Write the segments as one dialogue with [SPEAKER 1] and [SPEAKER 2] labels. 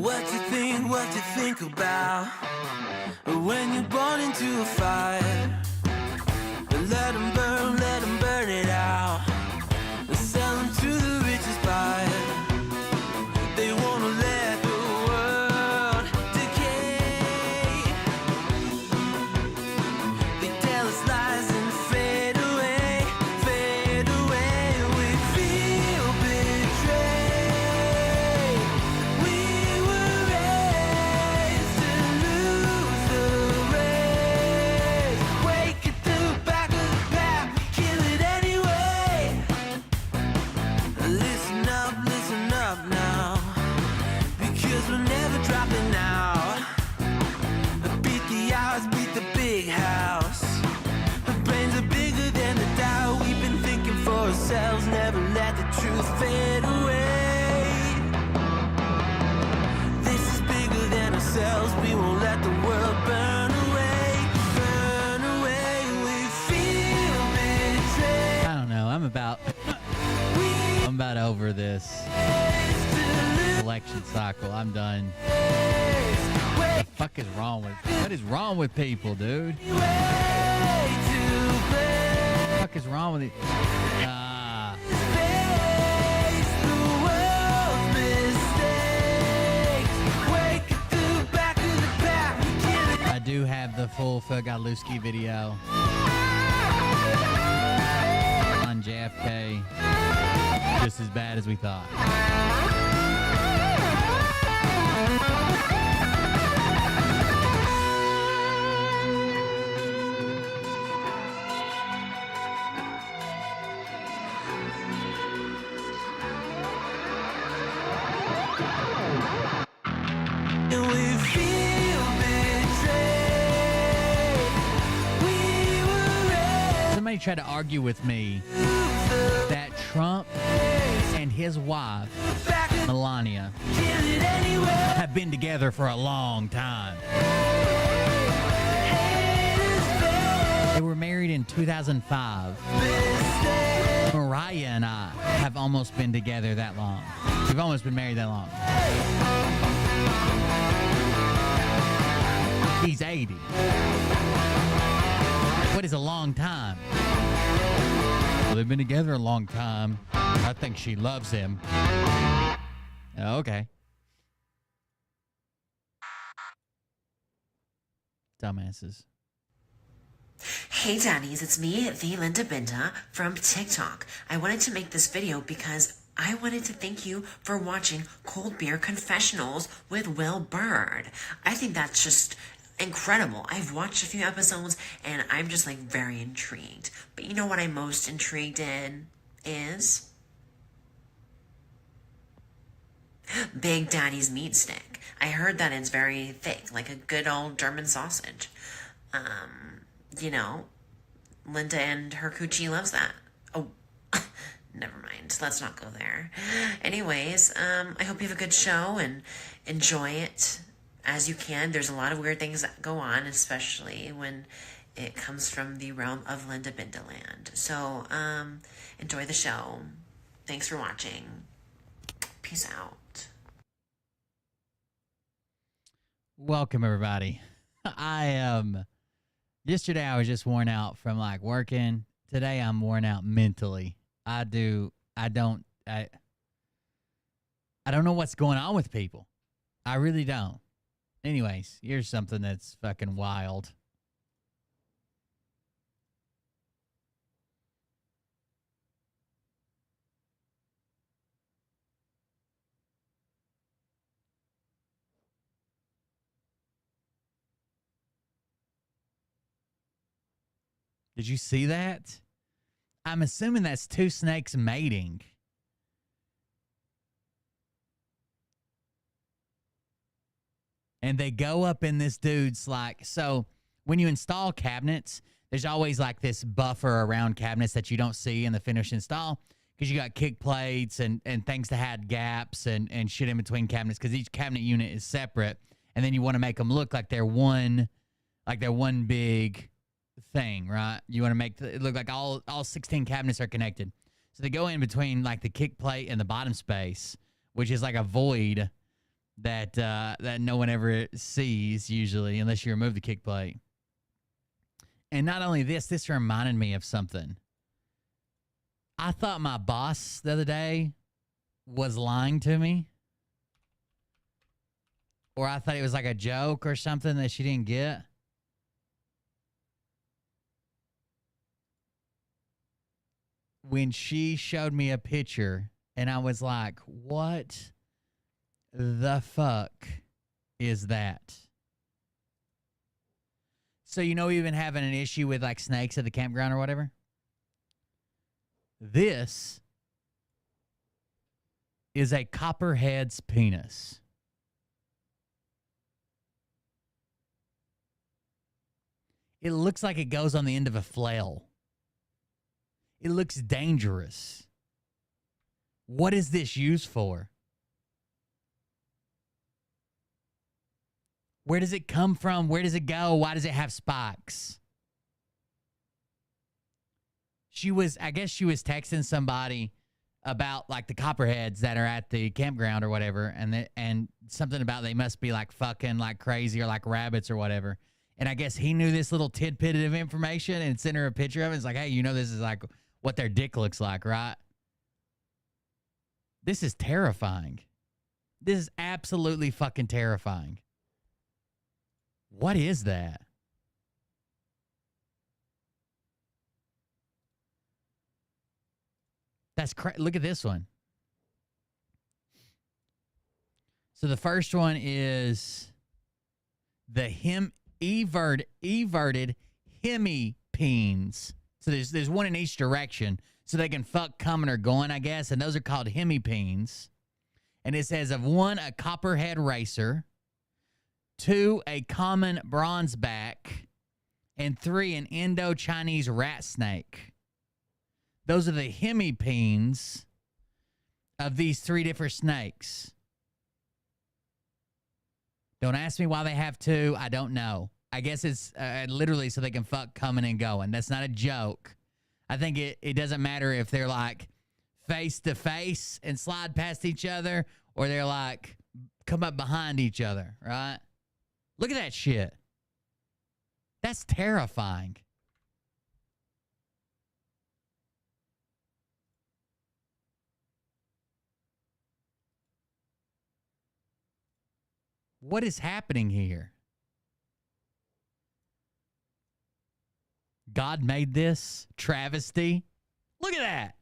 [SPEAKER 1] What you think about when you're born into a fire? Let them burn it out. Sell them to the richest buyer. They wanna let the world decay. They tell us lies and fade away, fade away. We feel betrayed. We were raised to lose the race. Wake at the back of the pack, kill it anyway. Listen up now, because we're never dropping out. Beat the odds, beat the big house. Our brains are bigger than the doubt. We've been thinking for ourselves, never let the truth fade away. This is bigger than ourselves, we won't let the world burn away. Burn away, we feel betrayed.
[SPEAKER 2] I don't know. I'm about over this election cycle. I'm done. What the fuck is wrong with? What is wrong with people, dude? What the fuck is wrong with it? I do have the full Phil Godlewski video on JFK. Just as bad as we thought.
[SPEAKER 1] And we feel betrayed. We were raised.
[SPEAKER 2] Somebody tried to argue with me that Trump and his wife, Melania, have been together for a long time. They were married in 2005. Mariah and I have almost been together that long. We've almost been married that long. He's 80. What is a long time? Well, they've been together a long time. I think she loves him. Okay. Dumbasses.
[SPEAKER 3] Hey Daddies, it's me, the Linda Binda from TikTok. I wanted to make this video because I wanted to thank you for watching Cold Beer Confessionals with Will Bird. I think that's just incredible. I've watched a few episodes and I'm just like very intrigued. But you know what I'm most intrigued in is Big Daddy's meat stick. I heard that it's very thick, like a good old German sausage. You know, Linda and her coochie loves that. Oh, never mind. Let's not go there. Anyways, I hope you have a good show and enjoy it as you can. There's a lot of weird things that go on, especially when it comes from the realm of Linda Bindaland. So, enjoy the show. Thanks for watching. Peace out.
[SPEAKER 2] Welcome, everybody. Yesterday I was just worn out from like working. Today I'm worn out mentally. I don't know what's going on with people. I really don't. Anyways, here's something that's fucking wild. Did you see that? I'm assuming that's two snakes mating. And they go up in this dude's like, so when you install cabinets, there's always like this buffer around cabinets that you don't see in the finished install because you got kick plates and things that had gaps and shit in between cabinets because each cabinet unit is separate. And then you want to make them look like they're one big thing, right? You want to make it look like all 16 cabinets are connected. So they go in between like the kick plate and the bottom space, which is like a void that no one ever sees usually unless you remove the kick plate. And not only this reminded me of something. I thought my boss the other day was lying to me. Or I thought it was like a joke or something that she didn't get. When she showed me a picture and I was like, what the fuck is that? So, you know, we've been having an issue with like snakes at the campground or whatever. This is a copperhead's penis. It looks like it goes on the end of a flail. It looks dangerous. What is this used for? Where does it come from? Where does it go? Why does it have spikes? I guess she was texting somebody about like the copperheads that are at the campground or whatever, and something about they must be like fucking like crazy or like rabbits or whatever. And I guess he knew this little tidbit of information and sent her a picture of it. It's like, hey, you know, this is like what their dick looks like, right? This is terrifying. This is absolutely fucking terrifying. What is that? That's look at this one. So the first one is the everted hemipenes. So there's one in each direction, so they can fuck coming or going, I guess. And those are called hemipenes. And it says of 1, a copperhead racer, 2, a common bronzeback, and 3, an Indo-Chinese rat snake. Those are the hemipenes of these 3 different snakes. Don't ask me why they have 2. I don't know. I guess it's literally so they can fuck coming and going. That's not a joke. I think it doesn't matter if they're like face to face and slide past each other, or they're like come up behind each other, right? Look at that shit. That's terrifying. What is happening here? God made this travesty. Look at that.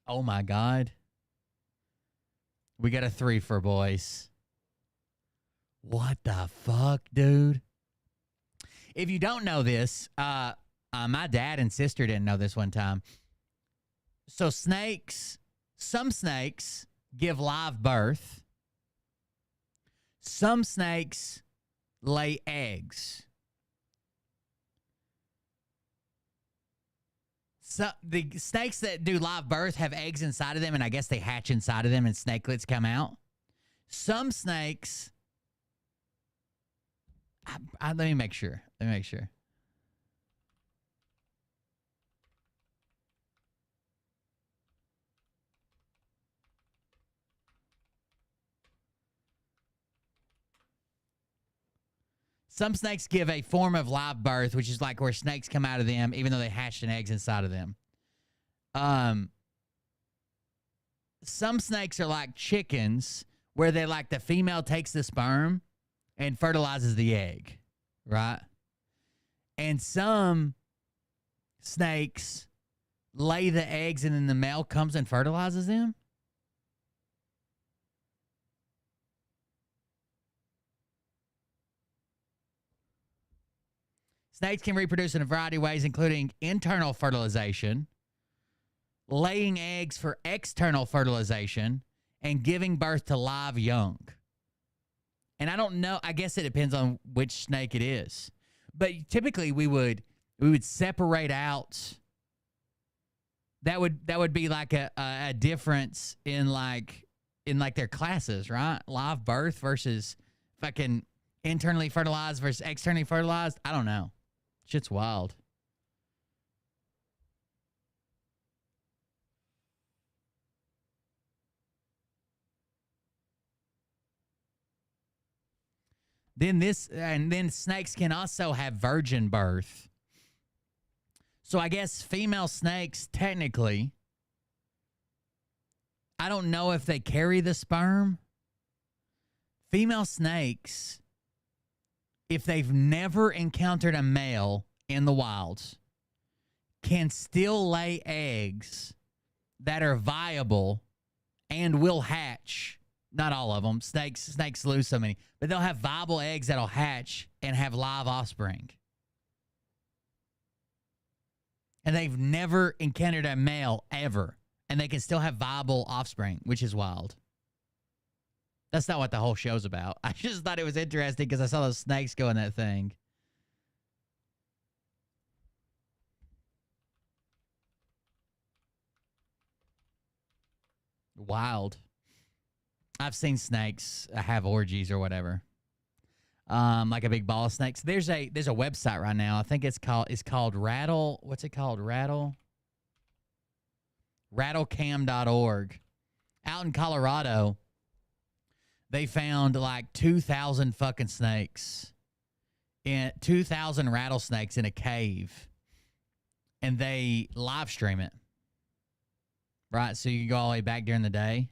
[SPEAKER 2] Oh my God. We got a 3 for boys. What the fuck, dude? If you don't know this, my dad and sister didn't know this one time. So some snakes give live birth. Some snakes lay eggs. So the snakes that do live birth have eggs inside of them, and I guess they hatch inside of them and snakelets come out. Some snakes... let me make sure. Some snakes give a form of live birth, which is like where snakes come out of them, even though they hatched an eggs inside of them. Some snakes are like chickens, where they like the female takes the sperm and fertilizes the egg, right? And some snakes lay the eggs and then the male comes and fertilizes them. Snakes can reproduce in a variety of ways, including internal fertilization, laying eggs for external fertilization, and giving birth to live young. And I don't know, I guess it depends on which snake it is. But typically we would separate out. That would be like a difference in their classes, right? Live birth versus fucking internally fertilized versus externally fertilized. I don't know. Shit's wild. Then snakes can also have virgin birth. So I guess female snakes, technically, I don't know if they carry the sperm. Female snakes, if they've never encountered a male in the wilds, can still lay eggs that are viable and will hatch. Not all of them. Snakes lose so many. But they'll have viable eggs that'll hatch and have live offspring. And they've never encountered a male ever. And they can still have viable offspring, which is wild. That's not what the whole show's about. I just thought it was interesting because I saw those snakes go in that thing. Wild. I've seen snakes have orgies or whatever. Like a big ball of snakes. There's a website right now. I think it's called Rattle. What's it called? Rattlecam.org. Out in Colorado, they found like 2,000 fucking snakes. 2,000 rattlesnakes in a cave. And they live stream it. Right? So you can go all the way back during the day.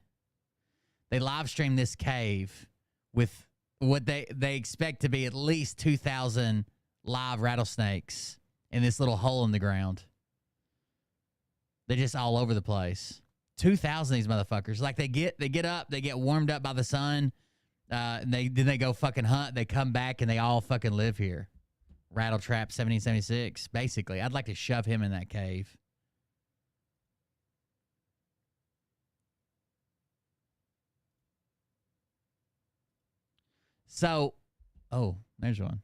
[SPEAKER 2] They live stream this cave with what they expect to be at least 2,000 live rattlesnakes in this little hole in the ground. They're just all over the place. 2,000 of these motherfuckers. Like they get up, they get warmed up by the sun. Then they go fucking hunt. They come back and they all fucking live here. Rattletrap 1776. Basically, I'd like to shove him in that cave. So, oh, there's one.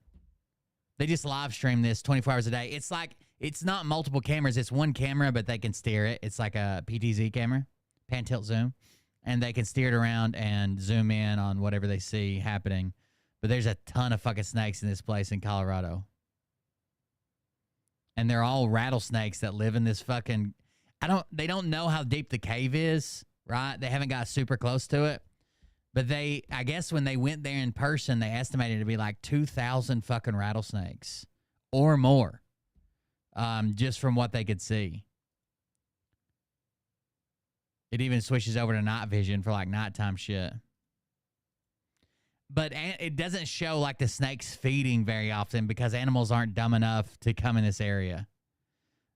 [SPEAKER 2] They just live stream this 24 hours a day. It's like, it's not multiple cameras. It's one camera, but they can steer it. It's like a PTZ camera, pan, tilt, zoom. And they can steer it around and zoom in on whatever they see happening. But there's a ton of fucking snakes in this place in Colorado. And they're all rattlesnakes that live in this fucking... They don't know how deep the cave is, right? They haven't got super close to it. But I guess when they went there in person, they estimated it to be like 2,000 fucking rattlesnakes or more, just from what they could see. It even switches over to night vision for like nighttime shit. But it doesn't show like the snakes feeding very often because animals aren't dumb enough to come in this area.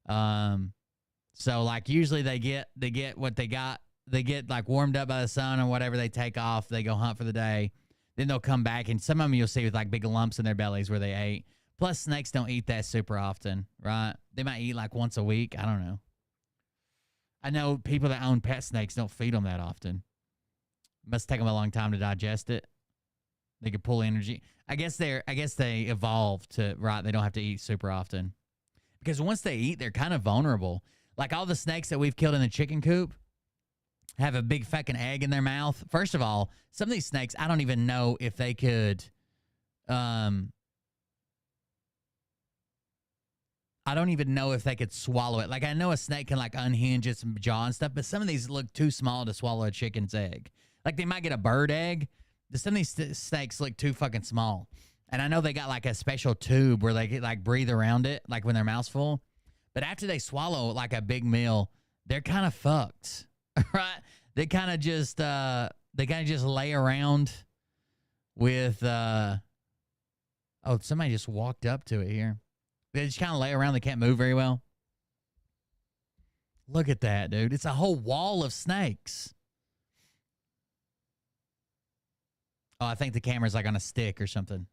[SPEAKER 2] So like usually they get what they got. They get like warmed up by the sun or whatever. They take off. They go hunt for the day. Then they'll come back. And some of them you'll see with like big lumps in their bellies where they ate. Plus snakes don't eat that super often, right? They might eat like once a week. I don't know. I know people that own pet snakes don't feed them that often. Must take them a long time to digest it. They could pull energy. I guess they evolved to, right, they don't have to eat super often. Because once they eat, they're kind of vulnerable. Like all the snakes that we've killed in the chicken coop have a big fucking egg in their mouth. First of all, some of these snakes, I don't even know if they could, I don't even know if they could swallow it. Like I know a snake can like unhinge its jaw and stuff, but some of these look too small to swallow a chicken's egg. Like they might get a bird egg. Some of these snakes look too fucking small. And I know they got like a special tube where they get like breathe around it, like when their mouth's full. But after they swallow like a big meal, they're kind of fucked. Right? They kind of just lay around with oh, somebody just walked up to it here. They just kind of lay around. They can't move very well. Look at that, dude. It's a whole wall of snakes. Oh, I think the camera's like on a stick or something.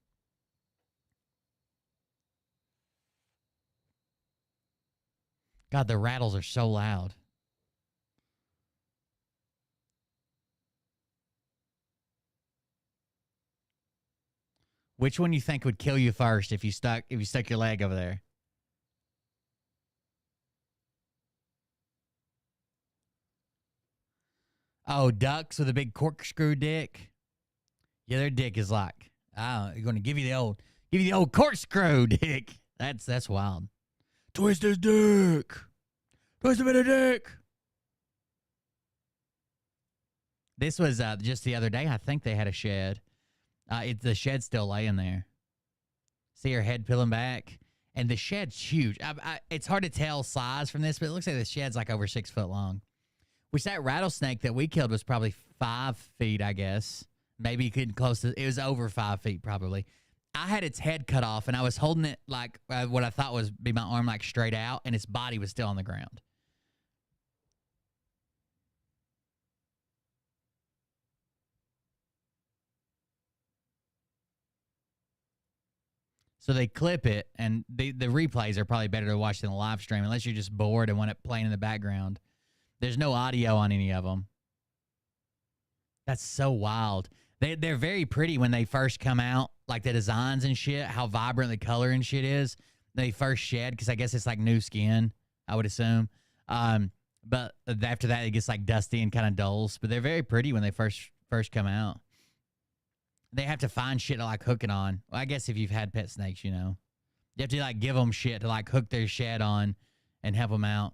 [SPEAKER 2] God, the rattles are so loud. Which one you think would kill you first if you stuck your leg over there? Oh, ducks with a big corkscrew dick. Yeah, their dick is like, oh, you're gonna give you the old corkscrew dick. That's wild. Twist his dick. Twist him in a dick. This was just the other day. I think they had a shed. The shed's still laying there. See her head peeling back? And the shed's huge. It's hard to tell size from this, but it looks like the shed's like over 6 foot long. Which that rattlesnake that we killed was probably 5 feet, I guess. Maybe getting close to, it was over 5 feet probably. I had its head cut off, and I was holding it like what I thought was be my arm like straight out, and its body was still on the ground. So they clip it, and the replays are probably better to watch than the live stream, unless you're just bored and want it playing in the background. There's no audio on any of them. That's so wild. They're very pretty when they first come out, like the designs and shit, how vibrant the color and shit is. They first shed, because I guess it's like new skin, I would assume. But after that, it gets like dusty and kind of dulls. But they're very pretty when they first come out. They have to find shit to like hook it on. Well, I guess if you've had pet snakes, you know. You have to like give them shit to like hook their shed on and help them out.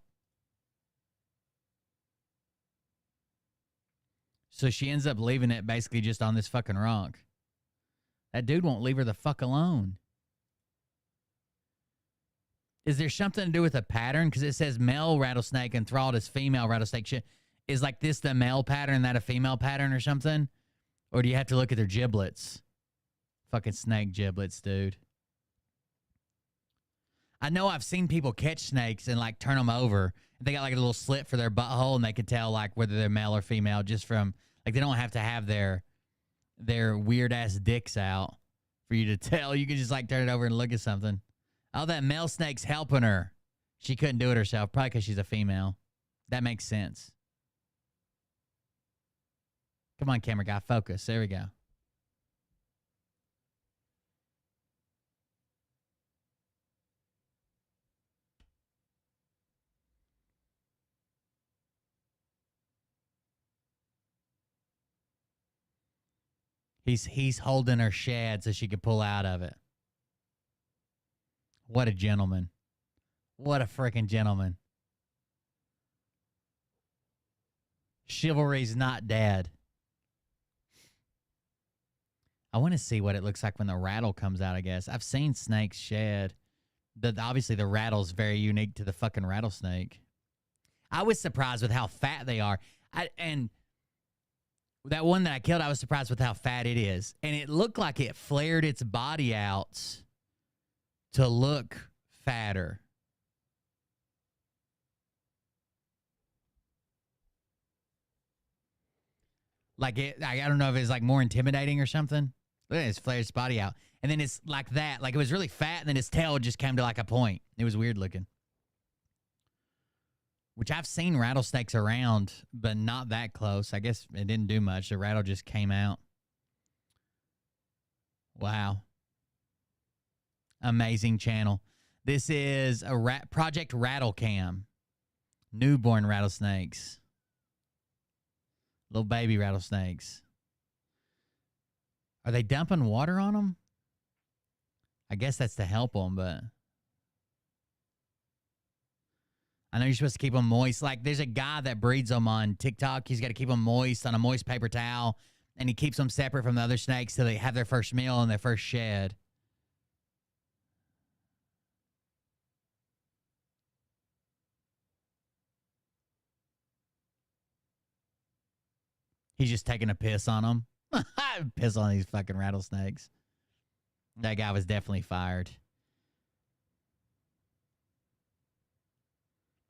[SPEAKER 2] So she ends up leaving it basically just on this fucking rock. That dude won't leave her the fuck alone. Is there something to do with a pattern? Because it says male rattlesnake enthralled as female rattlesnake. Is like this the male pattern, that a female pattern or something? Or do you have to look at their giblets? Fucking snake giblets, dude. I know I've seen people catch snakes and like turn them over. They got like a little slit for their butthole, and they can tell like whether they're male or female just from like they don't have to have their weird ass dicks out for you to tell. You can just like turn it over and look at something. Oh, that male snake's helping her. She couldn't do it herself, probably because she's a female. That makes sense. Come on, camera guy, focus. There we go. He's holding her shed so she could pull out of it. What a gentleman. What a freaking gentleman. Chivalry's not dead. I want to see what it looks like when the rattle comes out, I guess. I've seen snakes shed. Obviously, the rattle's very unique to the fucking rattlesnake. I was surprised with how fat they are. And that one that I killed, I was surprised with how fat it is. And it looked like it flared its body out to look fatter. Like I don't know if it's like more intimidating or something. Look at it, it's flared its body out. And then it's like that. Like it was really fat, and then its tail just came to like a point. It was weird looking. Which I've seen rattlesnakes around, but not that close. I guess it didn't do much. The rattle just came out. Wow. Amazing channel. This is a Project Rattlecam. Newborn rattlesnakes. Little baby rattlesnakes. Are they dumping water on them? I guess that's to help them, but I know you're supposed to keep them moist. Like, there's a guy that breeds them on TikTok. He's got to keep them moist on a moist paper towel, and he keeps them separate from the other snakes till they have their first meal and their first shed. He's just taking a piss on them. Piss on these fucking rattlesnakes. That guy was definitely fired.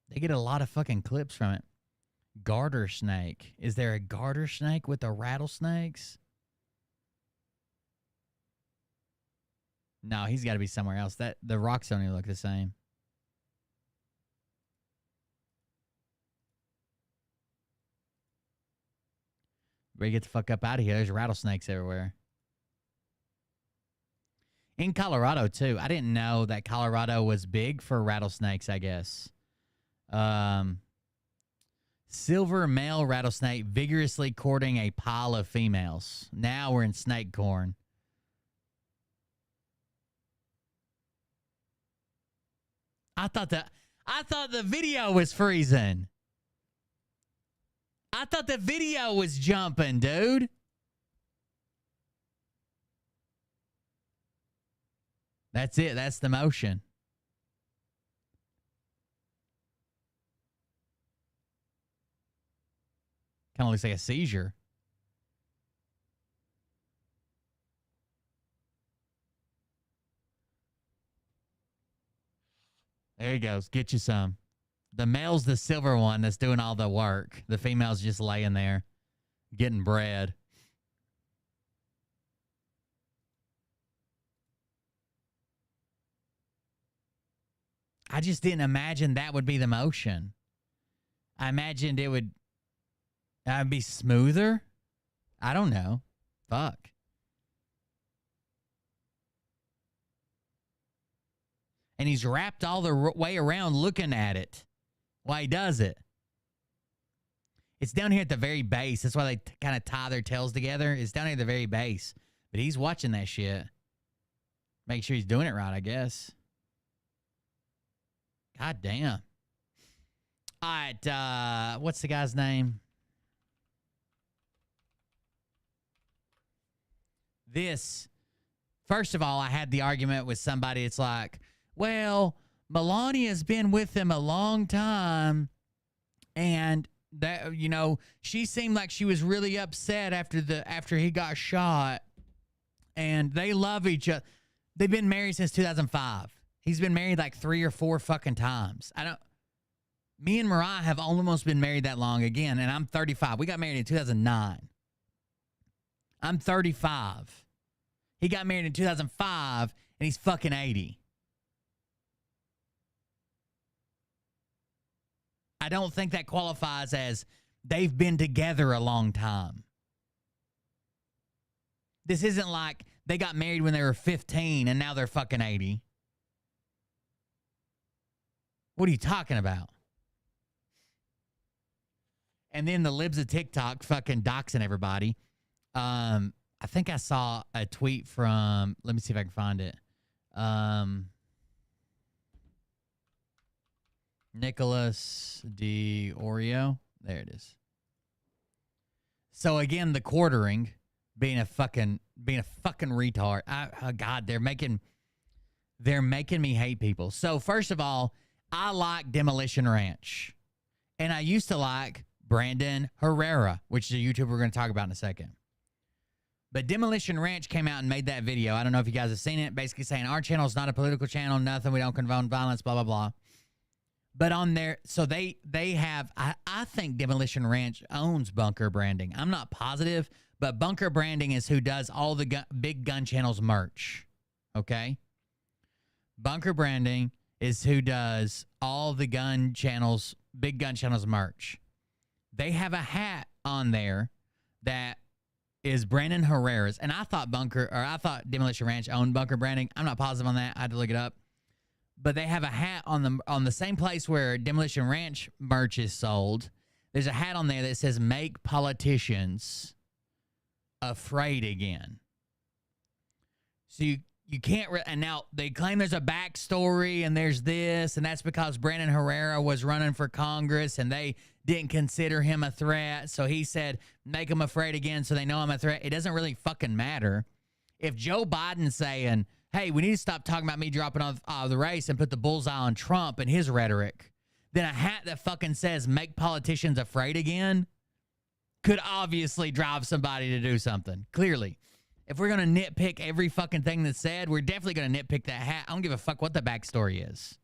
[SPEAKER 2] They get a lot of fucking clips from it. Garter snake. Is there a garter snake with the rattlesnakes? No, he's got to be somewhere else. The rocks don't even look the same. Better get the fuck up out of here. There's rattlesnakes everywhere. In Colorado, too. I didn't know that Colorado was big for rattlesnakes, I guess. Silver male rattlesnake vigorously courting a pile of females. Now we're in snake corn. I thought the video was freezing. I thought the video was jumping, dude. That's it. That's the motion. Kind of looks like a seizure. There he goes. Get you some. The male's the silver one that's doing all the work. The female's just laying there getting bread. I just didn't imagine that would be the motion. I imagined it would be smoother. I don't know. Fuck. And he's wrapped all the way around looking at it while he does it. It's down here at the very base. That's why they kind of tie their tails together. It's down here at the very base. But he's watching that shit. Make sure he's doing it right, I guess. God damn. All right, what's the guy's name? This, first of all, I had the argument with somebody. It's like, well, Melania's been with him a long time, and that, you know, she seemed like she was really upset after he got shot, and they love each other. They've been married since 2005. He's been married like 3 or 4 fucking times. Me and Mariah have almost been married that long again, and I'm 35. We got married in 2009. I'm 35. He got married in 2005, and he's fucking 80. I don't think that qualifies as they've been together a long time. This isn't like they got married when they were 15 and now they're fucking 80. What are you talking about? And then the libs of TikTok fucking doxing everybody. I think I saw a tweet from, let me see if I can find it. Nicholas D. Oreo. There it is. So again, the quartering being a fucking retard. God, they're making me hate people. So first of all, I like Demolition Ranch. And I used to like Brandon Herrera, which is a YouTuber we're going to talk about in a second. But Demolition Ranch came out and made that video. I don't know if you guys have seen it. Basically saying our channel is not a political channel, nothing. We don't condone violence, blah, blah, blah. But on there, so they have, I think Demolition Ranch owns Bunker Branding. I'm not positive, but Bunker Branding is who does all the big gun channels merch. Okay? Bunker Branding is who does all the gun channels, big gun channels merch. They have a hat on there that is Brandon Herrera's. And I thought Demolition Ranch owned Bunker Branding. I'm not positive on that. I had to look it up. But they have a hat on the same place where Demolition Ranch merch is sold. There's a hat on there that says "Make Politicians Afraid Again." So you can't, and now they claim there's a backstory and there's this, and that's because Brandon Herrera was running for Congress and they didn't consider him a threat. So he said, make them afraid again so they know I'm a threat. It doesn't really fucking matter. If Joe Biden's saying, hey, we need to stop talking about me dropping off the race and put the bullseye on Trump and his rhetoric, then a hat that fucking says make politicians afraid again could obviously drive somebody to do something. Clearly. If we're going to nitpick every fucking thing that's said, we're definitely going to nitpick that hat. I don't give a fuck what the backstory is.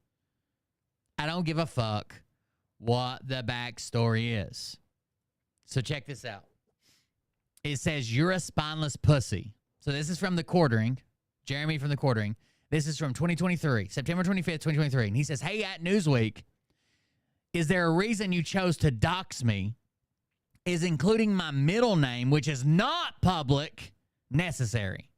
[SPEAKER 2] I don't give a fuck what the backstory is. So check this out. It says, you're a spineless pussy. So this is from the quartering. Jeremy from the quartering. This is from 2023, September 25th, 2023. And he says, hey, at Newsweek, is there a reason you chose to dox me? Is including my middle name, which is not public, necessary?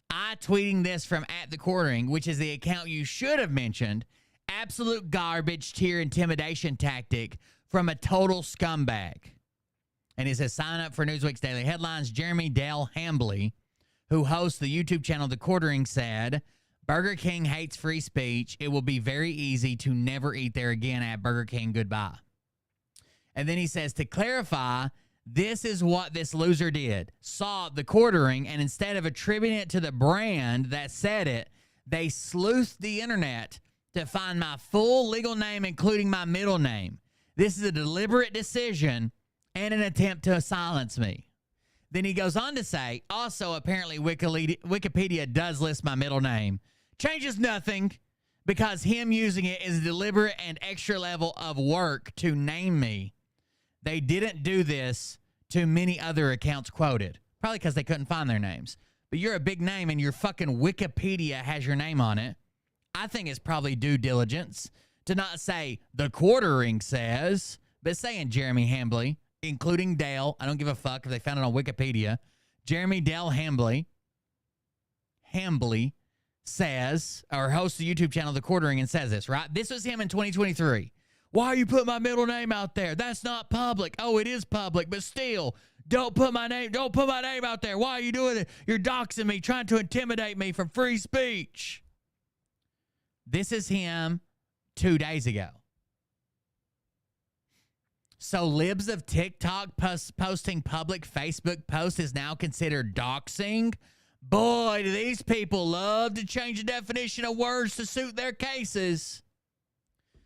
[SPEAKER 2] I tweeting this from at the quartering, which is the account you should have mentioned. Absolute garbage tier intimidation tactic from a total scumbag. And it says, sign up for Newsweek's daily headlines. Jeremy Dale Hambley, who hosts the YouTube channel The Quartering, said, Burger King hates free speech. It will be very easy to never eat there again at Burger King. Goodbye. And then he says, to clarify, this is what this loser did. Saw The Quartering, and instead of attributing it to the brand that said it, They sleuthed the internet to find my full legal name, including my middle name. This is a deliberate decision and an attempt to silence me. Then he goes on to say, also, apparently, Wikipedia does list my middle name. Changes nothing because him using it is a deliberate and extra level of work to name me. They didn't do this to many other accounts quoted. Probably because they couldn't find their names. But you're a big name and your fucking Wikipedia has your name on it. I think it's probably due diligence to not say the quartering says, but saying Jeremy Hambly, including Dale. I don't give a fuck if they found it on Wikipedia. Jeremy Dale Hambly says, or hosts the YouTube channel The Quartering, and says this, right? This was him in 2023. Why are you putting my middle name out there? That's not public. Oh, it is public, but still, don't put my name out there. Why are you doing it? You're doxing me, trying to intimidate me from free speech. This is him 2 days ago. So libs of TikTok posting public Facebook posts is now considered doxing? Boy, do these people love to change the definition of words to suit their cases.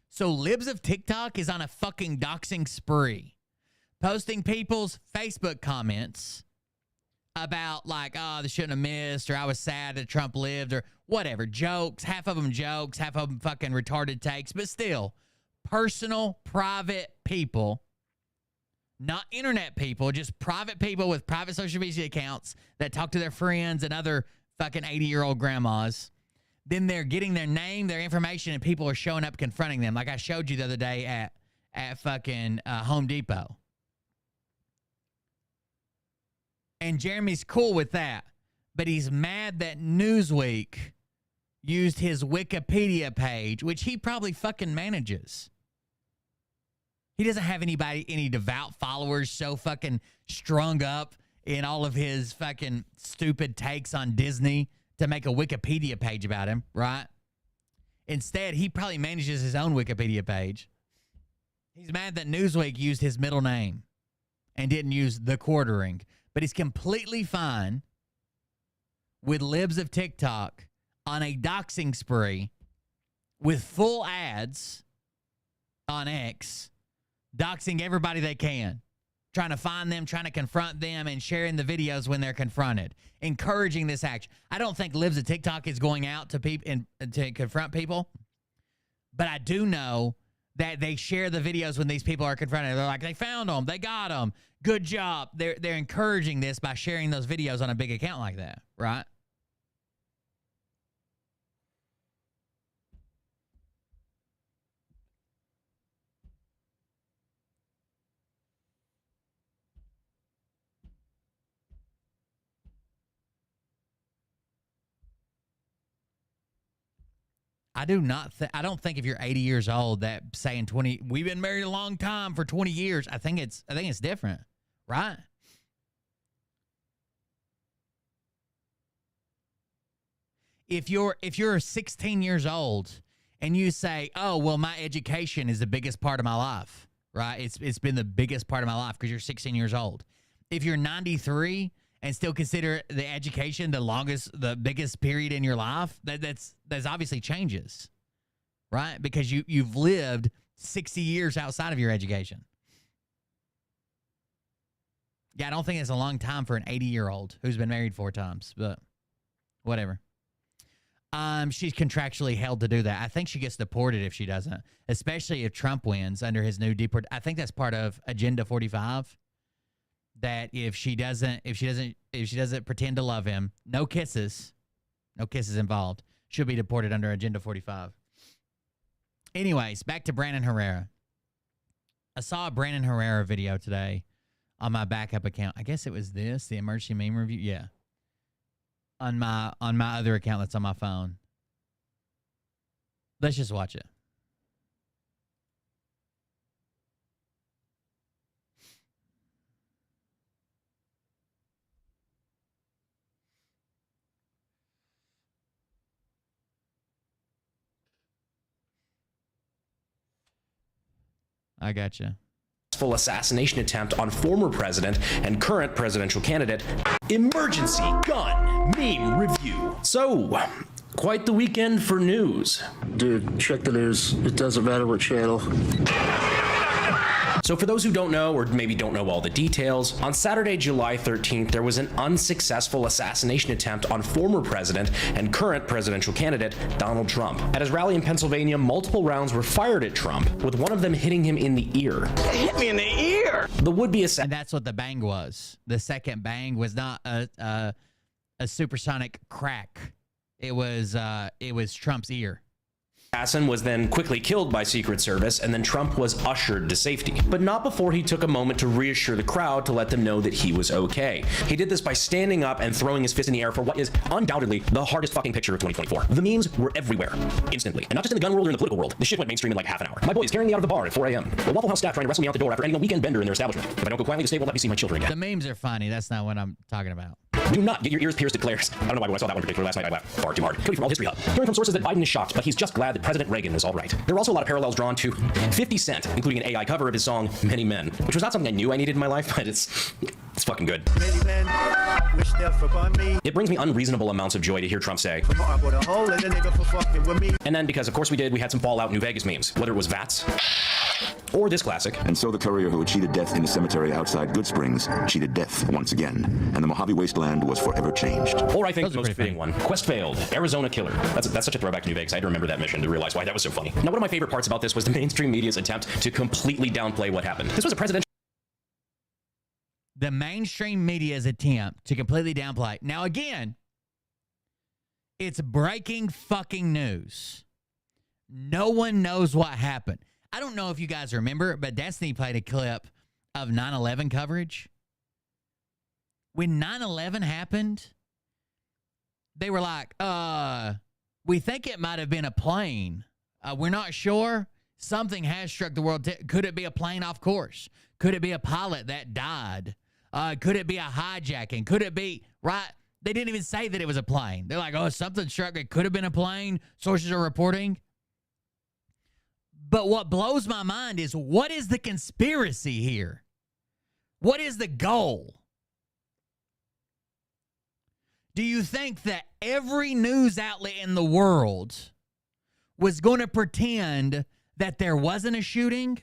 [SPEAKER 2] So libs of TikTok is on a fucking doxing spree. Posting people's Facebook comments about like, oh, they shouldn't have missed, or I was sad that Trump lived, or whatever. Jokes, half of them jokes, half of them fucking retarded takes, but still, personal, private people, not internet people, just private people with private social media accounts that talk to their friends and other fucking 80-year-old grandmas. Then they're getting their name, their information, and people are showing up confronting them, like I showed you the other day at fucking Home Depot. And Jeremy's cool with that, but he's mad that Newsweek used his Wikipedia page, which he probably fucking manages. He doesn't have any devout followers so fucking strung up in all of his fucking stupid takes on Disney to make a Wikipedia page about him, right? Instead, he probably manages his own Wikipedia page. He's mad that Newsweek used his middle name and didn't use The Quartering. But he's completely fine with libs of TikTok on a doxing spree with full ads on X, doxing everybody they can, trying to find them, trying to confront them, and sharing the videos when they're confronted, encouraging this action. I don't think libs of TikTok is going out to people to confront people, but I do know that they share the videos when these people are confronted. They're like, they found them, they got them, good job. They're encouraging this by sharing those videos on a big account like that, right? I don't think if you're 80 years old that saying 20, we've been married a long time for 20 years. I think it's different, right? If you're 16 years old and you say, "Oh, well, my education is the biggest part of my life," right? It's been the biggest part of my life because you're 16 years old. If you're 93 and still consider the education the biggest period in your life, that's obviously changes, right? Because you've lived 60 years outside of your education. Yeah, I don't think it's a long time for an 80-year-old who's been married 4 times, but whatever. She's contractually held to do that. I think she gets deported if she doesn't, especially if Trump wins under his new I think that's part of Agenda 45. That if she doesn't pretend to love him, no kisses involved, she'll be deported under Agenda 45. Anyways, back to Brandon Herrera. I saw a Brandon Herrera video today on my backup account. I guess it was the emergency meme review. Yeah. On my other account that's on my phone. Let's just watch it. I gotcha.
[SPEAKER 4] Full assassination attempt on former president and current presidential candidate. Emergency gun meme review. So, Quite the weekend for news.
[SPEAKER 5] Dude, check the news. It doesn't matter what channel.
[SPEAKER 4] So for those who don't know, or maybe don't know all the details, on Saturday, July 13th, there was an unsuccessful assassination attempt on former president and current presidential candidate Donald Trump. At his rally in Pennsylvania, multiple rounds were fired at Trump, with one of them hitting him in the ear.
[SPEAKER 6] It hit me in the ear!
[SPEAKER 4] The would-be assassin.
[SPEAKER 2] And that's what the bang was. The second bang was not a supersonic crack. It was Trump's ear.
[SPEAKER 4] Assassin was then quickly killed by Secret Service, and then Trump was ushered to safety. But not before he took a moment to reassure the crowd to let them know that he was okay. He did this by standing up and throwing his fist in the air for what is undoubtedly the hardest fucking picture of 2024. The memes were everywhere, instantly. And not just in the gun world or in the political world. This shit went mainstream in like half an hour. My boy is carrying me out of the bar at 4 a.m. The Waffle House staff trying to wrestle me out the door after ending a weekend bender in their establishment. If I don't go quietly to stay, won't let me see my children again.
[SPEAKER 2] The memes are funny. That's not what I'm talking about.
[SPEAKER 4] Do not get your ears pierced, declares. I don't know why when I saw that one particular last night, I laughed far too hard. Cody from All History Hub. Hearing from sources that Biden is shocked, but he's just glad that President Reagan is all right. There are also a lot of parallels drawn to 50 Cent, including an AI cover of his song Many Men, which was not something I knew I needed in my life, but it's fucking good.
[SPEAKER 7] Many men wish death upon me.
[SPEAKER 4] It brings me unreasonable amounts of joy to hear Trump say,
[SPEAKER 7] I put a hole in the nigga for fucking with me.
[SPEAKER 4] and then because of course we did, we had some Fallout New Vegas memes, whether it was Vats or this classic.
[SPEAKER 8] And so the courier who had cheated death in the cemetery outside Good Springs cheated death once again, and the Mojave wasteland was forever changed.
[SPEAKER 4] Or I think
[SPEAKER 2] Those
[SPEAKER 4] the
[SPEAKER 2] are
[SPEAKER 4] most
[SPEAKER 2] pretty
[SPEAKER 4] fitting one, Quest failed, Arizona killer. That's such a throwback to New Vegas. I had to remember that mission to realize why that was so funny. Now, one of my favorite parts about this was the mainstream media's attempt to completely downplay what happened. This was a presidential
[SPEAKER 2] The mainstream media's attempt to completely downplay. Now, again, it's breaking fucking news. No one knows what happened. I don't know if you guys remember, but Destiny played a clip of 9/11 coverage. When 9/11 happened, they were like, we think it might have been a plane. We're not sure. Something has struck the world. Could it be a plane off course? Could it be a pilot that died? Could it be a hijacking? Could it be, right? They didn't even say that it was a plane. They're like, oh, something struck. It could have been a plane. Sources are reporting. But what blows my mind is, what is the conspiracy here? What is the goal? Do you think that every news outlet in the world was going to pretend that there wasn't a shooting?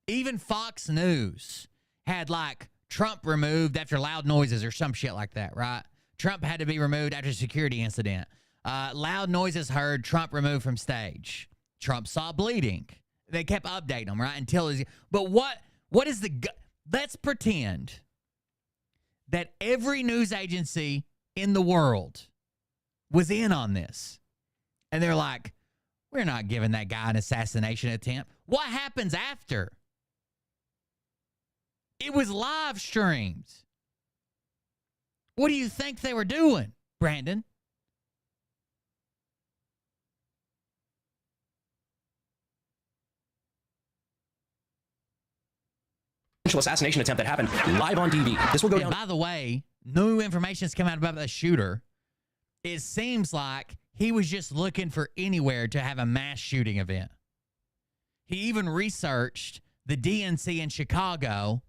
[SPEAKER 2] Even Fox News had like Trump removed after loud noises or some shit like that, right? Trump had to be removed after a security incident. Loud noises heard, Trump removed from stage. Trump saw bleeding. They kept updating them, right? But what is let's pretend that every news agency in the world was in on this. And they're like, we're not giving that guy an assassination attempt. What happens after? It was live streamed. What do you think they were doing, Brandon?
[SPEAKER 4] assassination attempt that happened live on TV. This will go down.
[SPEAKER 2] By the way, new information has come out about the shooter. It seems like he was just looking for anywhere to have a mass shooting event. He even researched the DNC in Chicago,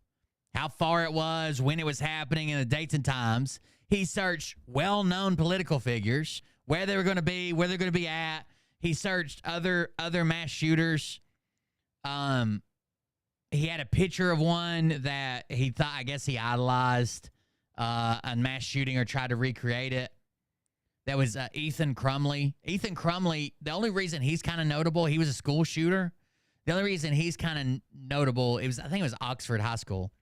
[SPEAKER 2] how far it was, when it was happening, and the dates and times. He searched well-known political figures, where they were going to be, where they're going to be at. He searched other mass shooters. He had a picture of one that he thought, I guess he idolized a mass shooting or tried to recreate it. That was Ethan Crumley. Ethan Crumley, the only reason he's kind of notable, he was a school shooter. The only reason he's kind of notable, I think it was Oxford High School,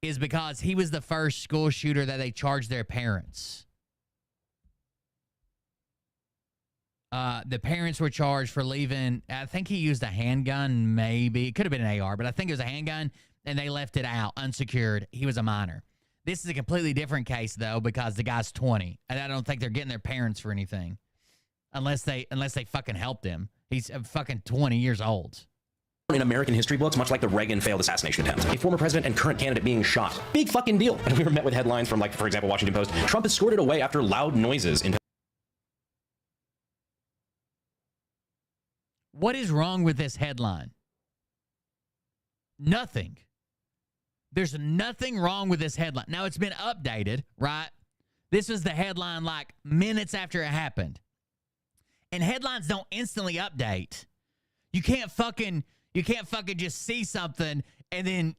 [SPEAKER 2] is because he was the first school shooter that they charged their parents. The parents were charged for leaving, I think he used a handgun, maybe. It could have been an AR, but I think it was a handgun, and they left it out, unsecured. He was a minor. This is a completely different case, though, because the guy's 20, and I don't think they're getting their parents for anything, unless they fucking helped him. He's fucking 20 years old.
[SPEAKER 4] In American history books, much like the Reagan failed assassination attempt. A former president and current candidate being shot. Big fucking deal. And we were met with headlines from, like, for example, Washington Post. Trump escorted away after loud noises in.
[SPEAKER 2] What is wrong with this headline? Nothing. There's nothing wrong with this headline. Now, it's been updated, right? This was the headline like minutes after it happened. And headlines don't instantly update. You can't fucking just see something and then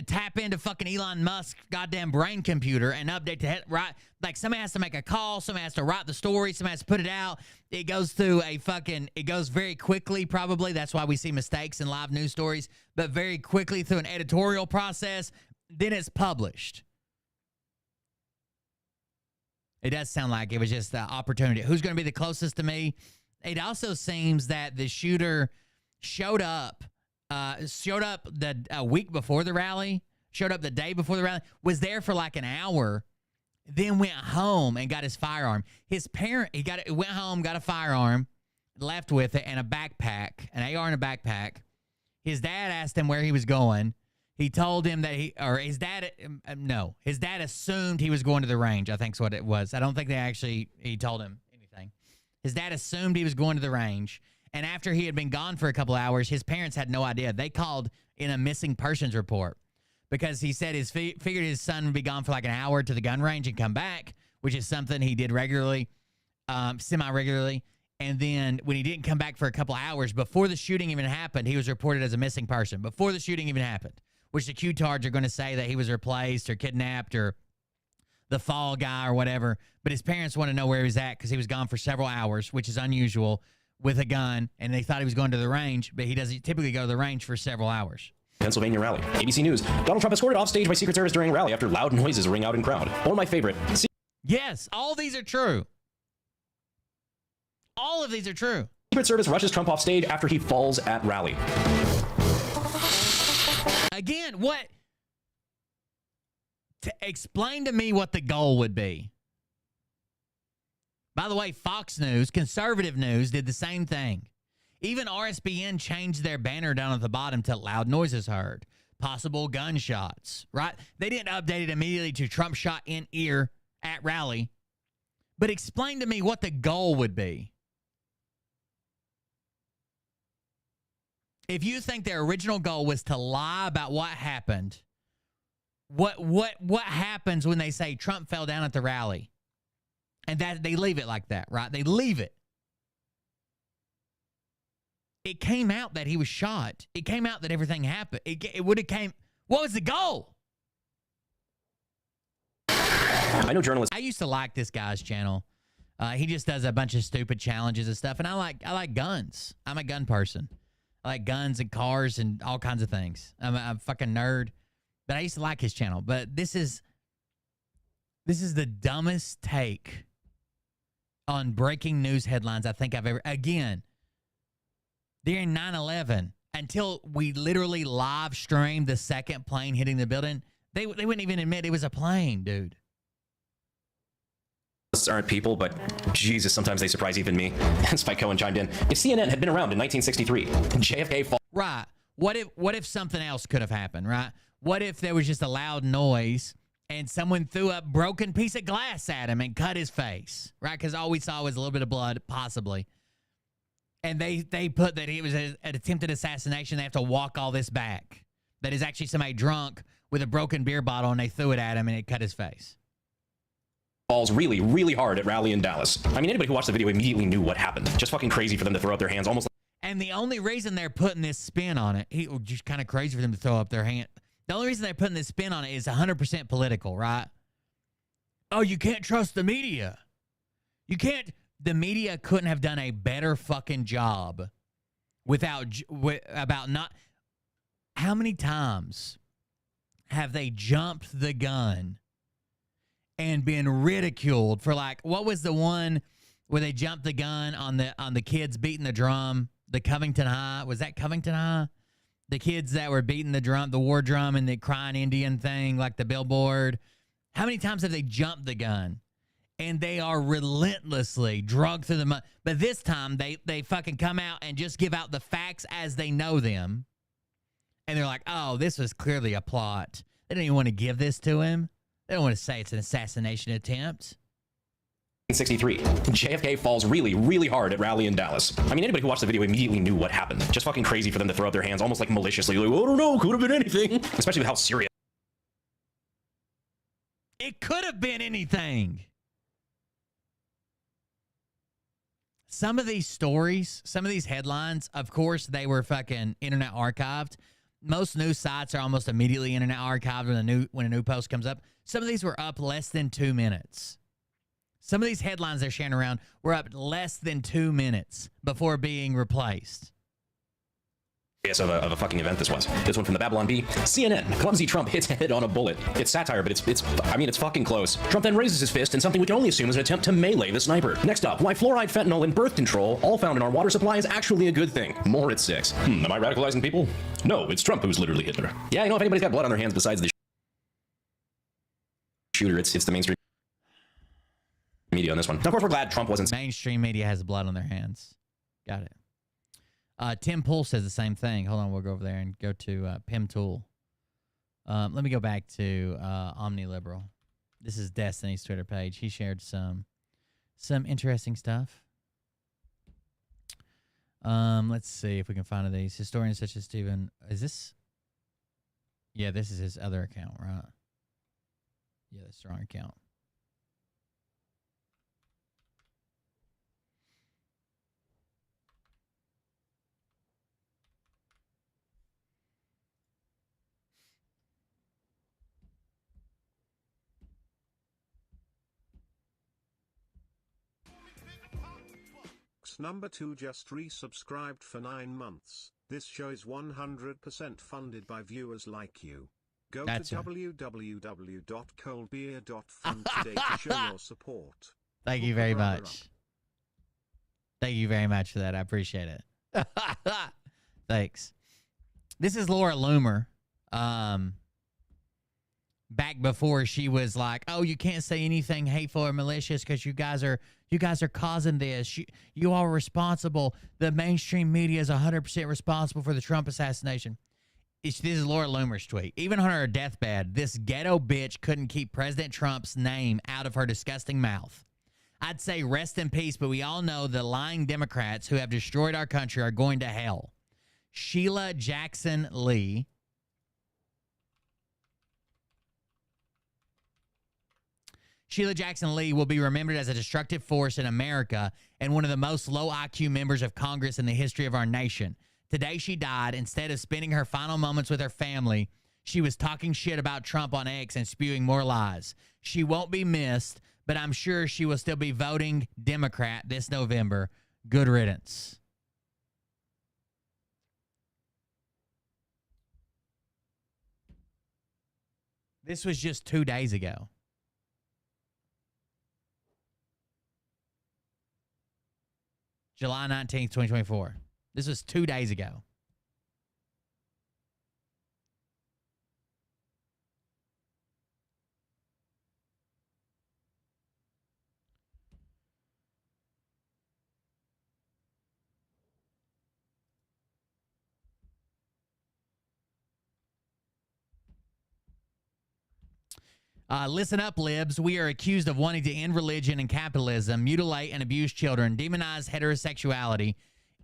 [SPEAKER 2] tap into fucking Elon Musk's goddamn brain computer and update the head, right? Like somebody has to make a call, somebody has to write the story, somebody has to put it out. It goes through it goes very quickly, probably. That's why we see mistakes in live news stories, but very quickly through an editorial process. Then it's published. It does sound like it was just the opportunity. Who's going to be the closest to me? It also seems that the shooter showed up the week before the rally, showed up the day before the rally, was there for like an hour, then went home and got his firearm. His parent, went home, got a firearm, left with it, and a backpack, an AR and a backpack. His dad asked him where he was going. He told him that his dad assumed he was going to the range, I think's what it was. I don't think he told him anything. His dad assumed he was going to the range. And after he had been gone for a couple of hours, his parents had no idea. They called in a missing persons report because he said figured his son would be gone for like an hour to the gun range and come back, which is something he did regularly, semi-regularly. And then when he didn't come back for a couple of hours, before the shooting even happened, he was reported as a missing person. Before the shooting even happened, which the Q-tards are going to say that he was replaced or kidnapped or the fall guy or whatever. But his parents want to know where he was at because he was gone for several hours, which is unusual, with a gun, and they thought he was going to the range, but he doesn't typically go to the range for several hours.
[SPEAKER 4] Pennsylvania rally. ABC News. Donald Trump escorted off stage by Secret Service during rally after loud noises ring out in crowd. One of my favorite.
[SPEAKER 2] Yes, all these are true. All of these are true.
[SPEAKER 4] Secret Service rushes Trump off stage after he falls at rally.
[SPEAKER 2] Again, what? Explain to me what the goal would be. By the way, Fox News, conservative news, did the same thing. Even RSBN changed their banner down at the bottom to loud noises heard, possible gunshots, right? They didn't update it immediately to Trump shot in ear at rally. But explain to me what the goal would be. If you think their original goal was to lie about what happened, what happens when they say Trump fell down at the rally? And that they leave it like that, right? They leave it. It came out that he was shot. It came out that everything happened. It would have came. What was the goal?
[SPEAKER 4] I know journalists.
[SPEAKER 2] I used to like this guy's channel. He just does a bunch of stupid challenges and stuff. And I like guns. I'm a gun person. I like guns and cars and all kinds of things. I'm a fucking nerd. But I used to like his channel. But this is the dumbest take on breaking news headlines I think I've ever. Again, during 9/11, until we literally live streamed the second plane hitting the building, they wouldn't even admit it was a plane, dude.
[SPEAKER 4] Aren't people, but Jesus, sometimes they surprise even me. Spike Cohen chimed in. If CNN had been around in 1963, JFK fall.
[SPEAKER 2] Right. What if something else could have happened, right? What if there was just a loud noise and someone threw a broken piece of glass at him and cut his face, right? Because all we saw was a little bit of blood, possibly. And they put that it was an attempted assassination. They have to walk all this back. That is actually somebody drunk with a broken beer bottle, and they threw it at him, and it cut his face.
[SPEAKER 4] Falls really, really hard at rally in Dallas. I mean, anybody who watched the video immediately knew what happened. Just fucking crazy for them to throw up their hands, almost.
[SPEAKER 2] And the only reason they're putting this spin on it, just kind of crazy for them to throw up their hand. The only reason they're putting this spin on it is 100% political, right? Oh, you can't trust the media. You can't. The media couldn't have done a better fucking job about not. How many times have they jumped the gun and been ridiculed for, like, what was the one where they jumped the gun on the kids beating the drum? The Covington High, was that Covington High? The kids that were beating the drum, the war drum, and the crying Indian thing, like the billboard. How many times have they jumped the gun? And they are relentlessly drugged through the mud. But this time, they fucking come out and just give out the facts as they know them. And they're like, oh, this was clearly a plot. They don't even want to give this to him. They don't want to say it's an assassination attempt.
[SPEAKER 4] 1963. JFK falls really, really hard at rally in Dallas. I mean, anybody who watched the video immediately knew what happened. Just fucking crazy for them to throw up their hands almost like maliciously. Like, oh, I don't know, could have been anything. Especially with how serious.
[SPEAKER 2] It could have been anything. Some of these stories, some of these headlines, of course, they were fucking internet archived. Most news sites are almost immediately internet archived when a new post comes up. Some of these were up less than 2 minutes. Some of these headlines they're sharing around were up less than 2 minutes before being replaced.
[SPEAKER 4] Of a fucking event this was. This one from the Babylon Bee. CNN. Clumsy Trump hits head on a bullet. It's satire, but it's fucking close. Trump then raises his fist in something we can only assume is an attempt to melee the sniper. Next up, why fluoride, fentanyl, and birth control, all found in our water supply, is actually a good thing. More at 6. Am I radicalizing people? No, it's Trump who's literally Hitler. Yeah, if anybody's got blood on their hands besides the shooter, it's the mainstream media on this one. Now, of course, we're glad Trump wasn't...
[SPEAKER 2] Mainstream media has blood on their hands. Got it. Tim Pool says the same thing. Hold on, we'll go over there and go to Pim Tool. Let me go back to OmniLiberal. This is Destiny's Twitter page. He shared some interesting stuff. Let's see if we can find these. Historians such as Stephen. Is this? Yeah, this is his other account, right? Yeah, that's the wrong account.
[SPEAKER 9] Number 2 just resubscribed for 9 months. This show is 100% funded by viewers like you. Go to www.coldbeer.fund today to show your support.
[SPEAKER 2] Thank you very much. Thank you very much for that. I appreciate it. Thanks. This is Laura Loomer. Back before she was like, "Oh, you can't say anything hateful or malicious because you guys are causing this. You are responsible. The mainstream media is 100% responsible for the Trump assassination." This is Laura Loomer's tweet. Even on her deathbed, this ghetto bitch couldn't keep President Trump's name out of her disgusting mouth. I'd say rest in peace, but we all know the lying Democrats who have destroyed our country are going to hell. Sheila Jackson Lee. Sheila Jackson Lee will be remembered as a destructive force in America and one of the most low IQ members of Congress in the history of our nation. Today she died. Instead of spending her final moments with her family, she was talking shit about Trump on X and spewing more lies. She won't be missed, but I'm sure she will still be voting Democrat this November. Good riddance. This was just 2 days ago. July 19th, 2024. This was 2 days ago. Listen up, libs. We are accused of wanting to end religion and capitalism, mutilate and abuse children, demonize heterosexuality,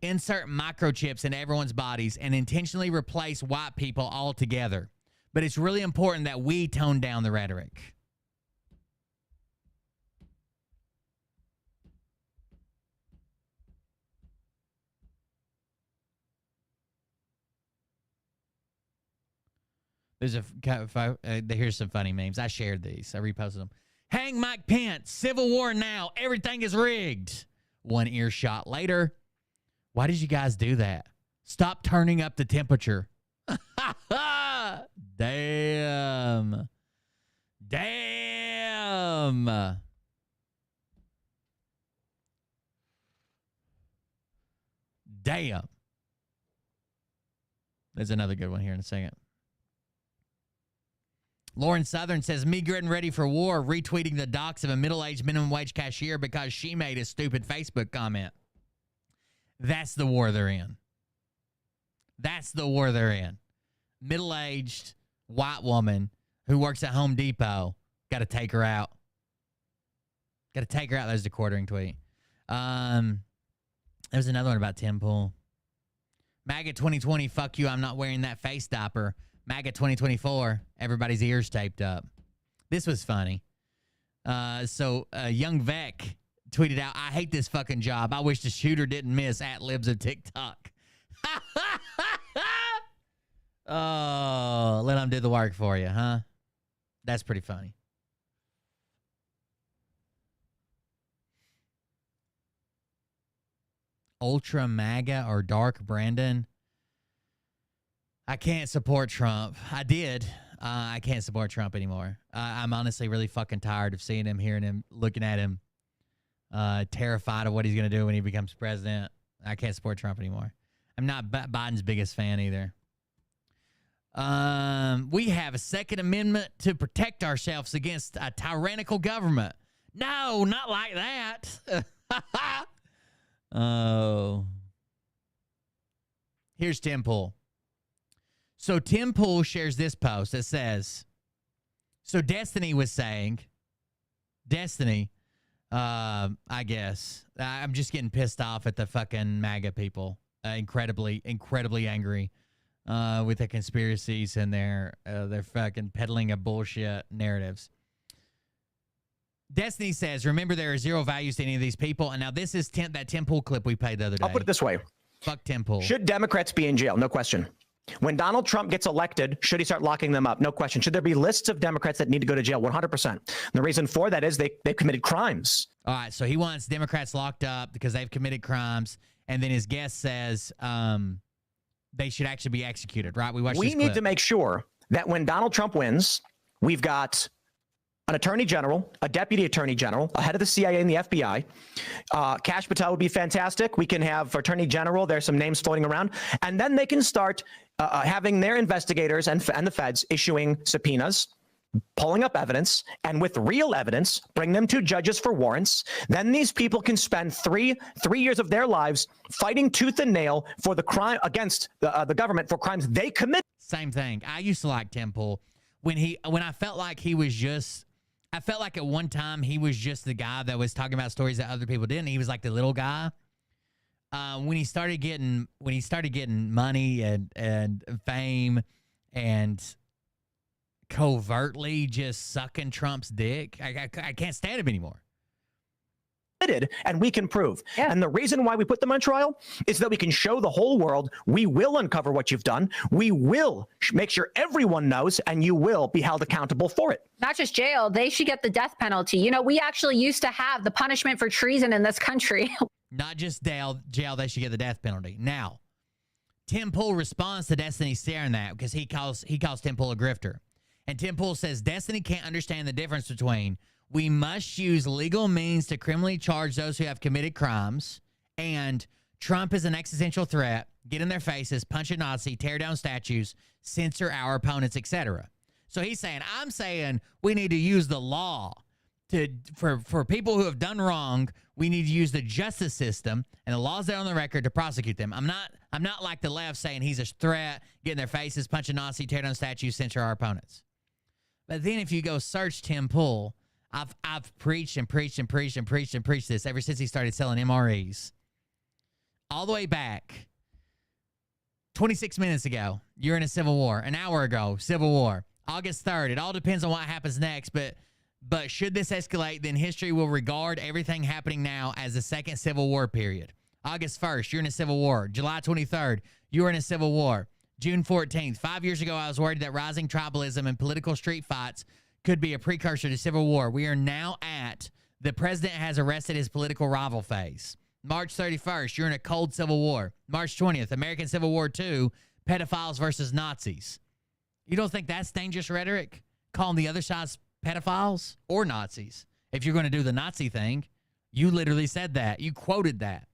[SPEAKER 2] insert microchips into everyone's bodies, and intentionally replace white people altogether. But it's really important that we tone down the rhetoric. Here's some funny memes. I shared these. I reposted them. Hang Mike Pence. Civil war now. Everything is rigged. One earshot later. Why did you guys do that? Stop turning up the temperature. Damn. Damn. Damn. There's another good one here in a second. Lauren Southern says, me getting ready for war, retweeting the docs of a middle-aged minimum wage cashier because she made a stupid Facebook comment. That's the war they're in. That's the war they're in. Middle-aged white woman who works at Home Depot. Got to take her out. Got to take her out. There's the quartering tweet. There's another one about Tim Pool. MAGA 2020, fuck you, I'm not wearing that face diaper. MAGA 2024, everybody's ears taped up. This was funny. So Young Vec tweeted out, I hate this fucking job. I wish the shooter didn't miss at libs of TikTok. Oh, let them do the work for you, huh? That's pretty funny. Ultra MAGA or Dark Brandon. I can't support Trump. I did. I can't support Trump anymore. I'm honestly really fucking tired of seeing him, hearing him, looking at him, terrified of what he's going to do when he becomes president. I can't support Trump anymore. I'm not Biden's biggest fan either. We have a Second Amendment to protect ourselves against a tyrannical government. No, not like that. Oh. Here's Tim Pool. So Tim Pool shares this post that says, so Destiny was saying, I guess, I'm just getting pissed off at the fucking MAGA people. Incredibly angry with the conspiracies and their fucking peddling of bullshit narratives. Destiny says, remember, there are zero values to any of these people. And now this is that Tim Pool clip we played the other day.
[SPEAKER 10] I'll put it this way.
[SPEAKER 2] Fuck Tim Pool.
[SPEAKER 10] Should Democrats be in jail? No question. When Donald Trump gets elected, should he start locking them up? No question. Should there be lists of Democrats that need to go to jail? 100%. And the reason for that is they've committed crimes.
[SPEAKER 2] All right, so he wants Democrats locked up because they've committed crimes. And then his guest says they should actually be executed, right?
[SPEAKER 10] We need to make sure that when Donald Trump wins, we've got an attorney general, a deputy attorney general, a head of the CIA and the FBI. Kash Patel would be fantastic. We can have attorney general. There's some names floating around. And then they can start having their investigators and the feds issuing subpoenas, pulling up evidence, and with real evidence, bring them to judges for warrants. Then these people can spend three years of their lives fighting tooth and nail for the crime against the government for crimes they commit.
[SPEAKER 2] Same thing. I used to like Tim Pool when I felt like he was just. I felt like at one time he was just the guy that was talking about stories that other people didn't. He was like the little guy. When he started getting money and fame and covertly just sucking Trump's dick, I can't stand him anymore.
[SPEAKER 10] And we can prove. Yeah. And the reason why we put them on trial is that we can show the whole world we will uncover what you've done. We will make sure everyone knows, and you will be held accountable for it.
[SPEAKER 11] Not just jail, they should get the death penalty. You know, we actually used to have the punishment for treason in this country.
[SPEAKER 2] Not just jail, they should get the death penalty. Now, Tim Pool responds to Destiny sharing that because he calls Tim Pool a grifter. And Tim Pool says Destiny can't understand the difference between we must use legal means to criminally charge those who have committed crimes, and Trump is an existential threat, get in their faces, punch a Nazi, tear down statues, censor our opponents, etc. So he's saying, I'm saying we need to use the law for people who have done wrong. We need to use the justice system and the laws there on the record to prosecute them. I'm not like the left saying he's a threat, get in their faces, punch a Nazi, tear down statues, censor our opponents. But then if you go search Tim Pool, I've preached this ever since he started selling MREs. All the way back, 26 minutes ago, you're in a civil war. An hour ago, civil war. August 3rd, it all depends on what happens next, but should this escalate, then history will regard everything happening now as the second civil war period. August 1st, you're in a civil war. July 23rd, you're in a civil war. June 14th, 5 years ago, I was worried that rising tribalism and political street fights could be a precursor to civil war. We are now at the president has arrested his political rival phase. March 31st, you're in a cold civil war. March 20th, American Civil War II, pedophiles versus Nazis. You don't think that's dangerous rhetoric? Calling the other side's pedophiles or Nazis? If you're going to do the Nazi thing, you literally said that. You quoted that.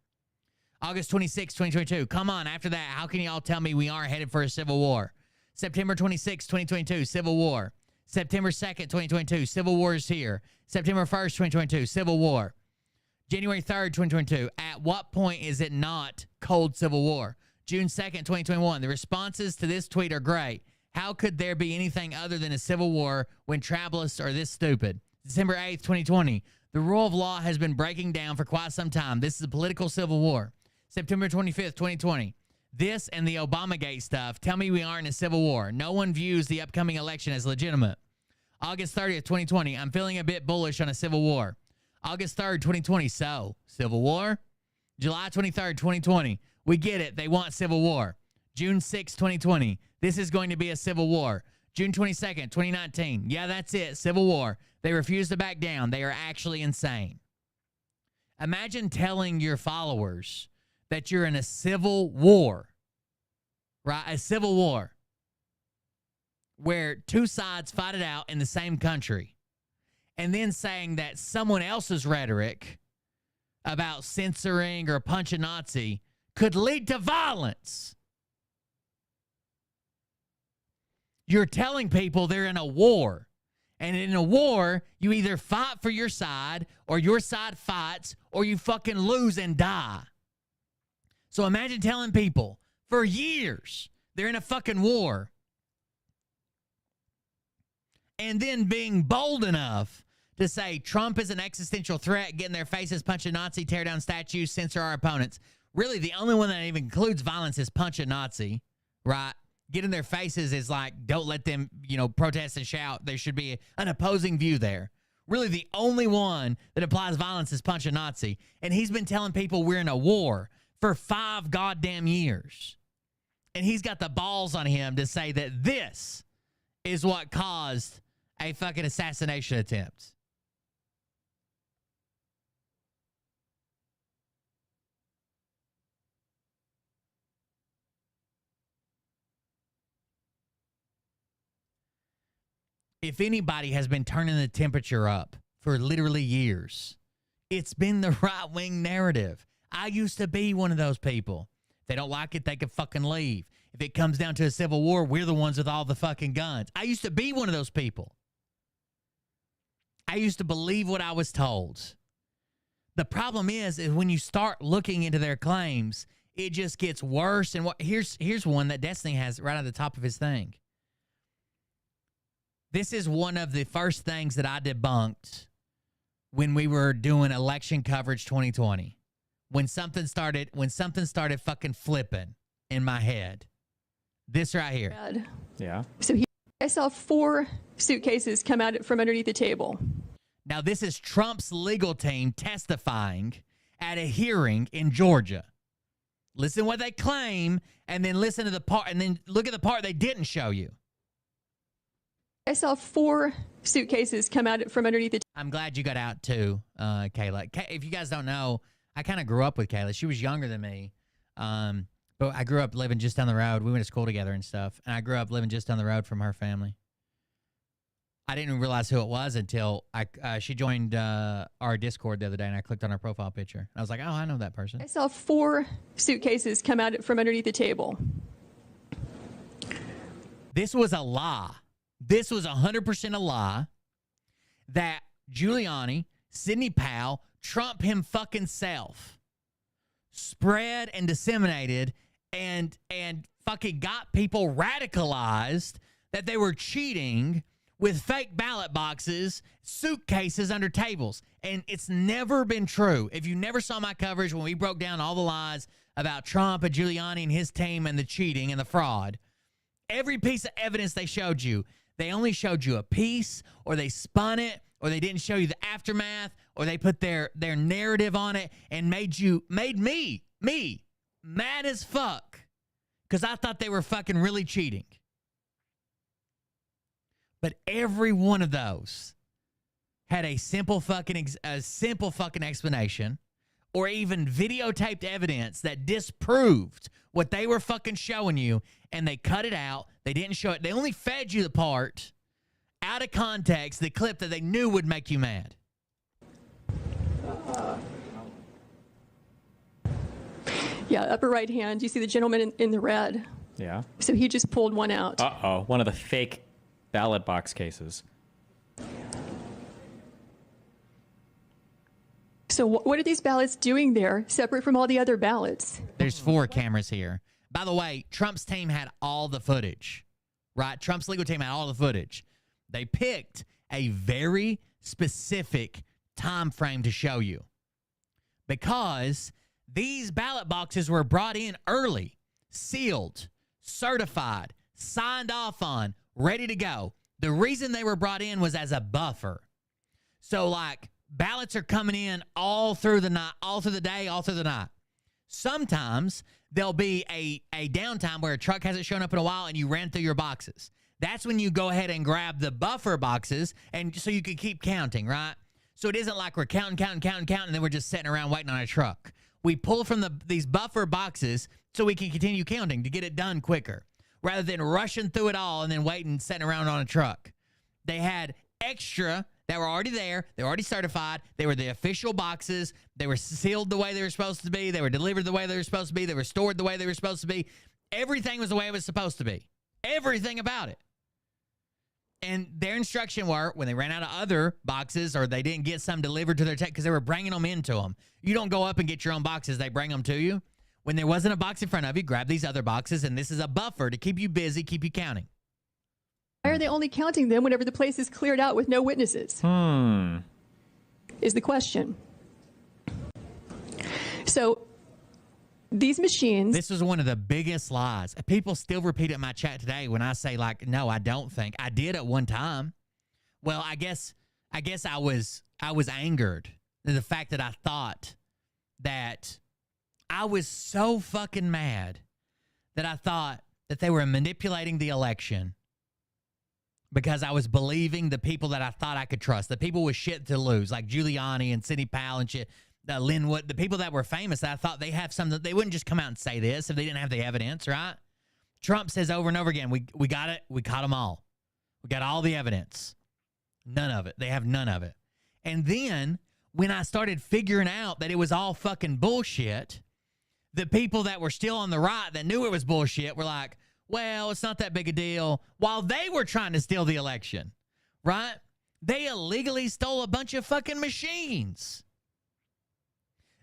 [SPEAKER 2] August 26, 2022. Come on, after that, how can y'all tell me we aren't headed for a civil war? September 26, 2022, civil war. September 2nd, 2022, civil war is here. September 1st, 2022, civil war. January 3rd, 2022, at what point is it not cold civil war? June 2nd, 2021, the responses to this tweet are great. How could there be anything other than a civil war when tribalists are this stupid? December 8th, 2020, the rule of law has been breaking down for quite some time. This is a political civil war. September 25th, 2020, this and the Obamagate stuff tell me we aren't in a civil war. No one views the upcoming election as legitimate. August 30th, 2020. I'm feeling a bit bullish on a civil war. August 3rd, 2020. So, civil war? July 23rd, 2020. We get it. They want civil war. June 6th, 2020. This is going to be a civil war. June 22nd, 2019. Yeah, that's it. Civil war. They refuse to back down. They are actually insane. Imagine telling your followers that you're in a civil war, right? A civil war where two sides fight it out in the same country, and then saying that someone else's rhetoric about censoring or punch a Nazi could lead to violence. You're telling people they're in a war. And in a war, you either fight for your side or your side fights or you fucking lose and die. So imagine telling people for years they're in a fucking war and then being bold enough to say Trump is an existential threat, get in their faces, punch a Nazi, tear down statues, censor our opponents. Really, the only one that even includes violence is punch a Nazi, right? Get in their faces is like, don't let them, protest and shout. There should be an opposing view there. Really, the only one that applies violence is punch a Nazi. And he's been telling people we're in a war for 5 goddamn years. And he's got the balls on him to say that this is what caused a fucking assassination attempt. If anybody has been turning the temperature up for literally years, it's been the right-wing narrative. I used to be one of those people. If they don't like it, they can fucking leave. If it comes down to a civil war, we're the ones with all the fucking guns. I used to be one of those people. I used to believe what I was told. The problem is when you start looking into their claims, it just gets worse. And here's one that Destiny has right at the top of his thing. This is one of the first things that I debunked when we were doing election coverage 2020. When something started fucking flipping in my head. This right here.
[SPEAKER 12] Yeah.
[SPEAKER 13] So I saw 4 suitcases come out from underneath the table.
[SPEAKER 2] Now, this is Trump's legal team testifying at a hearing in Georgia. Listen to what they claim, and then listen to the part, and then look at the part they didn't show you.
[SPEAKER 13] I saw 4 suitcases come out from underneath the table.
[SPEAKER 2] I'm glad you got out too, Kayla. If you guys don't know, I kind of grew up with Kayla. She was younger than me, but I grew up living just down the road. We went to school together and stuff, and I grew up living just down the road from her family. I didn't realize who it was until she joined our Discord the other day, and I clicked on her profile picture. And I was like, oh, I know that person.
[SPEAKER 13] I saw 4 suitcases come out from underneath the table.
[SPEAKER 2] This was a lie. This was 100% a lie that Giuliani, Sidney Powell, Trump him fucking self spread and disseminated and fucking got people radicalized that they were cheating with fake ballot boxes, suitcases under tables. And it's never been true. If you never saw my coverage when we broke down all the lies about Trump and Giuliani and his team and the cheating and the fraud, every piece of evidence they showed you, they only showed you a piece, or they spun it, or they didn't show you the aftermath, or they put their narrative on it and made me mad as fuck because I thought they were fucking really cheating. But every one of those had a simple fucking explanation, or even videotaped evidence that disproved what they were fucking showing you, and they cut it out. They didn't show it. They only fed you the part out of context, the clip that they knew would make you mad.
[SPEAKER 13] Yeah, upper right hand. You see the gentleman in the red.
[SPEAKER 12] Yeah.
[SPEAKER 13] So he just pulled one out.
[SPEAKER 12] Uh-oh, one of the fake ballot box cases.
[SPEAKER 13] So what are these ballots doing there, separate from all the other ballots?
[SPEAKER 2] There's 4 cameras here. By the way, Trump's team had all the footage, right? Trump's legal team had all the footage. They picked a very specific time frame to show you because these ballot boxes were brought in early, sealed, certified, signed off on, ready to go. The reason they were brought in was as a buffer. So, like, ballots are coming in all through the night, all through the day, all through the night. Sometimes there'll be a downtime where a truck hasn't shown up in a while and you ran through your boxes. That's when you go ahead and grab the buffer boxes, and so you can keep counting, right? So it isn't like we're counting, and then we're just sitting around waiting on a truck. We pull from these buffer boxes so we can continue counting to get it done quicker, rather than rushing through it all and then waiting, sitting around on a truck. They had extra that were already there. They were already certified. They were the official boxes. They were sealed the way they were supposed to be. They were delivered the way they were supposed to be. They were stored the way they were supposed to be. Everything was the way it was supposed to be. Everything about it. And their instruction were, when they ran out of other boxes or they didn't get some delivered to their tech, because they were bringing them into them. You don't go up and get your own boxes. They bring them to you. When there wasn't a box in front of you, grab these other boxes, and this is a buffer to keep you busy, keep you counting.
[SPEAKER 13] Why are they only counting them whenever the place is cleared out with no witnesses? Is the question. So these machines...
[SPEAKER 2] This was one of the biggest lies. People still repeat it in my chat today when I say, like, no, I don't think. I did at one time. Well, I guess I was angered. The fact that I thought that I was so fucking mad that I thought that they were manipulating the election because I was believing the people that I thought I could trust, the people with shit to lose, like Giuliani and Sidney Powell and shit, Linwood, the people that were famous that I thought they have something. They wouldn't just come out and say this if they didn't have the evidence, right? Trump says over and over again, we got it. We caught them all. We got all the evidence. None of it. They have none of it. And then when I started figuring out that it was all fucking bullshit, the people that were still on the right that knew it was bullshit were like, well, it's not that big a deal, while they were trying to steal the election, right? They illegally stole a bunch of fucking machines.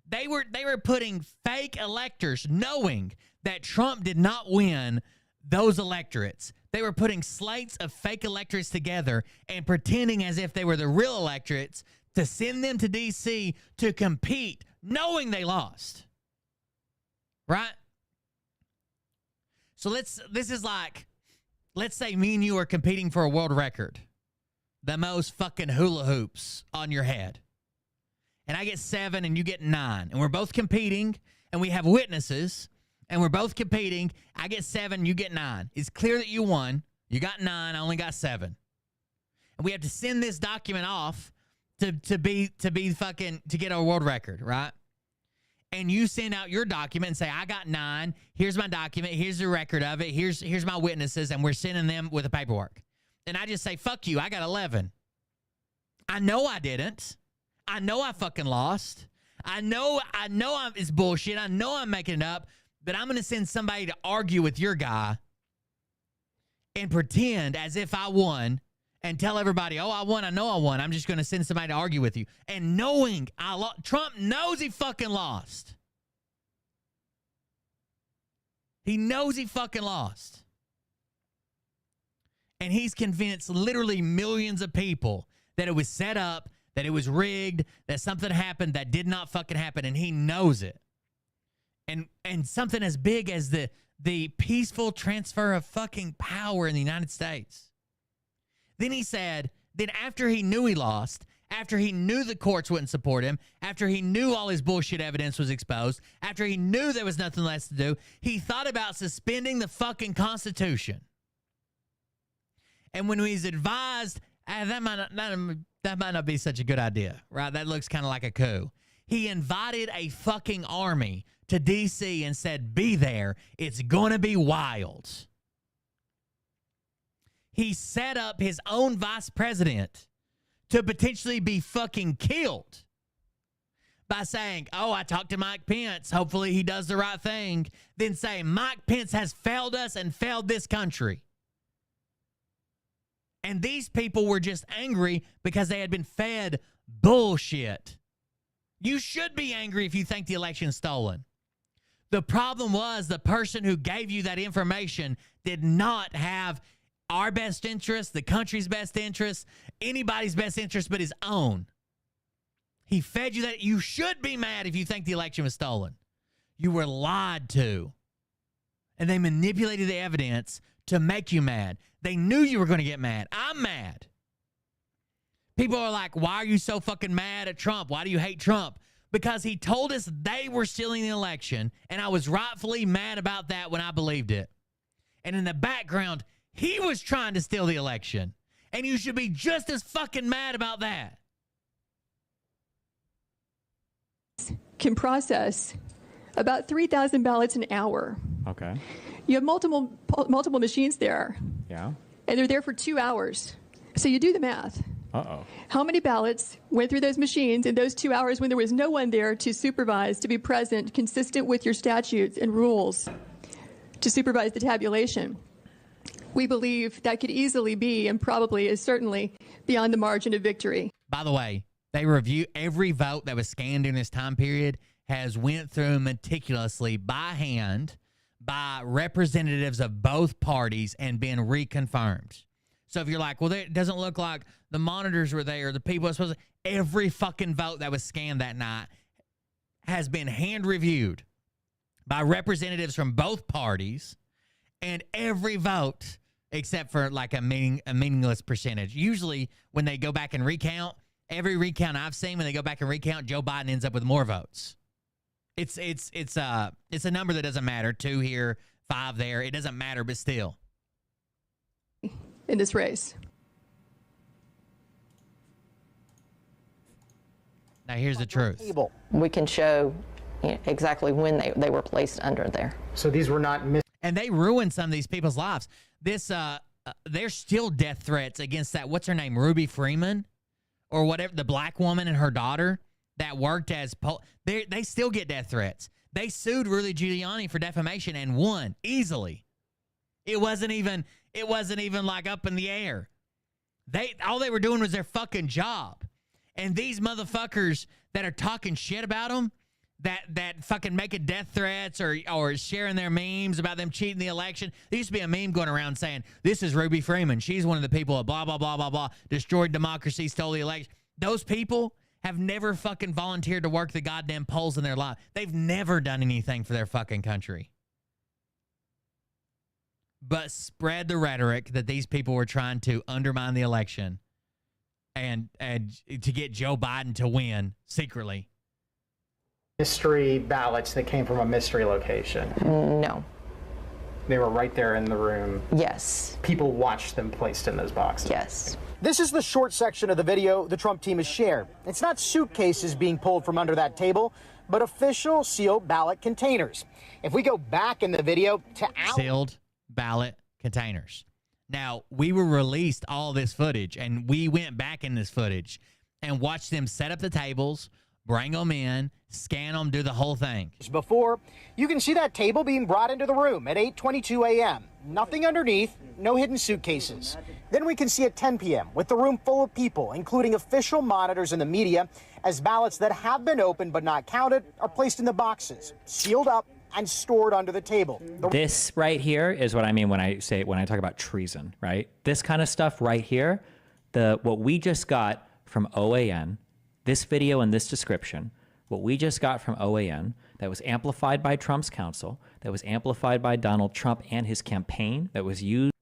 [SPEAKER 2] They were putting fake electors, knowing that Trump did not win those electorates. They were putting slates of fake electorates together and pretending as if they were the real electorates to send them to D.C. to compete, knowing they lost. Right? So this is like, let's say me and you are competing for a world record. The most fucking hula hoops on your head. And I get 7 and you get 9. And we're both competing and we have witnesses and we're both competing. I get 7, you get 9. It's clear that you won. You got 9, I only got 7. And we have to send this document off to get a world record, right? And you send out your document and say, I got 9. Here's my document. Here's the record of it. Here's my witnesses. And we're sending them with the paperwork. And I just say, fuck you. I got 11. I know I didn't. I know I fucking lost. I know it's bullshit. I know I'm making it up. But I'm going to send somebody to argue with your guy and pretend as if I won and tell everybody, oh, I won. I know I won. I'm just going to send somebody to argue with you. And knowing I lost, Trump knows he fucking lost. He knows he fucking lost. And he's convinced literally millions of people that it was set up, that it was rigged, that something happened that did not fucking happen, and he knows it. And something as big as the peaceful transfer of fucking power in the United States. Then he said, then after he knew he lost, after he knew the courts wouldn't support him, after he knew all his bullshit evidence was exposed, after he knew there was nothing less to do, he thought about suspending the fucking Constitution. And when he's advised, that might not be such a good idea, right? That looks kind of like a coup. He invited a fucking army to D.C. and said, be there. It's going to be wild. He set up his own vice president to potentially be fucking killed by saying, oh, I talked to Mike Pence. Hopefully he does the right thing. Then say, Mike Pence has failed us and failed this country. And these people were just angry because they had been fed bullshit. You should be angry if you think the election's stolen. The problem was the person who gave you that information did not have our best interest, the country's best interest, anybody's best interest but his own. He fed you that. You should be mad if you think the election was stolen. You were lied to. And they manipulated the evidence to make you mad. They knew you were going to get mad. I'm mad. People are like, why are you so fucking mad at Trump? Why do you hate Trump? Because he told us they were stealing the election, and I was rightfully mad about that when I believed it. And in the background, he was trying to steal the election. And you should be just as fucking mad about that.
[SPEAKER 13] Can process about 3,000 ballots an hour.
[SPEAKER 12] Okay.
[SPEAKER 13] You have multiple machines there,
[SPEAKER 12] Yeah.
[SPEAKER 13] and they're there for 2 hours. So you do the math.
[SPEAKER 12] Uh-oh.
[SPEAKER 13] How many ballots went through those machines in those 2 hours when there was no one there to supervise, to be present, consistent with your statutes and rules, to supervise the tabulation? We believe that could easily be, and probably is certainly, beyond the margin of victory.
[SPEAKER 2] By the way, they review every vote that was scanned in this time period has went through meticulously by hand by representatives of both parties and been reconfirmed. So if you're like, well, it doesn't look like the monitors were there, the people are supposed to, every fucking vote that was scanned that night has been hand reviewed by representatives from both parties, and every vote, except for like a meaningless percentage. Usually when they go back and recount, every recount I've seen, when they go back and recount, Joe Biden ends up with more votes. It's a number that doesn't matter. 2 here, 5 there. It doesn't matter, but still.
[SPEAKER 13] In this race.
[SPEAKER 2] Now here's the truth.
[SPEAKER 14] We can show exactly when they were placed under there.
[SPEAKER 10] So these were not
[SPEAKER 2] and they ruined some of these people's lives. This there's still death threats against that. What's her name? Ruby Freeman, or whatever, the black woman and her daughter that worked as they still get death threats. They sued Rudy Giuliani for defamation and won easily. It wasn't even like up in the air. All they were doing was their fucking job. And these motherfuckers that are talking shit about them, that fucking making death threats or sharing their memes about them cheating the election. There used to be a meme going around saying, this is Ruby Freeman. She's one of the people that blah, blah, blah, blah, blah, destroyed democracy, stole the election. Those people have never fucking volunteered to work the goddamn polls in their life. They've never done anything for their fucking country. But spread the rhetoric that these people were trying to undermine the election and to get Joe Biden to win secretly.
[SPEAKER 10] mystery ballots that came from a mystery location.
[SPEAKER 14] No.
[SPEAKER 10] They were right there in the room.
[SPEAKER 14] Yes.
[SPEAKER 10] People watched them placed in those boxes.
[SPEAKER 14] Yes.
[SPEAKER 15] This is the short section of the video the Trump team has shared. It's not suitcases being pulled from under that table, but official sealed ballot containers. If we go back in the video to
[SPEAKER 2] sealed ballot containers. Now, we were released all this footage, and we went back in this footage and watched them set up the tables, bring them in, scan them, do the whole thing.
[SPEAKER 15] Before, you can see that table being brought into the room at 8:22 a.m. Nothing underneath, no hidden suitcases. Then we can see at 10 p.m. with the room full of people, including official monitors and the media, as ballots that have been opened but not counted are placed in the boxes, sealed up and stored under the table.
[SPEAKER 12] This right here is what I mean when I talk about treason, right? This kind of stuff right here, what we just got from OAN, this video and this description, what we just got from OAN that was amplified by Trump's counsel, that was amplified by Donald Trump and his campaign, that was used.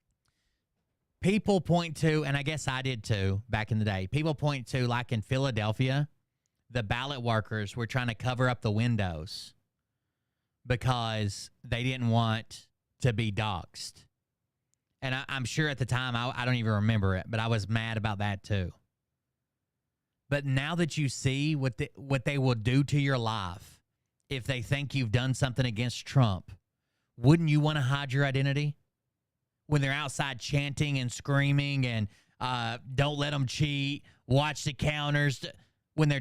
[SPEAKER 2] People point to, and I guess I did too back in the day, people point to, like in Philadelphia, the ballot workers were trying to cover up the windows because they didn't want to be doxxed. And I'm sure at the time, I don't even remember it, but I was mad about that too. But now that you see what they will do to your life if they think you've done something against Trump, wouldn't you want to hide your identity? When they're outside chanting and screaming and don't let them cheat, watch the counters. When they're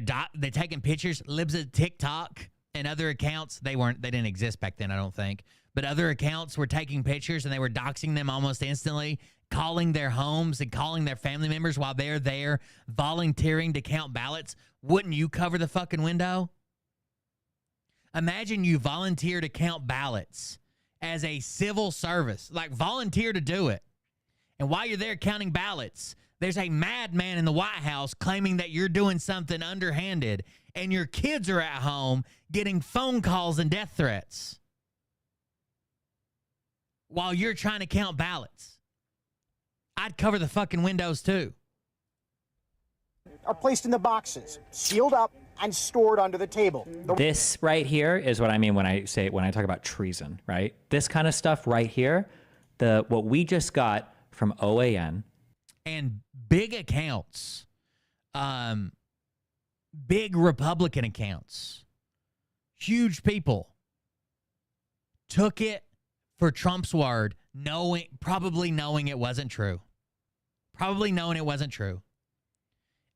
[SPEAKER 2] taking pictures, libs of TikTok and other accounts, they didn't exist back then, I don't think. But other accounts were taking pictures and they were doxing them almost instantly, calling their homes and calling their family members while they're there, volunteering to count ballots. Wouldn't you cover the fucking window? Imagine you volunteer to count ballots as a civil service, like volunteer to do it. And while you're there counting ballots, there's a madman in the White House claiming that you're doing something underhanded, and your kids are at home getting phone calls and death threats. while you're trying to count ballots. I'd cover the fucking windows too.
[SPEAKER 15] Are placed in the boxes, sealed up, and stored under the table.
[SPEAKER 12] This right here is what I mean when I talk about treason, right? This kind of stuff right here, what we just got from OAN.
[SPEAKER 2] And big accounts, big Republican accounts, huge people took it for Trump's word, probably knowing it wasn't true. Probably knowing it wasn't true.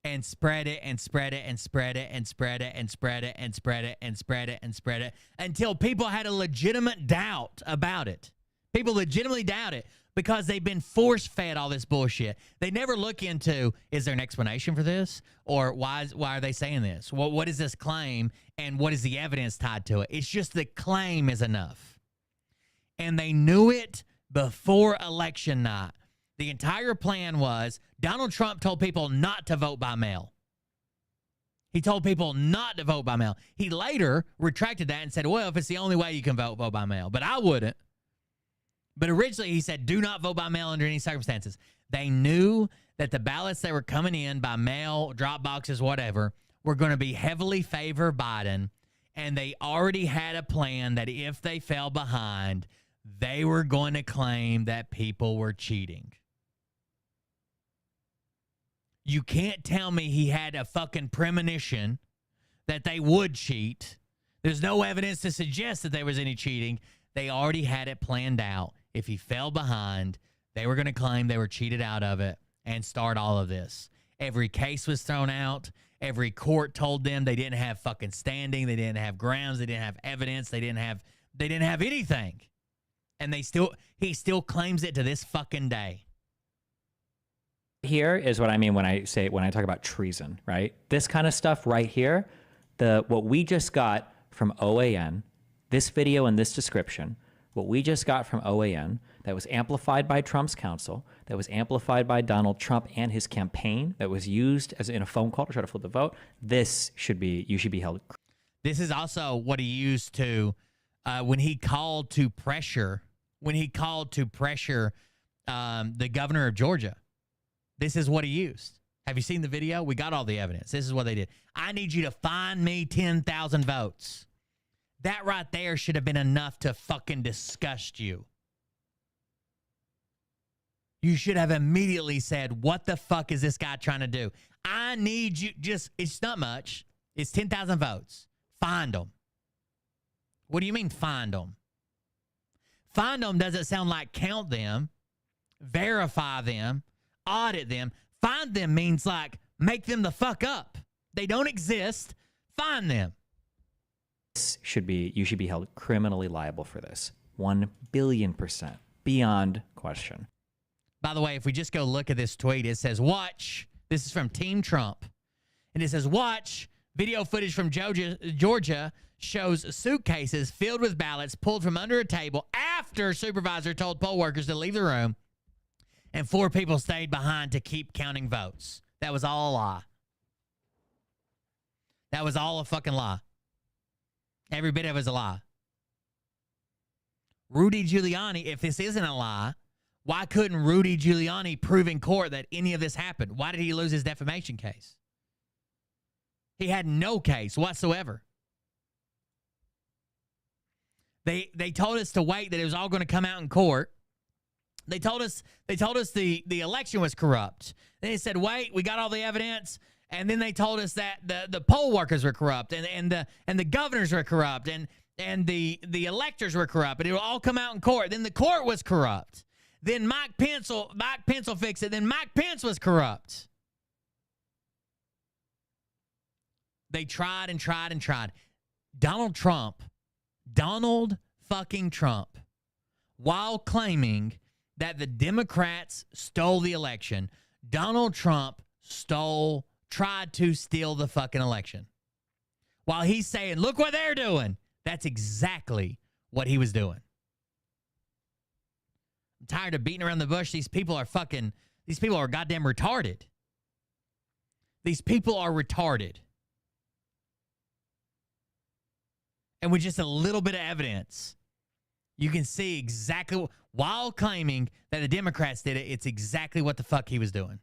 [SPEAKER 2] And spread it and spread it and spread it and spread it and spread it and spread it and spread it and spread it until people had a legitimate doubt about it. People legitimately doubt it because they've been force-fed all this bullshit. They never look into, is there an explanation for this? Or why are they saying this? What is this claim? And what is the evidence tied to it? It's just the claim is enough. And they knew it before election night. The entire plan was Donald Trump told people not to vote by mail. He told people not to vote by mail. He later retracted that and said, well, if it's the only way you can vote by mail. But I wouldn't. But originally he said, do not vote by mail under any circumstances. They knew that the ballots that were coming in by mail, drop boxes, whatever, were going to be heavily favor Biden. And they already had a plan that if they fell behind, they were going to claim that people were cheating. You can't tell me he had a fucking premonition that they would cheat. There's no evidence to suggest that there was any cheating. They already had it planned out. If he fell behind, they were going to claim they were cheated out of it and start all of this. Every case was thrown out. Every court told them they didn't have fucking standing. They didn't have grounds. They didn't have evidence. They didn't have anything. And he still claims it to this fucking day.
[SPEAKER 12] Here is what I mean when I talk about treason, right? This kind of stuff right here, what we just got from OAN, this video and this description, what we just got from OAN that was amplified by Trump's counsel, that was amplified by Donald Trump and his campaign, that was used as in a phone call to try to flip the vote, you should be held.
[SPEAKER 2] This is also what he used to, when he called to pressure the governor of Georgia. This is what he used. Have you seen the video? We got all the evidence. This is what they did. I need you to find me 10,000 votes. That right there should have been enough to fucking disgust you. You should have immediately said, what the fuck is this guy trying to do? I need you, it's not much. It's 10,000 votes. Find them. What do you mean find them? Find them doesn't sound like count them, verify them, audit them. Find them means like make them the fuck up. They don't exist. Find them.
[SPEAKER 12] You should be held criminally liable for this. 1 billion%. Beyond question.
[SPEAKER 2] By the way, if we just go look at this tweet, it says, watch. This is from Team Trump. And it says, watch. Video footage from Georgia shows suitcases filled with ballots pulled from under a table after supervisor told poll workers to leave the room. And 4 people stayed behind to keep counting votes. That was all a lie. That was all a fucking lie. Every bit of it was a lie. Rudy Giuliani, if this isn't a lie, why couldn't Rudy Giuliani prove in court that any of this happened? Why did he lose his defamation case? He had no case whatsoever. They told us to wait, that it was all going to come out in court. They told us the election was corrupt. Then they said, wait, we got all the evidence. And then they told us that the poll workers were corrupt and the governors were corrupt and the electors were corrupt. And it will all come out in court. Then the court was corrupt. Then Mike Pence will fix it. Then Mike Pence was corrupt. They tried and tried and tried. Donald fucking Trump, while claiming that the Democrats stole the election, Donald Trump tried to steal the fucking election. While he's saying, look what they're doing. That's exactly what he was doing. I'm tired of beating around the bush. These people are goddamn retarded. These people are retarded. And with just a little bit of evidence, You can see exactly, while claiming that the Democrats did it, it's exactly what the fuck he was doing.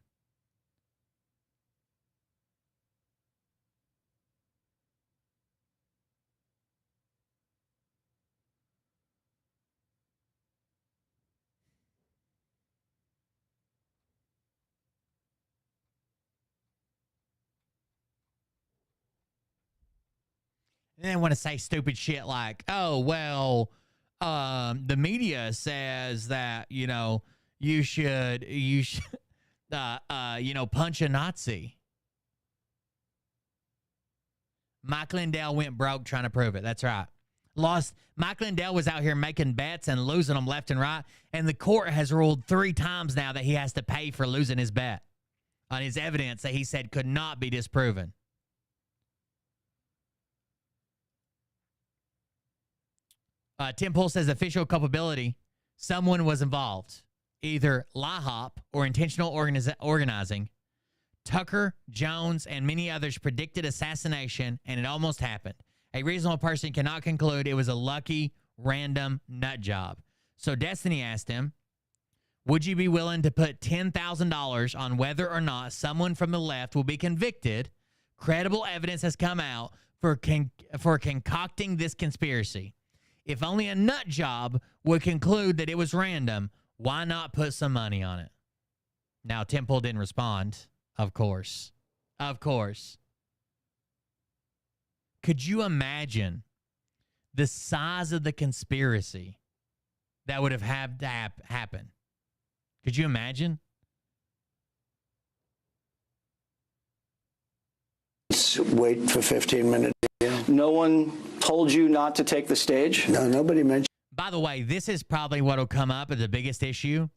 [SPEAKER 2] And they want to say stupid shit like, oh, well, the media says that, you know, you should, punch a Nazi. Mike Lindell went broke trying to prove it. That's right. Mike Lindell was out here making bets and losing them left and right. And the court has ruled 3 times now that he has to pay for losing his bet on his evidence that he said could not be disproven. Tim Pool says official culpability. Someone was involved, either LIHOP or intentional organizing. Tucker, Jones, and many others predicted assassination, and it almost happened. A reasonable person cannot conclude it was a lucky, random nut job. So Destiny asked him, would you be willing to put $10,000 on whether or not someone from the left will be convicted? Credible evidence has come out for concocting this conspiracy. If only a nut job would conclude that it was random, why not put some money on it? Now, Temple didn't respond, of course. Of course. Could you imagine the size of the conspiracy that would have had to happen? Could you imagine?
[SPEAKER 16] Let's wait for 15 minutes. No one told you not to take the stage? No, nobody mentioned.
[SPEAKER 2] By the way, this is probably what will come up as the biggest issue.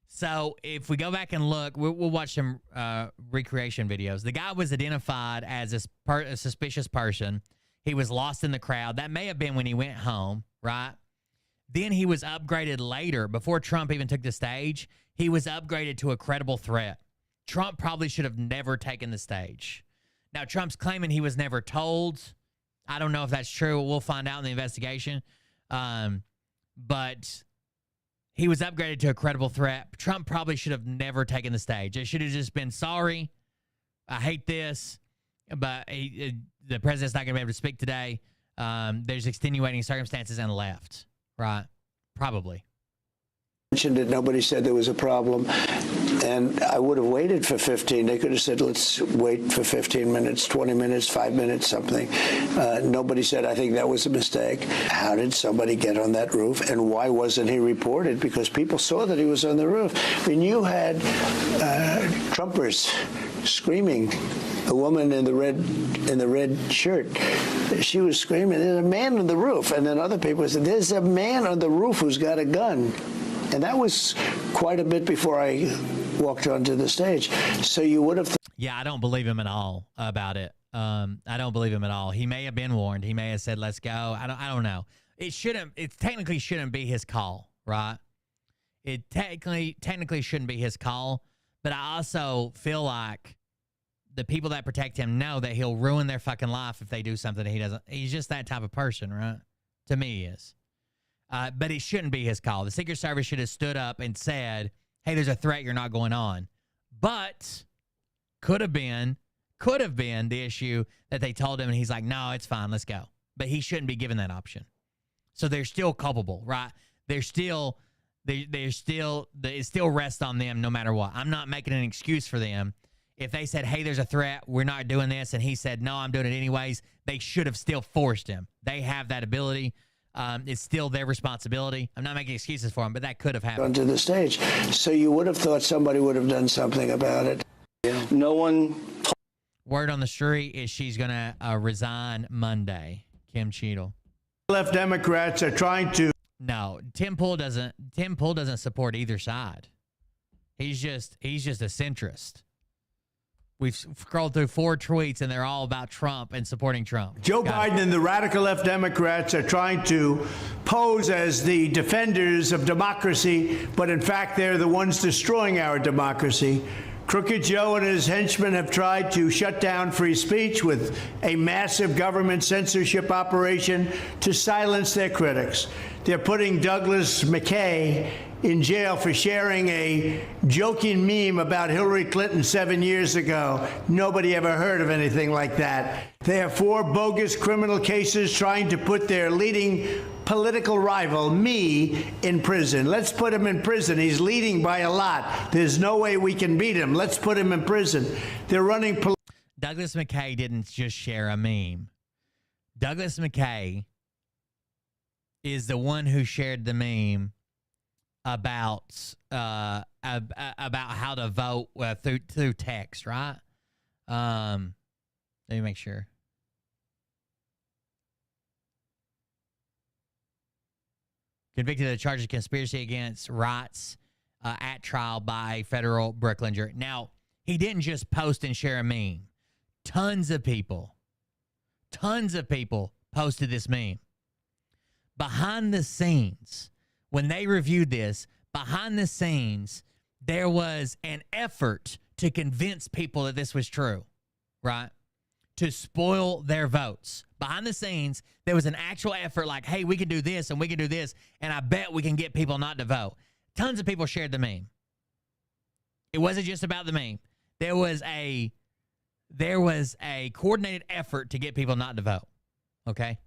[SPEAKER 2] So if we go back and look, we'll watch some recreation videos. The guy was identified as a suspicious person. He was lost in the crowd. That may have been when he went home, right? Then he was upgraded later, before Trump even took the stage. He was upgraded to a credible threat. Trump probably should have never taken the stage. Now, Trump's claiming he was never told. I don't know if that's true. We'll find out in the investigation. But he was upgraded to a credible threat. Trump probably should have never taken the stage. It should have just been, sorry, I hate this, but the president's not going to be able to speak today. There's extenuating circumstances, and left, right? Probably.
[SPEAKER 16] Mentioned it. Nobody said there was a problem. And I would have waited for 15. They could have said, let's wait for 15 minutes, 20 minutes, 5 minutes, something. Nobody said, I think that was a mistake. How did somebody get on that roof? And why wasn't he reported? Because people saw that he was on the roof. I mean, you had Trumpers screaming. A woman in the red shirt, she was screaming, there's a man on the roof. And then other people said, there's a man on the roof who's got a gun. And that was quite a bit before I walked onto the stage. So you would have...
[SPEAKER 2] Yeah, I don't believe him at all about it. I don't believe him at all. He may have been warned. He may have said, let's go. I don't know. It technically shouldn't be his call, right? It technically shouldn't be his call. But I also feel like the people that protect him know that he'll ruin their fucking life if they do something that he doesn't. He's just that type of person, right? To me, he is. But it shouldn't be his call. The Secret Service should have stood up and said, hey, there's a threat, you're not going on. But could have been the issue that they told him, and he's like, no, it's fine, let's go. But he shouldn't be given that option. So they're still culpable, right? It still rests on them no matter what. I'm not making an excuse for them. If they said, hey, there's a threat, we're not doing this, and he said, no, I'm doing it anyways, they should have still forced him. They have that ability. It's still their responsibility. I'm not making excuses for them, but that could have happened.
[SPEAKER 16] Onto the stage. So you would have thought somebody would have done something about it. No one...
[SPEAKER 2] Word on the street is she's going to resign Monday, Kim Cheadle.
[SPEAKER 7] Left Democrats are trying to...
[SPEAKER 2] No, Tim Pool doesn't support either side. He's just a centrist. We've scrolled through 4 tweets, and they're all about Trump and supporting Trump.
[SPEAKER 7] Joe Biden and the radical left Democrats are trying to pose as the defenders of democracy, but in fact, they're the ones destroying our democracy. Crooked Joe and his henchmen have tried to shut down free speech with a massive government censorship operation to silence their critics. They're putting Douglas McKay in jail for sharing a joking meme about Hillary Clinton 7 years ago. Nobody ever heard of anything like that. They have 4 bogus criminal cases trying to put their leading political rival, me, in prison. Let's put him in prison. He's leading by a lot. There's no way we can beat him. Let's put him in prison. They're running...
[SPEAKER 2] Douglas McKay didn't just share a meme. Douglas McKay is the one who shared the meme about how to vote through text, right? Let me make sure. Convicted of the charge of conspiracy against rights at trial by a federal Brooklyn jury. Now, he didn't just post and share a meme. Tons of people posted this meme. Behind the scenes, when they reviewed this, behind the scenes, there was an effort to convince people that this was true, right? To spoil their votes. Behind the scenes, there was an actual effort like, hey, we can do this and we can do this, and I bet we can get people not to vote. Tons of people shared the meme. It wasn't just about the meme. There was a coordinated effort to get people not to vote. Okay?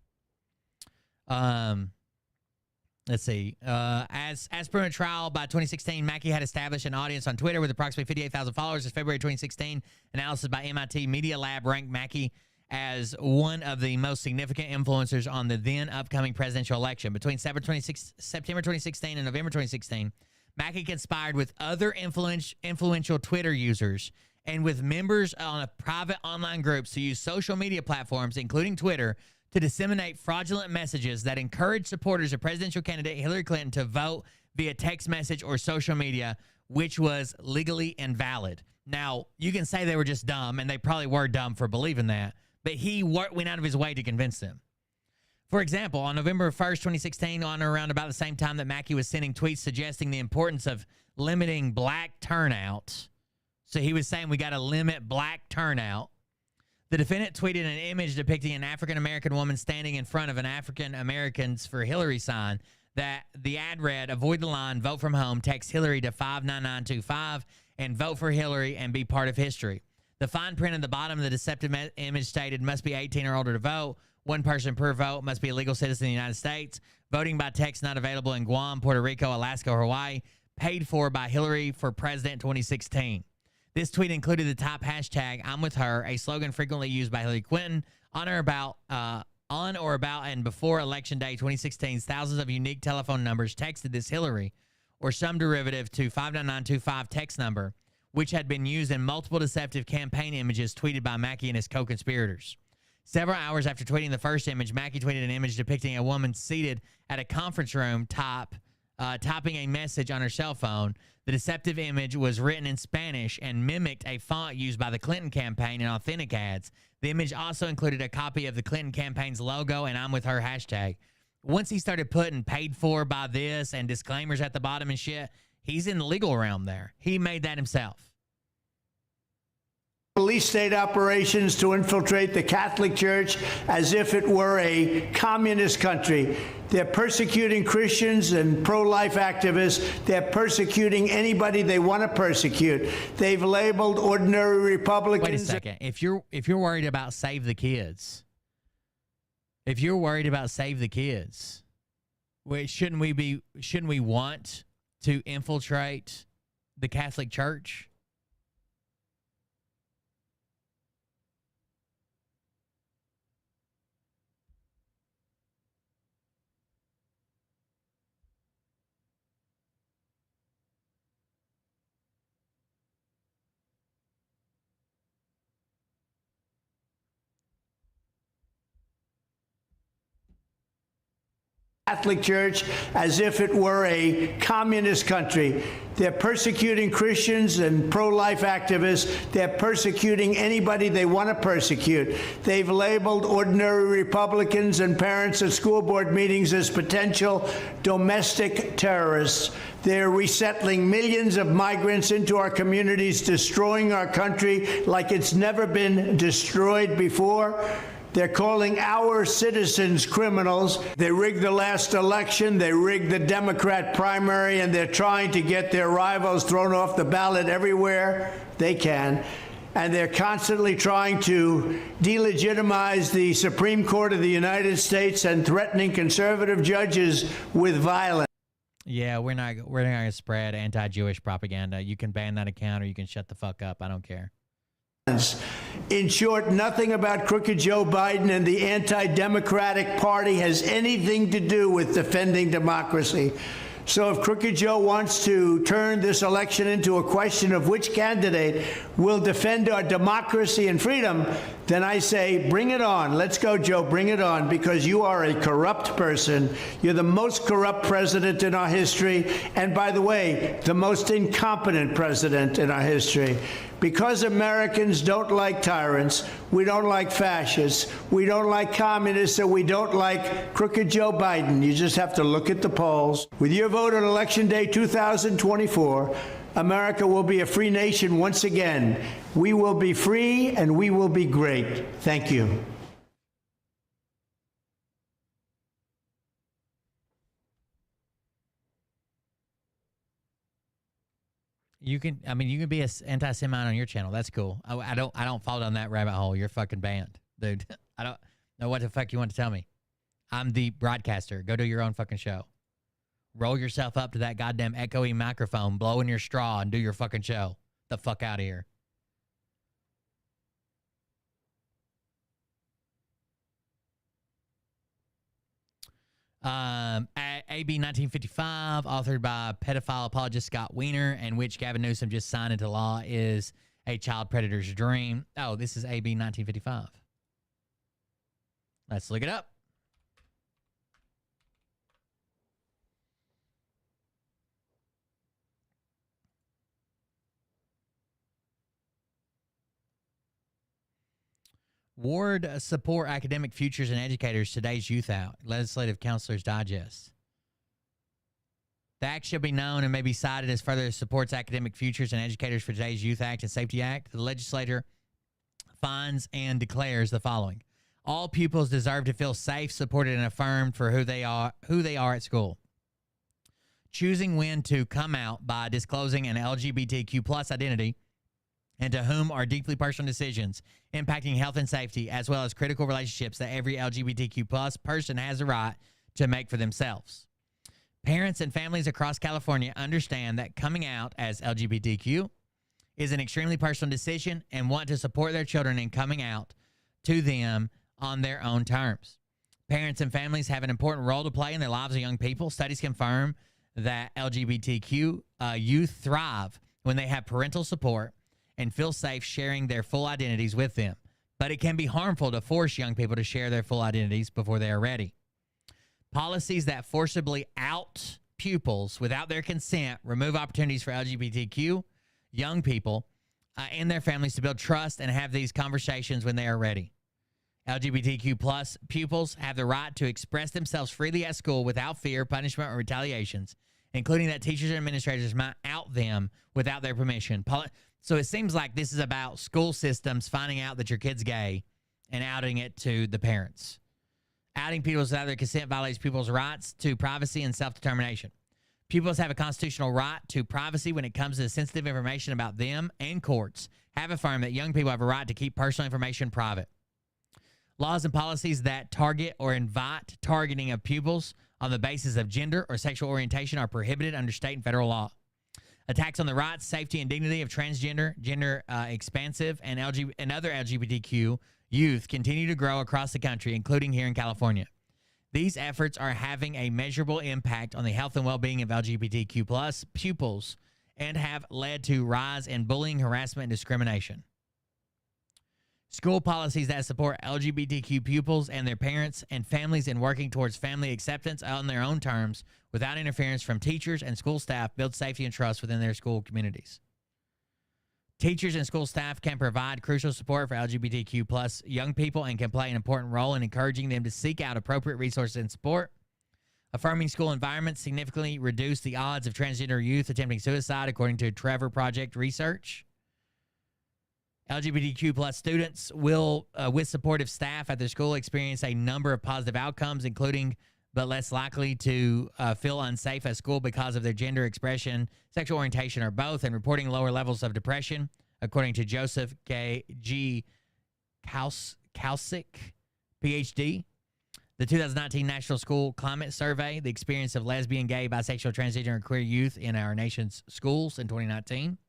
[SPEAKER 2] Let's see. As per a trial by 2016, Mackey had established an audience on Twitter with approximately 58,000 followers. In February 2016, analysis by MIT Media Lab ranked Mackey as one of the most significant influencers on the then upcoming presidential election. Between September 2016 and November 2016, Mackey conspired with other influential Twitter users and with members on a private online groups to use social media platforms, including Twitter, to disseminate fraudulent messages that encourage supporters of presidential candidate Hillary Clinton to vote via text message or social media, which was legally invalid. Now, you can say they were just dumb, and they probably were dumb for believing that, but he went out of his way to convince them. For example, on November 1st, 2016, on or around about the same time that Mackey was sending tweets suggesting the importance of limiting black turnout, so he was saying we got to limit black turnout, the defendant tweeted an image depicting an African-American woman standing in front of an African Americans for Hillary sign that the ad read, avoid the line, vote from home, text Hillary to 59925, and vote for Hillary and be part of history. The fine print at the bottom of the deceptive image stated, must be 18 or older to vote, one person per vote, must be a legal citizen of the United States, voting by text not available in Guam, Puerto Rico, Alaska, or Hawaii, paid for by Hillary for President 2016. This tweet included the top hashtag, I'm with her, a slogan frequently used by Hillary Clinton on or about and before Election Day 2016. Thousands of unique telephone numbers texted this Hillary or some derivative to 59925 text number, which had been used in multiple deceptive campaign images tweeted by Mackey and his co-conspirators. Several hours after tweeting the first image, Mackey tweeted an image depicting a woman seated at a conference room typing a message on her cell phone. The deceptive image was written in Spanish and mimicked a font used by the Clinton campaign in authentic ads. The image also included a copy of the Clinton campaign's logo and I'm with her hashtag. Once he started putting paid for by this and disclaimers at the bottom and shit, he's in the legal realm there. He made that himself.
[SPEAKER 7] Police state operations to infiltrate the Catholic Church as if it were a communist country. They're persecuting Christians and pro-life activists. They're persecuting anybody they want to persecute. They've labeled ordinary Republicans.
[SPEAKER 2] Wait a second. If you're worried about save the kids, wait, shouldn't we want to infiltrate the Catholic Church?
[SPEAKER 7] Catholic Church as if it were a communist country. They're persecuting Christians and pro-life activists. They're persecuting anybody they want to persecute. They've labeled ordinary Republicans and parents at school board meetings as potential domestic terrorists. They're resettling millions of migrants into our communities, destroying our country like it's never been destroyed before. They're calling our citizens criminals. They rigged the last election. They rigged the Democrat primary, and they're trying to get their rivals thrown off the ballot everywhere they can. And they're constantly trying to delegitimize the Supreme Court of the United States and threatening conservative judges with violence.
[SPEAKER 2] Yeah, we're not going to spread anti-Jewish propaganda. You can ban that account or you can shut the fuck up. I don't care.
[SPEAKER 7] In short, nothing about crooked Joe Biden and the anti-democratic party has anything to do with defending democracy. So if Crooked Joe wants to turn this election into a question of which candidate will defend our democracy and freedom, then I say, bring it on. Let's go, Joe, bring it on, because you are a corrupt person. You're the most corrupt president in our history. And by the way, the most incompetent president in our history. Because Americans don't like tyrants, we don't like fascists, we don't like communists, and we don't like crooked Joe Biden. You just have to look at the polls. With your vote on Election Day 2024, America will be a free nation once again. We will be free and we will be great. Thank you.
[SPEAKER 2] You can be an anti-Semite on your channel. That's cool. I don't fall down that rabbit hole. You're fucking banned, dude. I don't know what the fuck you want to tell me. I'm the broadcaster. Go do your own fucking show. Roll yourself up to that goddamn echoey microphone, blow in your straw, and do your fucking show. The fuck out of here. AB 1955, authored by pedophile apologist Scott Wiener, and which Gavin Newsom just signed into law, is a child predator's dream. Oh, this is AB 1955. Let's look it up. Ward support academic futures and educators, today's youth out. Legislative Counselors Digest. The act shall be known and may be cited as further supports academic futures and educators for today's Youth Act and Safety Act. The legislature finds and declares the following: all pupils deserve to feel safe, supported, and affirmed for who they are at school. Choosing when to come out by disclosing an LGBTQ plus identity and to whom are deeply personal decisions impacting health and safety, as well as critical relationships that every LGBTQ plus person has a right to make for themselves. Parents and families across California understand that coming out as LGBTQ is an extremely personal decision and want to support their children in coming out to them on their own terms. Parents and families have an important role to play in the lives of young people. Studies confirm that LGBTQ youth thrive when they have parental support and feel safe sharing their full identities with them. But it can be harmful to force young people to share their full identities before they are ready. Policies that forcibly out pupils without their consent remove opportunities for LGBTQ young people and their families to build trust and have these conversations when they are ready. LGBTQ plus pupils have the right to express themselves freely at school without fear, punishment, or retaliations, including that teachers and administrators might out them without their permission. So it seems like this is about school systems finding out that your kid's gay and outing it to the parents. Outing pupils without their consent violates pupils' rights to privacy and self-determination. Pupils have a constitutional right to privacy when it comes to sensitive information about them, and courts have affirmed that young people have a right to keep personal information private. Laws and policies that target or invite targeting of pupils on the basis of gender or sexual orientation are prohibited under state and federal law. Attacks on the rights, safety, and dignity of transgender, gender expansive, and other LGBTQ youth continue to grow across the country, including here in California. These efforts are having a measurable impact on the health and well-being of LGBTQ plus pupils and have led to rise in bullying, harassment, and discrimination. School policies that support LGBTQ pupils and their parents and families in working towards family acceptance on their own terms without interference from teachers and school staff build safety and trust within their school communities. Teachers and school staff can provide crucial support for LGBTQ plus young people and can play an important role in encouraging them to seek out appropriate resources and support. Affirming school environments significantly reduce the odds of transgender youth attempting suicide, according to Trevor Project research. LGBTQ plus students will, with supportive staff at their school, experience a number of positive outcomes, including but less likely to feel unsafe at school because of their gender expression, sexual orientation, or both, and reporting lower levels of depression, according to Joseph G. Kausick, PhD. The 2019 National School Climate Survey, the experience of lesbian, gay, bisexual, transgender, and queer youth in our nation's schools in 2019.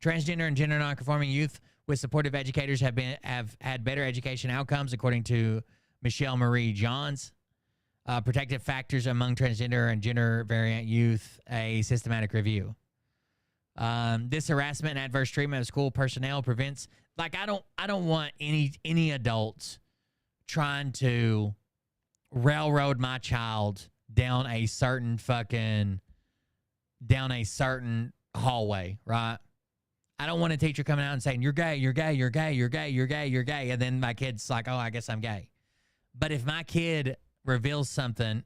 [SPEAKER 2] Transgender and gender nonconforming youth with supportive educators have had better education outcomes, according to Michelle Marie Johns. Protective factors among transgender and gender variant youth, a systematic review. This harassment and adverse treatment of school personnel prevents, like, I don't want any adults trying to railroad my child down a certain hallway, right? I don't want a teacher coming out and saying, you're gay, you're gay, you're gay, you're gay, you're gay, you're gay. And then my kid's like, oh, I guess I'm gay. But if my kid reveals something,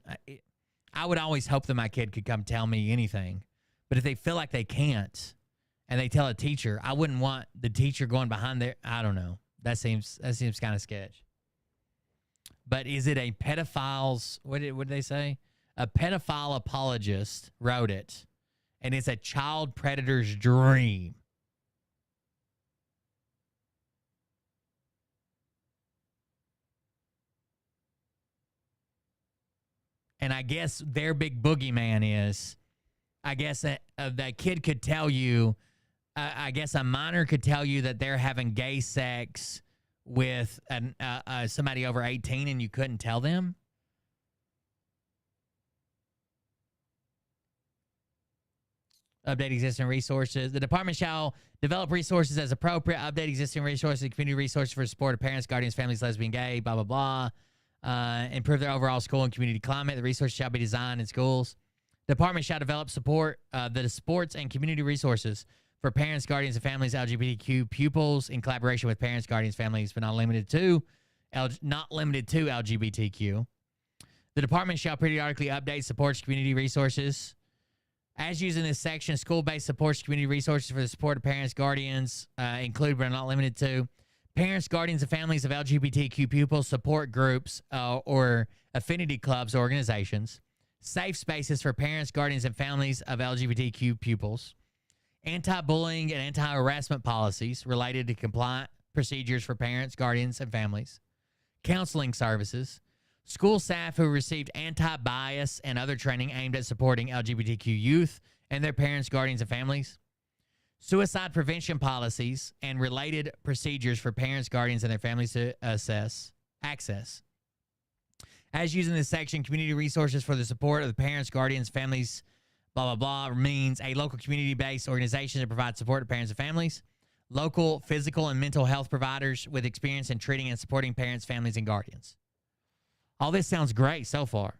[SPEAKER 2] I would always hope that my kid could come tell me anything. But if they feel like they can't and they tell a teacher, I wouldn't want the teacher going behind their, I don't know. That seems kind of sketch. But is it a pedophile's, what did they say? A pedophile apologist wrote it, and it's a child predator's dream. And I guess their big boogeyman is, I guess that kid could tell you, I guess a minor could tell you that they're having gay sex with somebody over 18 and you couldn't tell them. Update existing resources. The department shall develop resources as appropriate. Update existing resources and community resources for support of parents, guardians, families, lesbian, gay, blah, blah, blah. Improve their overall school and community climate. The resources shall be designed in schools. The department shall develop support the sports and community resources for parents, guardians, and families, LGBTQ pupils in collaboration with parents, guardians, families, but not limited to LGBTQ. The department shall periodically update supports community resources. As used in this section, school-based supports community resources for the support of parents, guardians, include but not limited to parents, guardians, and families of LGBTQ pupils, support groups or affinity clubs or organizations, safe spaces for parents, guardians, and families of LGBTQ pupils, anti-bullying and anti-harassment policies related to compliant procedures for parents, guardians, and families, counseling services, school staff who received anti-bias and other training aimed at supporting LGBTQ youth and their parents, guardians, and families, suicide prevention policies and related procedures for parents, guardians, and their families to access. As used in this section, community resources for the support of the parents, guardians, families, blah, blah, blah, means a local community-based organization to provide support to parents and families, local physical and mental health providers with experience in treating and supporting parents, families, and guardians. All this sounds great so far.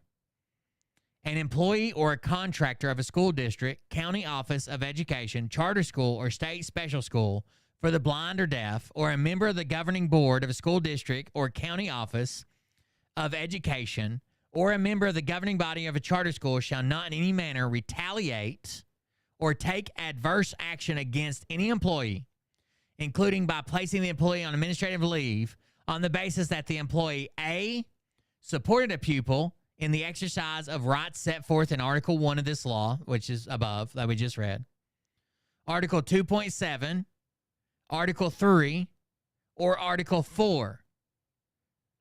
[SPEAKER 2] An employee or a contractor of a school district, county office of education, charter school, or state special school for the blind or deaf, or a member of the governing board of a school district or county office of education, or a member of the governing body of a charter school shall not in any manner retaliate or take adverse action against any employee, including by placing the employee on administrative leave on the basis that the employee, A, supported a pupil in the exercise of rights set forth in Article 1 of this law, which is above, that we just read, Article 2.7, Article 3, or Article 4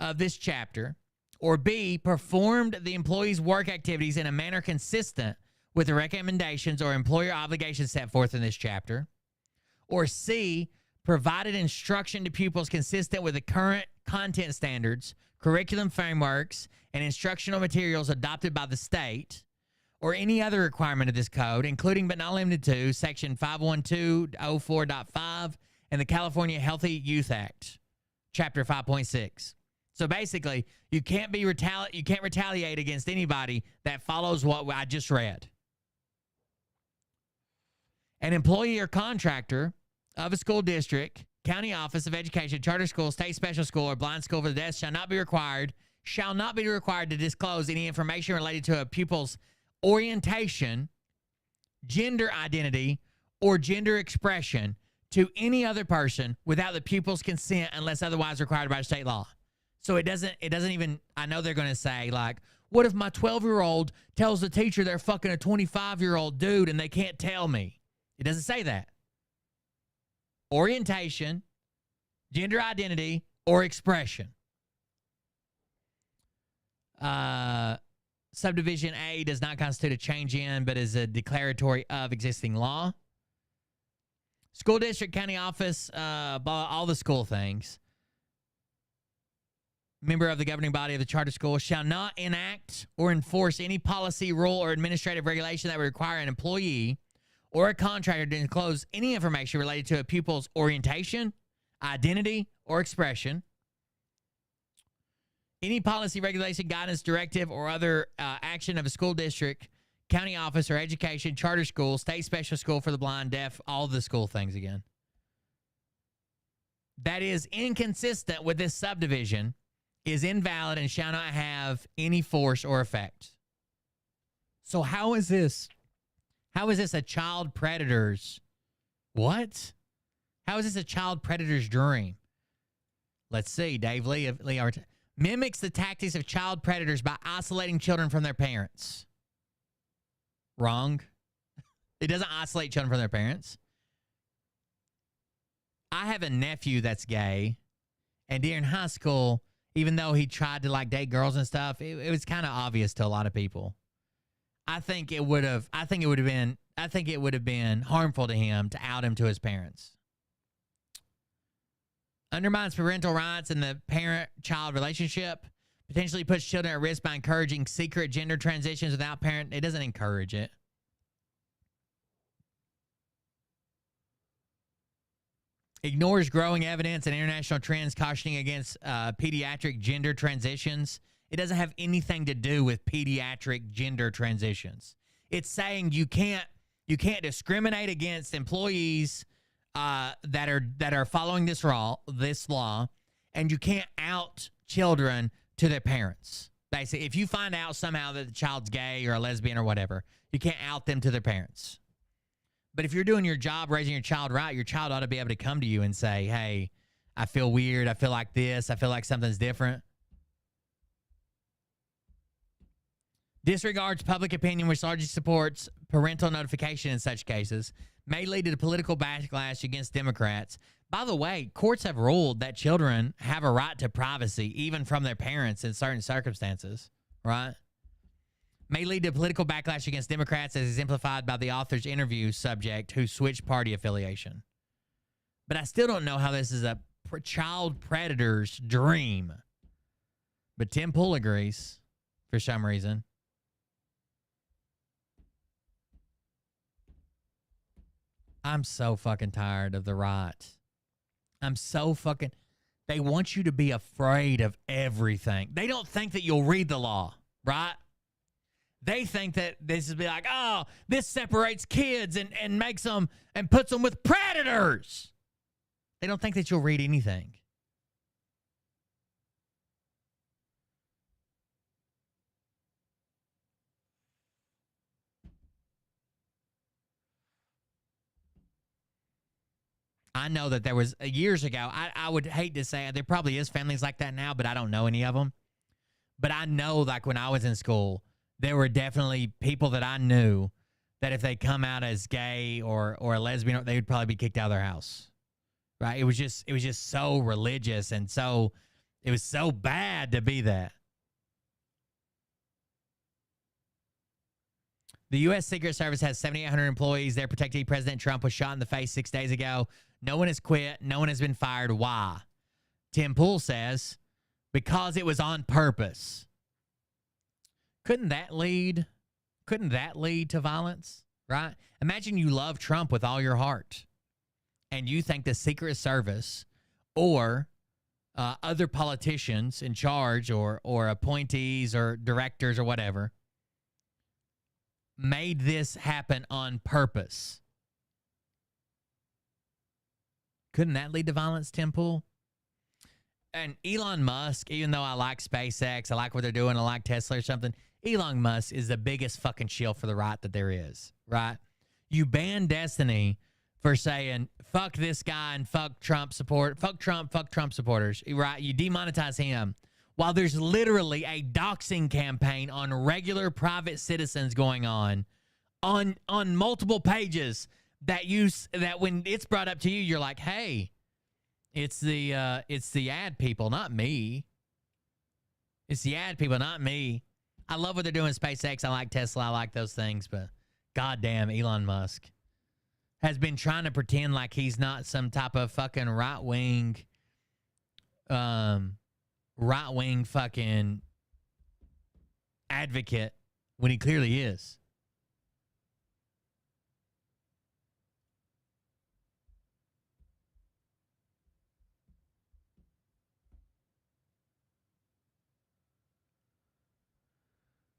[SPEAKER 2] of this chapter, or B, performed the employee's work activities in a manner consistent with the recommendations or employer obligations set forth in this chapter, or C, provided instruction to pupils consistent with the current content standards, curriculum frameworks, and instructional materials adopted by the state, or any other requirement of this code, including but not limited to Section 512.04.5 and the California Healthy Youth Act, Chapter 5.6. So basically, you can't retaliate against anybody that follows what I just read. An employee or contractor of a school district, county office of education, charter school, state special school, or blind school for the deaf shall not be required to disclose any information related to a pupil's orientation, gender identity, or gender expression to any other person without the pupil's consent unless otherwise required by state law. So it doesn't even, I know they're going to say, like, what if my 12-year-old tells the teacher they're fucking a 25-year-old dude and they can't tell me? It doesn't say that. Orientation, gender identity, or expression. Subdivision A does not constitute a change in, but is a declaratory of existing law. School district, county office, all the school things. Member of the governing body of the charter school shall not enact or enforce any policy, rule, or administrative regulation that would require an employee or a contractor to disclose any information related to a pupil's orientation, identity, or expression. Any policy, regulation, guidance, directive, or other action of a school district, county office, or education, charter school, state special school for the blind, deaf, all the school things again. That is inconsistent with this subdivision is invalid and shall not have any force or effect. So how is this? How is this a child predator's? What? How is this a child predator's dream? Let's see. Dave Lee of Lee Art mimics the tactics of child predators by isolating children from their parents. Wrong. It doesn't isolate children from their parents. I have a nephew that's gay, and during high school, even though he tried to like date girls and stuff, it was kind of obvious to a lot of people. I think it would have been harmful to him to out him to his parents. Undermines parental rights in the parent-child relationship. Potentially puts children at risk by encouraging secret gender transitions without parent. It doesn't encourage it. Ignores growing evidence and international trends cautioning against pediatric gender transitions. It doesn't have anything to do with pediatric gender transitions. It's saying you can't discriminate against employees that are following this law, and you can't out children to their parents. Basically, if you find out somehow that the child's gay or a lesbian or whatever, you can't out them to their parents. But if you're doing your job, raising your child right, your child ought to be able to come to you and say, hey, I feel weird. I feel like this. I feel like something's different. Disregards public opinion, which largely supports parental notification in such cases, may lead to political backlash against Democrats. By the way, courts have ruled that children have a right to privacy, even from their parents in certain circumstances, right? May lead to political backlash against Democrats, as exemplified by the author's interview subject who switched party affiliation. But I still don't know how this is a child predator's dream. But Tim Pool agrees for some reason. I'm so fucking tired of the right. They want you to be afraid of everything. They don't think that you'll read the law, right? They think that this is be like, oh, this separates kids and makes them and puts them with predators. They don't think that you'll read anything. I know that there was years ago, I would hate to say it, there probably is families like that now, but I don't know any of them. But I know, like when I was in school, there were definitely people that I knew that if they come out as gay or a lesbian, they would probably be kicked out of their house. Right? It was just so religious, and so it was so bad to be that. The U.S. Secret Service has 7,800 employees. Their protectee, President Trump, was shot in the face 6 days ago. No one has quit. No one has been fired. Why? Tim Pool says, because it was on purpose. Couldn't that lead to violence, right? Imagine you love Trump with all your heart, and you think the Secret Service or other politicians in charge or appointees or directors or whatever made this happen on purpose. Couldn't that lead to violence, Tim Pool? And Elon Musk, even though I like SpaceX, I like what they're doing, I like Tesla or something, Elon Musk is the biggest fucking shield for the right that there is, right? You ban Destiny for saying, fuck this guy and fuck Trump supporters, right? You demonetize him while there's literally a doxing campaign on regular private citizens going on multiple pages that when it's brought up to you, you're like, hey, it's the ad people, not me. It's the ad people, not me. I love what they're doing with SpaceX. I like Tesla. I like those things, but goddamn, Elon Musk has been trying to pretend like he's not some type of fucking right-wing fucking advocate when he clearly is.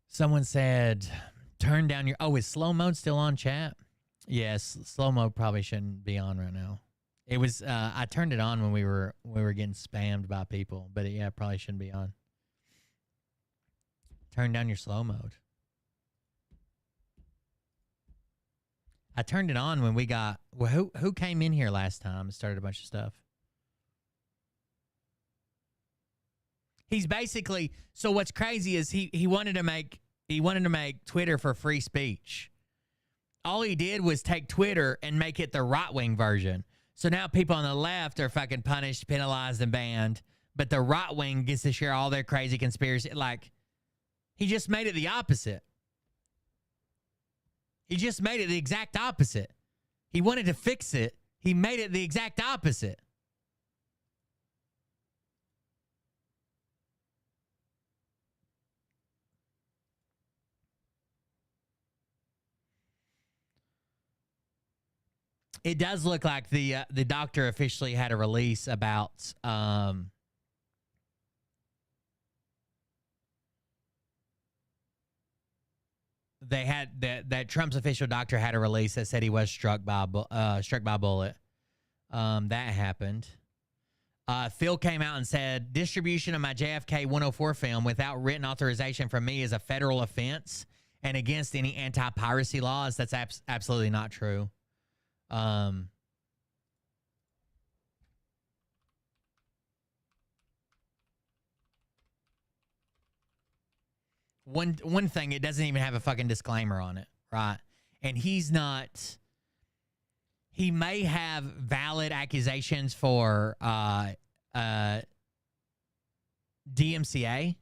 [SPEAKER 2] Someone said, turn down your... Oh, is slow mode still on, chat? Yes, slow mode probably shouldn't be on right now. It was... I turned it on when we were getting spammed by people, but it probably shouldn't be on. Turn down your slow mode. I turned it on when we got... Well, who came in here last time and started a bunch of stuff? He's basically... So what's crazy is he wanted to make Twitter for free speech. All he did was take Twitter and make it the right-wing version. So now people on the left are fucking punished, penalized, and banned, but the right-wing gets to share all their crazy conspiracy. Like, he just made it the opposite. He just made it the exact opposite. He wanted to fix it. He made it the exact opposite. It does look like the doctor officially had a release about they had that Trump's official doctor had a release that said he was struck by a bullet. That happened. Phil came out and said distribution of my JFK 104 film without written authorization from me is a federal offense and against any anti-piracy laws. That's absolutely not true. One thing, it doesn't even have a fucking disclaimer on it, right? And he may have valid accusations for DMCA,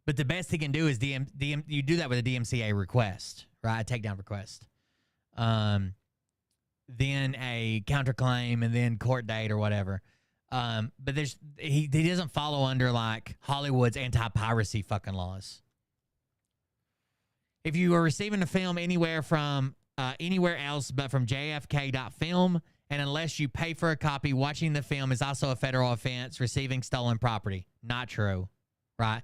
[SPEAKER 2] but the best he can do is you do that with a DMCA request, right? A takedown request. Then a counterclaim, and then court date or whatever. But he doesn't follow under like Hollywood's anti-piracy fucking laws. If you are receiving a film anywhere else but from jfk.film, and unless you pay for a copy, watching the film is also a federal offense, receiving stolen property. Not true, right?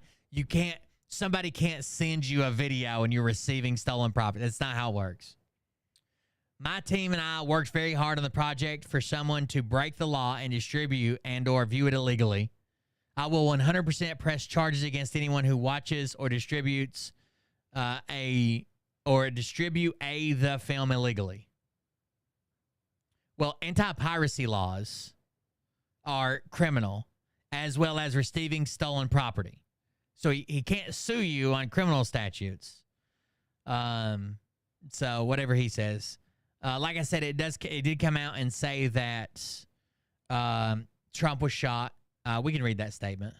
[SPEAKER 2] Somebody can't send you a video and you're receiving stolen property. That's not how it works. My team and I worked very hard on the project for someone to break the law and distribute and or view it illegally. I will 100% press charges against anyone who watches or distributes the film illegally. Well, anti-piracy laws are criminal as well as receiving stolen property. So he can't sue you on criminal statutes. So whatever he says. Like I said, it did come out and say that Trump was shot. We can read that statement.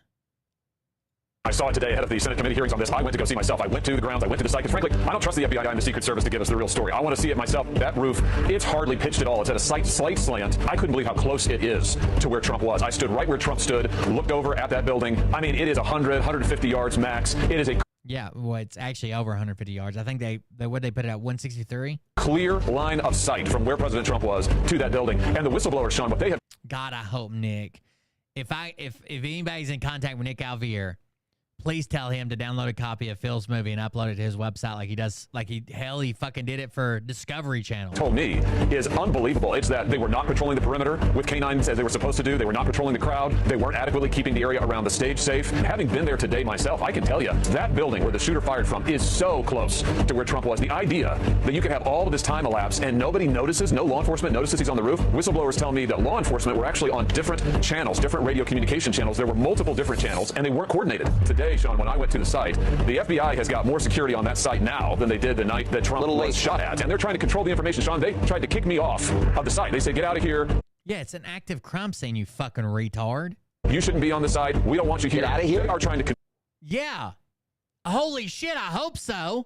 [SPEAKER 17] I saw it today ahead of the Senate committee hearings on this. I went to go see myself. I went to the grounds. I went to the site. Because frankly, I don't trust the FBI and the Secret Service to give us the real story. I want to see it myself. That roof, it's hardly pitched at all. It's at a slight slant. I couldn't believe how close it is to where Trump was. I stood right where Trump stood, looked over at that building. I mean, it is 100, 150 yards max. It is a...
[SPEAKER 2] Yeah, well, it's actually over 150 yards. I think they put it at 163?
[SPEAKER 17] Clear line of sight from where President Trump was to that building. And the whistleblowers, Sean, what they have...
[SPEAKER 2] God, I hope, Nick, if anybody's in contact with Nick Alvier, please tell him to download a copy of Phil's movie and upload it to his website like he does. He fucking did it for Discovery Channel.
[SPEAKER 17] Told me is unbelievable. It's that they were not patrolling the perimeter with canines as they were supposed to do. They were not patrolling the crowd. They weren't adequately keeping the area around the stage safe. Having been there today myself, I can tell you that building where the shooter fired from is so close to where Trump was. The idea that you could have all of this time elapse and nobody notices, no law enforcement notices he's on the roof. Whistleblowers tell me that law enforcement were actually on different channels, different radio communication channels. There were multiple different channels and they weren't coordinated. Today, Sean, when I went to the site, the FBI has got more security on that site now than they did the night that Trump was shot at. And they're trying to control the information. Sean, they tried to kick me off of the site. They said, get out of here.
[SPEAKER 2] Yeah, it's an active crime scene, you fucking retard.
[SPEAKER 17] You shouldn't be on the site. We don't want you here. Get out of here. They are trying to...
[SPEAKER 2] Yeah. Holy shit, I hope so.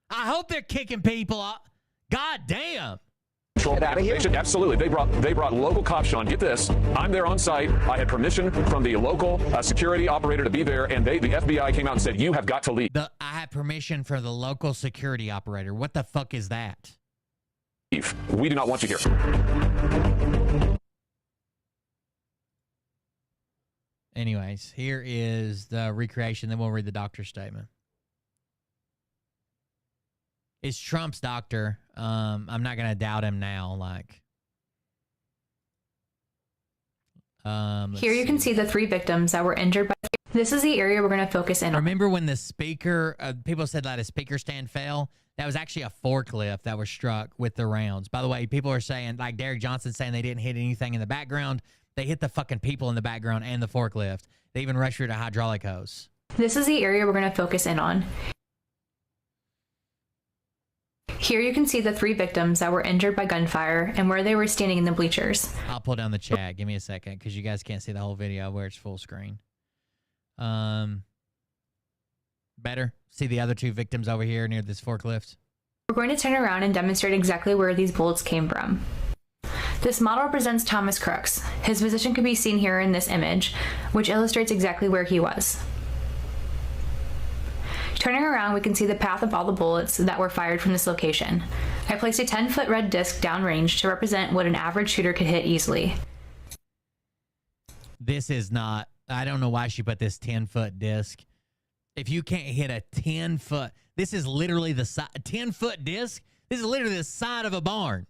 [SPEAKER 2] I hope they're kicking people off. God damn.
[SPEAKER 17] Get out of here. Absolutely. They brought local cops, Sean. Get this. I'm there on site. I had permission from the local security operator to be there, and the FBI came out and said, you have got to leave.
[SPEAKER 2] I had permission for the local security operator. What the fuck is that?
[SPEAKER 17] We do not want you here.
[SPEAKER 2] Anyways, here is the recreation. Then we'll read the doctor's statement. It's Trump's doctor. I'm not gonna doubt him now.
[SPEAKER 18] Here you can see the 3 victims that were injured by. This is the area we're gonna focus in on.
[SPEAKER 2] Remember when the speaker? People said that a speaker stand fell. That was actually a forklift that was struck with the rounds. By the way, people are saying, like Derek Johnson saying, they didn't hit anything in the background. They hit the fucking people in the background and the forklift. They even rescued a hydraulic hose.
[SPEAKER 18] This is the area we're gonna focus in on. Here you can see the 3 victims that were injured by gunfire and where they were standing in the bleachers.
[SPEAKER 2] I'll pull down the chat. Give me a second because you guys can't see the whole video where it's full screen. Better? See the other 2 victims over here near this forklift?
[SPEAKER 18] We're going to turn around and demonstrate exactly where these bullets came from. This model represents Thomas Crooks. His position can be seen here in this image, which illustrates exactly where he was. Turning around, we can see the path of all the bullets that were fired from this location. I placed a 10-foot red disc downrange to represent what an average shooter could hit easily.
[SPEAKER 2] This is not, I don't know why she put this 10-foot disc. If you can't hit a 10-foot, this is literally the 10-foot disc. This is literally the side of a barn.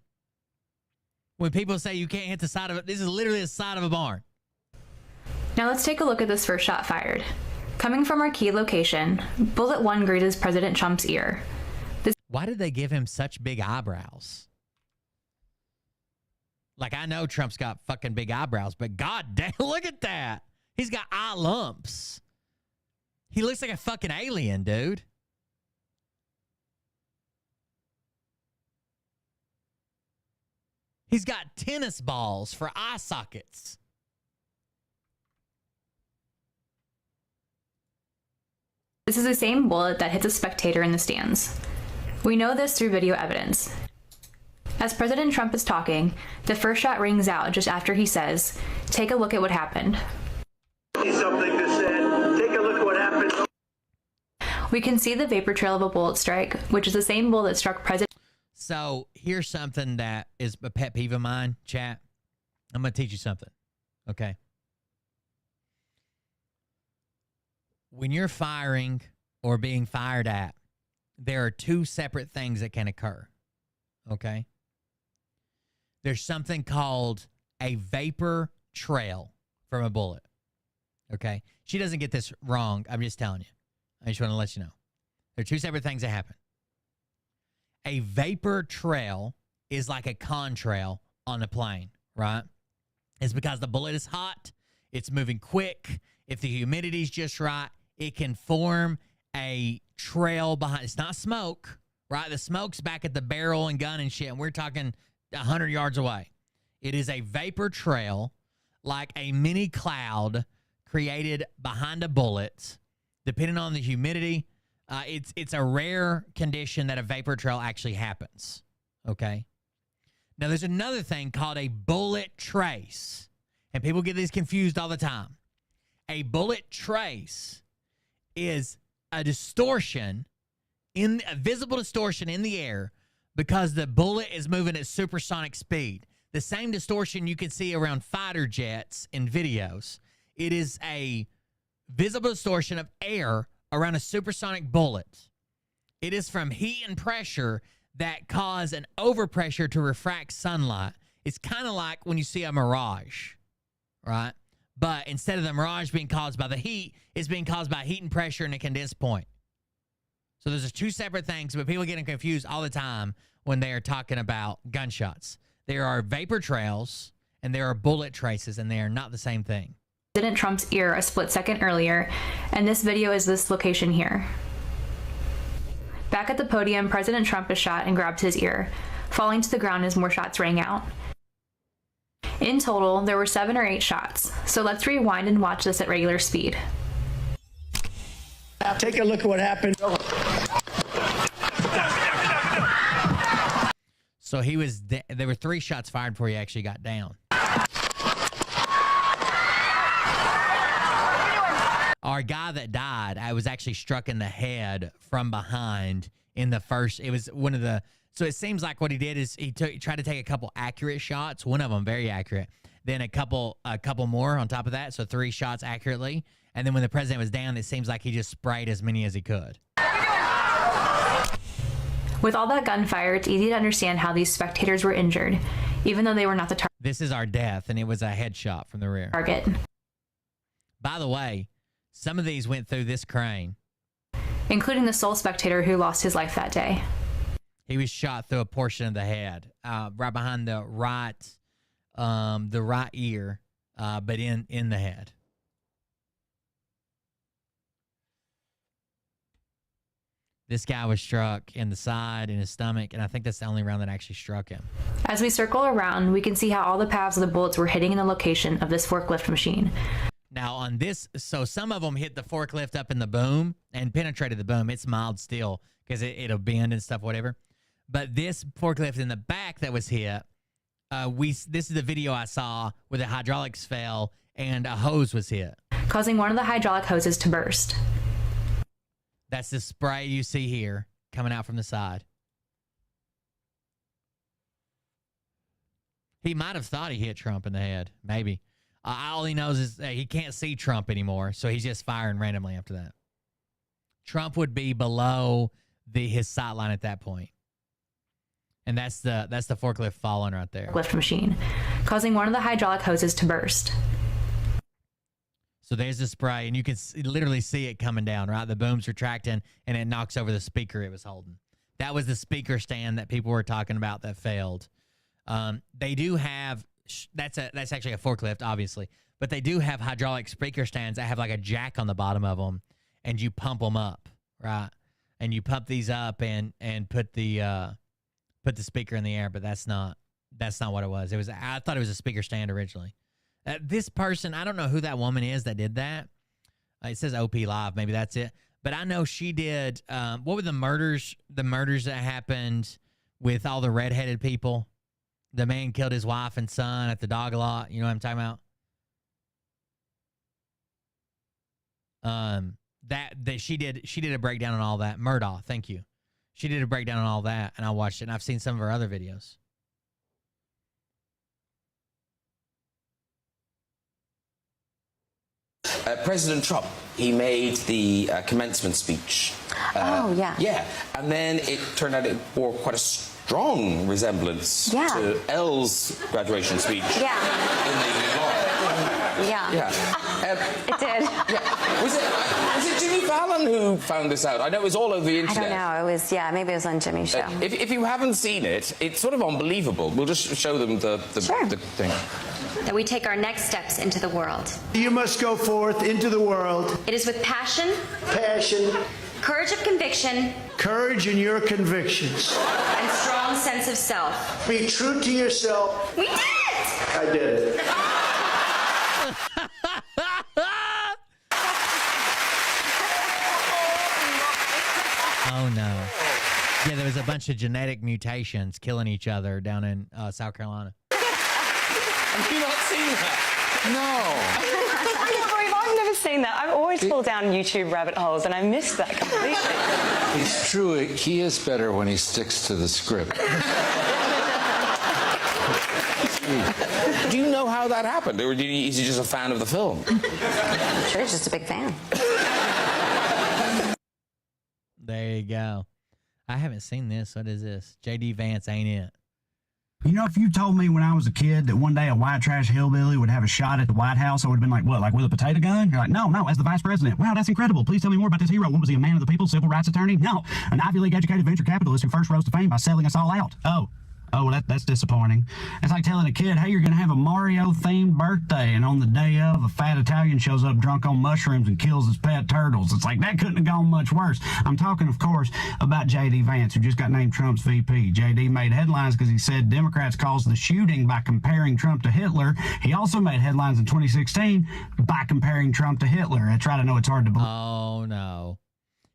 [SPEAKER 2] When people say you can't hit the side of it, this is literally the side of a barn.
[SPEAKER 18] Now let's take a look at this first shot fired. Coming from our key location, bullet 1 grazes President Trump's ear.
[SPEAKER 2] Why did they give him such big eyebrows? Like, I know Trump's got fucking big eyebrows, but god damn, look at that. He's got eye lumps. He looks like a fucking alien, dude. He's got tennis balls for eye sockets.
[SPEAKER 18] This is the same bullet that hits a spectator in the stands. We know this through video evidence. As President Trump is talking, the first shot rings out just after he says, "Take a look at what happened."
[SPEAKER 19] Something to say. Take a look at what happened.
[SPEAKER 18] We can see the vapor trail of a bullet strike, which is the same bullet that struck President.
[SPEAKER 2] So here's something that is a pet peeve of mine, chat. I'm going to teach you something, okay? When you're firing or being fired at, there are 2 separate things that can occur, okay? There's something called a vapor trail from a bullet, okay? She doesn't get this wrong. I'm just telling you. I just want to let you know. There are 2 separate things that happen. A vapor trail is like a contrail on a plane, right? It's because the bullet is hot. It's moving quick. If the humidity's just right, it can form a trail behind. It's not smoke, right? The smoke's back at the barrel and gun and shit, and we're talking 100 yards away. It is a vapor trail, like a mini cloud created behind a bullet, depending on the humidity. It's a rare condition that a vapor trail actually happens, okay? Now, there's another thing called a bullet trace, and people get these confused all the time. A bullet trace is a distortion, a visible distortion in the air because the bullet is moving at supersonic speed. the same distortion you can see around fighter jets in videos. It is a visible distortion of air around a supersonic bullet. It is from heat and pressure that cause an overpressure to refract sunlight. It's kind of like when you see a mirage, right? But instead of the mirage being caused by the heat, it's being caused by heat and pressure in a condensed point. So those are two separate things, but people get confused all the time when they are talking about gunshots. There are vapor trails and there are bullet traces, and they are not the same thing.
[SPEAKER 18] President Trump's ear a split second earlier, and this video is this location here. Back at the podium, President Trump is shot and grabbed his ear, falling to the ground as more shots rang out. In total, there were 7 or 8 shots, so let's rewind and watch this at regular speed.
[SPEAKER 7] Take a look at what happened.
[SPEAKER 2] So he was, there were 3 shots fired before he actually got down. Our guy that died, I was actually struck in the head from behind in the first, it was one of the, so it seems like what he did is he tried to take a couple accurate shots, one of them very accurate, then a couple more on top of that, so 3 shots accurately. And then when the president was down, it seems like he just sprayed as many as he could.
[SPEAKER 18] With all that gunfire, it's easy to understand how these spectators were injured, even though they were not the
[SPEAKER 2] This is our death, and it was a headshot from the rear.
[SPEAKER 18] target.
[SPEAKER 2] By the way, some of these went through this crane.
[SPEAKER 18] Including the sole spectator who lost his life that day.
[SPEAKER 2] He was shot through a portion of the head, right behind the right ear, but in the head. This guy was struck in the side, in his stomach, and I think that's the only round that actually struck him.
[SPEAKER 18] As we circle around, we can see how all the paths of the bullets were hitting in the location of this forklift machine.
[SPEAKER 2] Now on this, so some of them hit the forklift up in the boom and penetrated the boom. It's mild steel because it'll bend and stuff, whatever. But this forklift in the back that was hit, this is the video I saw where the hydraulics fell and a hose was hit,
[SPEAKER 18] causing one of the hydraulic hoses to burst.
[SPEAKER 2] That's the spray you see here coming out from the side. He might have thought he hit Trump in the head, maybe. All he knows is he can't see Trump anymore, so he's just firing randomly after that. Trump would be below his sight line at that point. And that's the forklift falling right there.
[SPEAKER 18] Lift machine, causing one of the hydraulic hoses to burst.
[SPEAKER 2] So there's the spray, and you can literally see it coming down, right? The boom's retracting, and it knocks over the speaker it was holding. That was the speaker stand that people were talking about that failed. They do have, that's actually a forklift, obviously, but they do have hydraulic speaker stands that have like a jack on the bottom of them, and you pump them up, right? And you pump these up and put the speaker in the air, but that's not what it was. I thought it was a speaker stand originally. This person, I don't know who that woman is that did that. It says OP Live, maybe that's it. But I know she did. What were the murders? The murders that happened with all the redheaded people. The man killed his wife and son at the dog lot. You know what I'm talking about? That she did a breakdown on all that. Murdaugh, thank you. She did a breakdown on all that, and I watched it, and I've seen some of her other videos.
[SPEAKER 20] President Trump, he made the commencement speech.
[SPEAKER 14] Yeah.
[SPEAKER 20] Yeah, and then it turned out it bore quite a strong resemblance to Elle's graduation speech.
[SPEAKER 14] Yeah.
[SPEAKER 20] In the New York. Yeah.
[SPEAKER 14] It did.
[SPEAKER 20] Yeah. Was it Jimmy Fallon who found this out? I know it was all over the internet.
[SPEAKER 14] I don't know. It was, maybe it was on Jimmy's show.
[SPEAKER 20] If you haven't seen it, it's sort of unbelievable. We'll just show them the thing.
[SPEAKER 21] That we take our next steps into the world.
[SPEAKER 7] You must go forth into the world.
[SPEAKER 21] It is with passion, courage of conviction,
[SPEAKER 7] courage in your convictions,
[SPEAKER 21] and strong sense of self.
[SPEAKER 7] Be true to yourself.
[SPEAKER 21] We did it!
[SPEAKER 7] I did it.
[SPEAKER 2] Oh, no. Yeah, there was a bunch of genetic mutations killing each other down in South Carolina.
[SPEAKER 20] Have you not seen that?
[SPEAKER 14] No. I've never seen that. I've always fallen down YouTube rabbit holes, and I missed that completely.
[SPEAKER 22] It's true. He is better when he sticks to the script.
[SPEAKER 20] Do you know how that happened, or is he just a fan of the film?
[SPEAKER 21] I'm sure he's just a big fan.
[SPEAKER 2] There you go. I haven't seen this. What is this? JD Vance ain't it.
[SPEAKER 1] You know, if you told me when I was a kid that one day a white trash hillbilly would have a shot at the White House, I would have been like, what, like with a potato gun? You're like, no, as the vice president. Wow, that's incredible. Please tell me more about this hero. What was he, a man of the people, civil rights attorney? No, an Ivy League educated venture capitalist who first rose to fame by selling us all out. Oh, that's disappointing. It's like telling a kid, hey, you're going to have a Mario-themed birthday, and on the day of, a fat Italian shows up drunk on mushrooms and kills his pet turtles. It's like, that couldn't have gone much worse. I'm talking, of course, about J.D. Vance, who just got named Trump's VP. J.D. made headlines because he said Democrats caused the shooting by comparing Trump to Hitler. He also made headlines in 2016 by comparing Trump to Hitler. I try to know it's hard to believe.
[SPEAKER 2] Oh, no.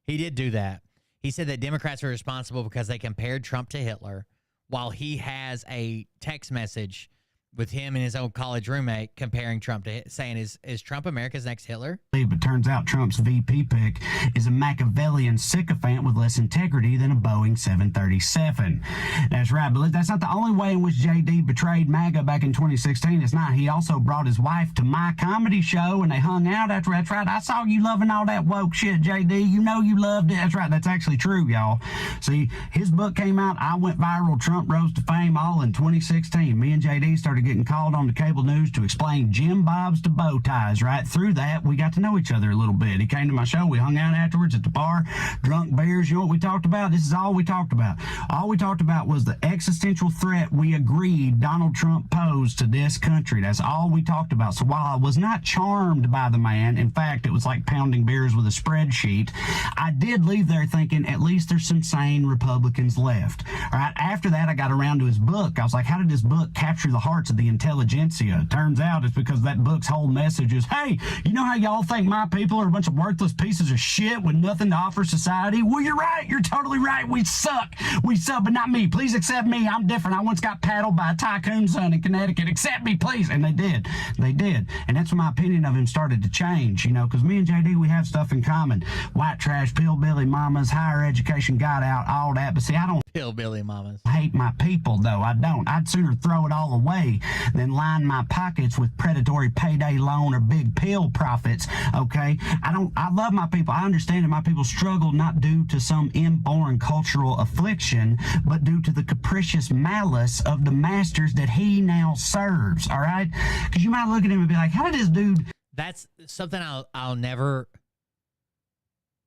[SPEAKER 2] He did do that. He said that Democrats were responsible because they compared Trump to Hitler, while he has a text message with him and his old college roommate comparing Trump to, saying, is Trump America's next Hitler?
[SPEAKER 1] But turns out Trump's VP pick is a Machiavellian sycophant with less integrity than a Boeing 737. That's right, but that's not the only way in which JD betrayed MAGA back in 2016. It's not. He also brought his wife to my comedy show, and they hung out after. That's right. I saw you loving all that woke shit, JD. You know you loved it. That's right. That's actually true, y'all. See, his book came out. I went viral. Trump rose to fame all in 2016. Me and JD started getting called on the cable news to explain Jim Bobs to bow ties. Right through that, we got to know each other a little bit. He came to my show. We hung out afterwards at the bar, drunk beers. You know what we talked about? This is all we talked about. All we talked about was the existential threat we agreed Donald Trump posed to this country. That's all we talked about. So while I was not charmed by the man, in fact, it was like pounding beers with a spreadsheet, I did leave there thinking at least there's some sane Republicans left. All right. After that, I got around to his book. I was like, how did this book capture the hearts of the intelligentsia? Turns out it's because that book's whole message is, hey, you know how y'all think my people are a bunch of worthless pieces of shit with nothing to offer society? Well, you're right. You're totally right. We suck. We suck, but not me. Please accept me. I'm different. I once got paddled by a tycoon son in Connecticut. Accept me, please. And they did. They did. And that's when my opinion of him started to change, you know, because me and JD, we have stuff in common. White trash, pillbilly mamas, higher education got out, all that. But see, I don't
[SPEAKER 2] hillbilly mamas
[SPEAKER 1] hate my people, though. I don't. I'd sooner throw it all away than line my pockets with predatory payday loan or big pill profits. Okay, I love my people. I understand that my people struggle not due to some inborn cultural affliction, but due to the capricious malice of the masters that he now serves. All right, because you might look at him and be like, how did this dude?
[SPEAKER 2] That's something I'll never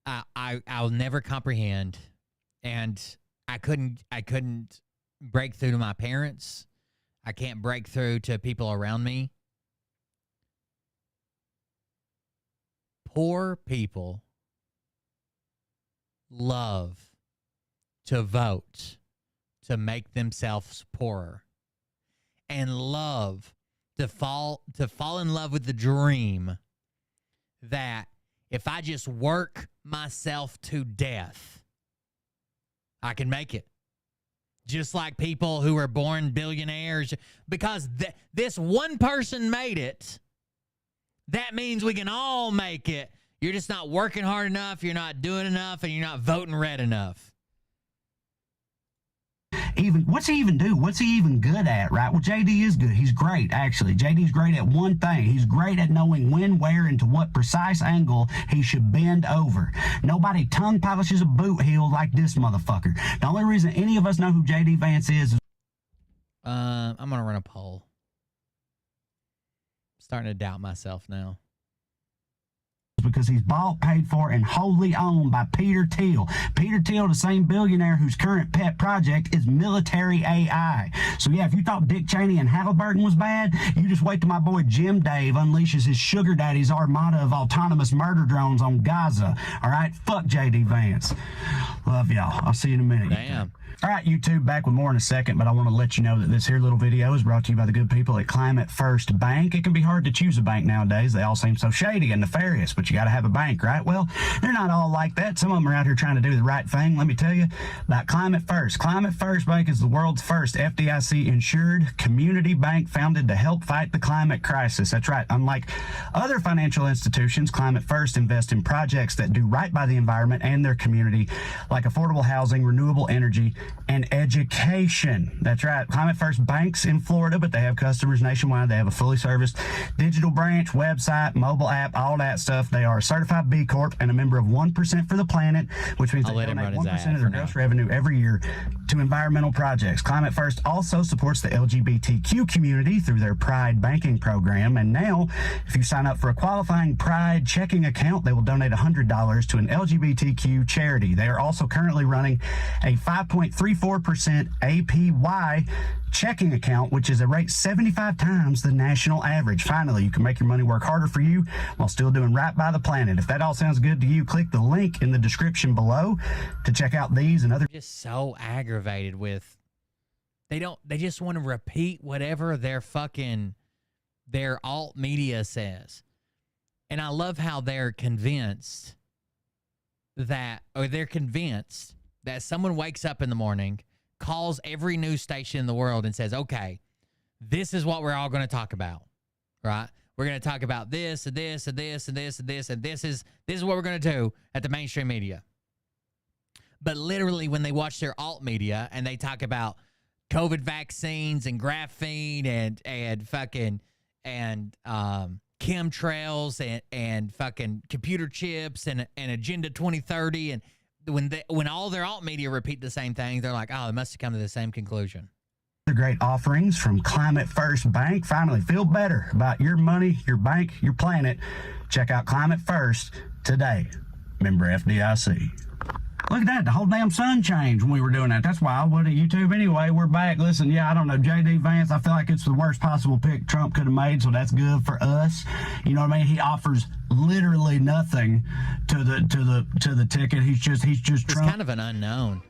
[SPEAKER 2] I'll never comprehend, and I couldn't break through to my parents. I can't break through to people around me. Poor people love to vote to make themselves poorer, and love to fall in love with the dream that if I just work myself to death, I can make it. Just like people who were born billionaires, because this one person made it, that means we can all make it. You're just not working hard enough, you're not doing enough, and you're not voting red enough.
[SPEAKER 1] What's he even do? What's he even good at, right? Well, JD is good. He's great, actually. JD's great at one thing. He's great at knowing when, where, and to what precise angle he should bend over. Nobody tongue polishes a boot heel like this motherfucker. The only reason any of us know who JD Vance is
[SPEAKER 2] I'm going to run a poll. I'm starting to doubt myself now.
[SPEAKER 1] Because he's bought, paid for, and wholly owned by Peter Thiel. Peter Thiel, the same billionaire whose current pet project is military AI. So yeah, if you thought Dick Cheney and Halliburton was bad, you just wait till my boy Jim Dave unleashes his sugar daddy's armada of autonomous murder drones on Gaza. All right, fuck JD Vance. Love y'all. I'll see you in a minute.
[SPEAKER 2] Damn.
[SPEAKER 1] All right, YouTube, back with more in a second, but I want to let you know that this here little video is brought to you by the good people at Climate First Bank. It can be hard to choose a bank nowadays. They all seem so shady and nefarious, but but you got to have a bank, right? Well, they're not all like that. Some of them are out here trying to do the right thing. Let me tell you about Climate First. Climate First Bank is the world's first FDIC-insured community bank founded to help fight the climate crisis. That's right. Unlike other financial institutions, Climate First invests in projects that do right by the environment and their community, like affordable housing, renewable energy, and education. That's right. Climate First banks in Florida, but they have customers nationwide. They have a fully serviced digital branch, website, mobile app, all that stuff. They are a certified B Corp and a member of 1% for the Planet, which means they donate 1% of their gross revenue every year to environmental projects. Climate First also supports the LGBTQ community through their Pride banking program. And now, if you sign up for a qualifying Pride checking account, they will donate $100 to an LGBTQ charity. They are also currently running a 5.34% APY checking account, which is a rate 75 times the national average. Finally, you can make your money work harder for you while still doing right by the planet. If that all sounds good to you, click the link in the description below to check out these and other.
[SPEAKER 2] Just so aggravated with, they just want to repeat whatever their alt media says. And I love how they're convinced that someone wakes up in the morning, calls every news station in the world and says, okay, this is what we're all going to talk about, right? We're going to talk about this and this and this and this and this, and this is what we're going to do at the mainstream media. But literally when they watch their alt media and they talk about COVID vaccines and graphene and fucking chemtrails and fucking computer chips and Agenda 2030, and when all their alt media repeat the same thing, they're like, oh, they must have come to the same conclusion.
[SPEAKER 1] Great offerings from Climate First Bank. Finally, feel better about your money, your bank, your planet. Check out Climate First today. Member FDIC. Look at that. The whole damn sun changed when we were doing that. That's why I wouldn't YouTube anyway. We're back. Listen, yeah, I don't know. JD Vance, I feel like it's the worst possible pick Trump could have made, so that's good for us. You know what I mean? He offers literally nothing to the ticket. He's just
[SPEAKER 2] It's
[SPEAKER 1] Trump.
[SPEAKER 2] kind of an unknown.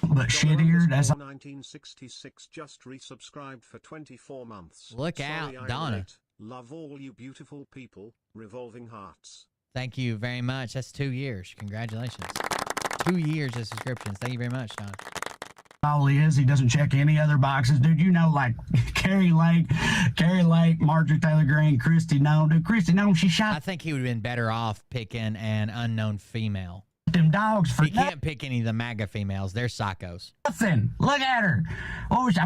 [SPEAKER 1] But shittier. That's
[SPEAKER 9] 1966 just resubscribed for 24 months.
[SPEAKER 2] Look out, Donna.
[SPEAKER 9] Love all you beautiful people. Revolving hearts.
[SPEAKER 2] Thank you very much. That's 2 years. Congratulations. 2 years of subscriptions. Thank you very much, Don.
[SPEAKER 1] All he is, he doesn't check any other boxes. Dude, you know, like Carrie Lake, Marjorie Taylor Greene, Christy Nome. Dude, Christy Nome, she shot.
[SPEAKER 2] I think he would have been better off picking an unknown female.
[SPEAKER 1] Them dogs for
[SPEAKER 2] He can't pick any of the MAGA females. They're psychos.
[SPEAKER 1] Nothing. Look at her.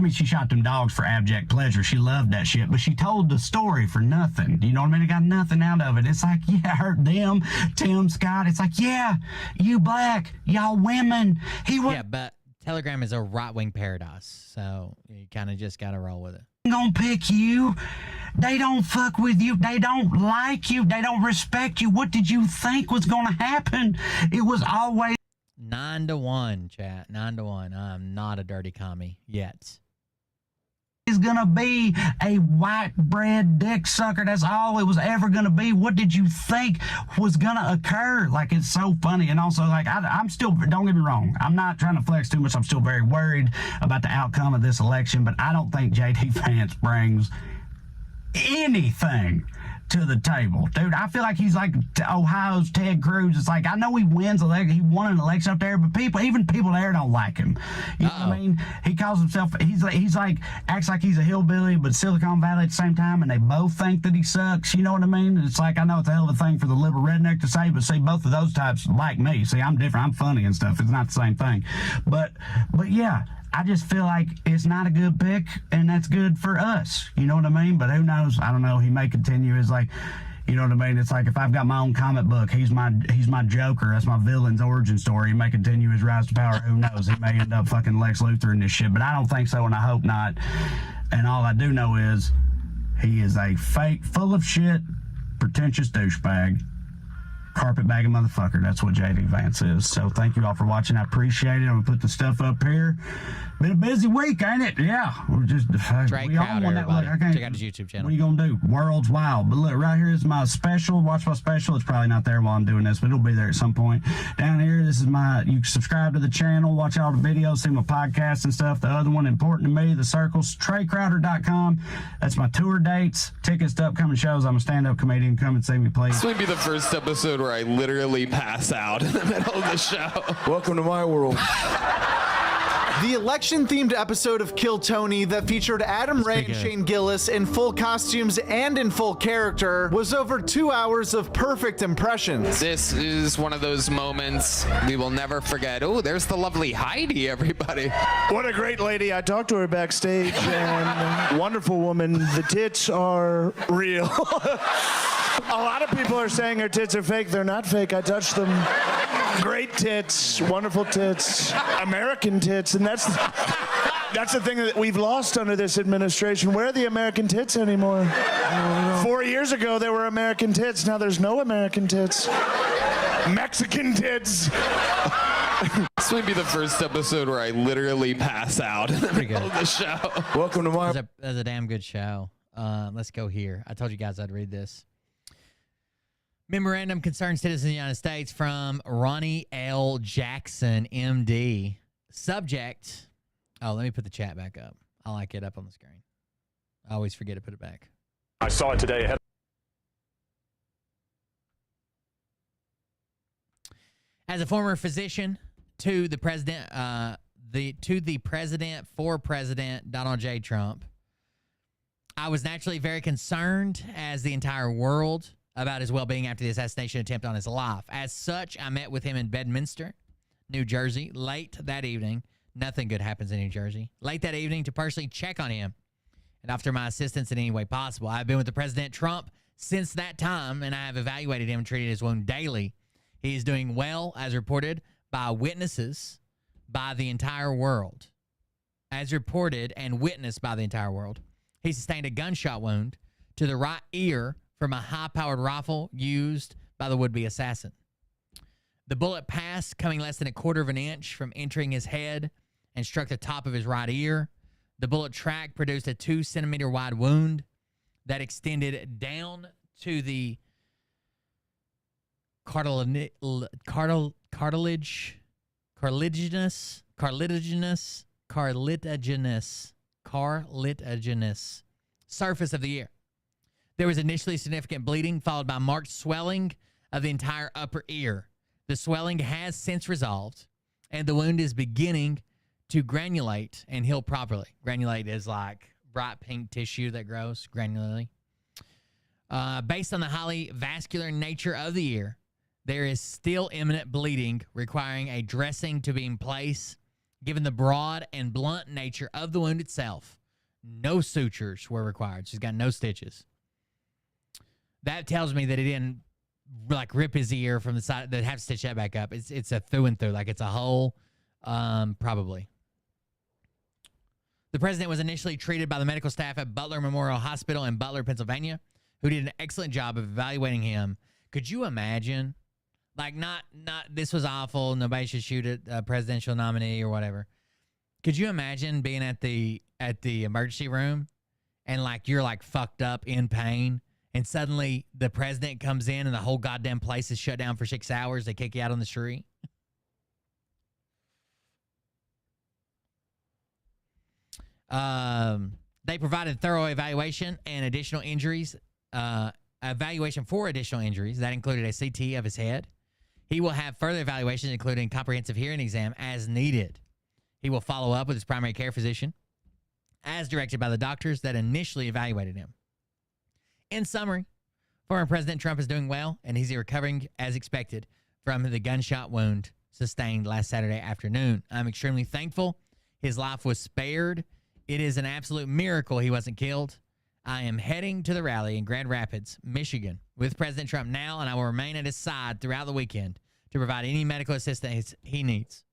[SPEAKER 1] She shot them dogs for abject pleasure. She loved that shit, but she told the story for nothing. You know what I mean? It got nothing out of it. It's like, yeah, I heard them, Tim Scott. It's like, yeah, you black, y'all women.
[SPEAKER 2] Yeah, but Telegram is a right-wing paradise, so you kind of just got to roll with it.
[SPEAKER 1] Gonna pick you. They don't fuck with you. They don't like you. They don't respect you. What did you think was gonna happen? It was always
[SPEAKER 2] 9-1, chat. 9-1. I'm not a dirty commie yet.
[SPEAKER 1] Is gonna be a white bread dick sucker. That's all it was ever gonna be. What did you think was gonna occur? Like, it's so funny. And also, like, I'm still, don't get me wrong, I'm not trying to flex too much. I'm still very worried about the outcome of this election, but I don't think JD Vance brings anything to the table. Dude, I feel like he's like Ohio's Ted Cruz. It's like, I know he wins he won an election up there, but even people there don't like him. You know what I mean? He calls himself, he's like acts like he's a hillbilly, but Silicon Valley at the same time, and they both think that he sucks. You know what I mean? It's like, I know it's a hell of a thing for the liberal redneck to say, but see, both of those types like me. See, I'm different. I'm funny and stuff. It's not the same thing. But yeah, I just feel like it's not a good pick, and that's good for us. You know what I mean? But who knows? I don't know. He may continue as like, you know what I mean? It's like, if I've got my own comic book, he's my Joker. That's my villain's origin story. He may continue his rise to power. Who knows? He may end up fucking Lex Luthor in this shit, but I don't think so, and I hope not. And all I do know is he is a fake, full of shit, pretentious douchebag. Carpetbagging motherfucker. That's what JD Vance is. So thank you all for watching. I appreciate it. I'm gonna put the stuff up here. Been a busy week, ain't it? Yeah. We're just
[SPEAKER 2] Drake Crowder, everybody. Check out his YouTube channel.
[SPEAKER 1] What are you gonna do? World's wild. But look, right here is my special. Watch my special. It's probably not there while I'm doing this, but it'll be there at some point. Down here, this is you can subscribe to the channel, watch all the videos, see my podcasts and stuff. The other one important to me, the circles, TreyCrowder.com. That's my tour dates, tickets to upcoming shows. I'm a stand-up comedian. Come and see me, please.
[SPEAKER 3] This may be the first episode where I literally pass out in the middle of the show.
[SPEAKER 22] Welcome to my world.
[SPEAKER 23] The election-themed episode of Kill Tony that featured Adam Ray and Shane Gillis in full costumes and in full character was over 2 hours of perfect impressions.
[SPEAKER 3] This is one of those moments we will never forget. Oh, there's the lovely Heidi, everybody.
[SPEAKER 22] What a great lady. I talked to her backstage, and wonderful woman. The tits are real. A lot of people are saying her tits are fake. They're not fake. I touched them. Great tits, wonderful tits, American tits, and that's the thing that we've lost under this administration. Where are the American tits anymore? 4 years ago, there were American tits. Now there's no American tits. Mexican tits.
[SPEAKER 3] This might be the first episode where I literally pass out in the middle of the show.
[SPEAKER 22] Welcome to my...
[SPEAKER 2] That's a damn good show. Let's go here. I told you guys I'd read this. Memorandum concerns citizens of the United States from Ronnie L. Jackson, MD. Subject. Oh, let me put the chat back up. I like it up on the screen. I always forget to put it back.
[SPEAKER 17] I saw it today ahead.
[SPEAKER 2] As a former physician to the president, for President Donald J. Trump, I was naturally very concerned, as the entire world, about his well-being after the assassination attempt on his life. As such, I met with him in Bedminster, New Jersey, late that evening. Nothing good happens in New Jersey. Late that evening to personally check on him and offer my assistance in any way possible. I've been with the President Trump since that time, and I have evaluated him and treated his wound daily. He is doing well, as reported by witnesses by the entire world. As reported and witnessed by the entire world. He sustained a gunshot wound to the right ear from a high-powered rifle used by the would-be assassin. The bullet passed, coming less than a quarter of an inch from entering his head and struck the top of his right ear. The bullet track produced a 2-centimeter wide wound that extended down to the cartilaginous surface of the ear. There was initially significant bleeding, followed by marked swelling of the entire upper ear. The swelling has since resolved, and the wound is beginning to granulate and heal properly. Granulate is like bright pink tissue that grows granularly. Based on the highly vascular nature of the ear, there is still imminent bleeding requiring a dressing to be in place. Given the broad and blunt nature of the wound itself, no sutures were required. She's got no stitches. That tells me that he didn't like rip his ear from the side. That have to stitch that back up. It's a through and through, like it's a hole, probably. The president was initially treated by the medical staff at Butler Memorial Hospital in Butler, Pennsylvania, who did an excellent job of evaluating him. Could you imagine? Like, not this was awful. Nobody should shoot at a presidential nominee or whatever. Could you imagine being at the emergency room and like you're like fucked up in pain, and suddenly the president comes in and the whole goddamn place is shut down for 6 hours. They kick you out on the street. They provided thorough evaluation and additional injuries. Evaluation for additional injuries that included a CT of his head. He will have further evaluations, including comprehensive hearing exam, as needed. He will follow up with his primary care physician, as directed by the doctors that initially evaluated him. In summary, former President Trump is doing well, and he's recovering as expected from the gunshot wound sustained last Saturday afternoon. I'm extremely thankful his life was spared. It is an absolute miracle he wasn't killed. I am heading to the rally in Grand Rapids, Michigan, with President Trump now, and I will remain at his side throughout the weekend to provide any medical assistance he needs.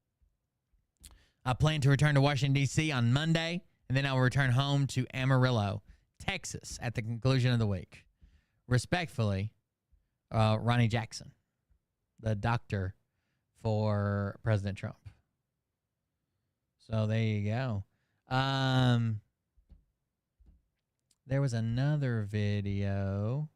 [SPEAKER 2] I plan to return to Washington, D.C. on Monday, and then I will return home to Amarillo, Texas, at the conclusion of the week. Respectfully, Ronnie Jackson, the doctor for President Trump. So there you go. There was another video.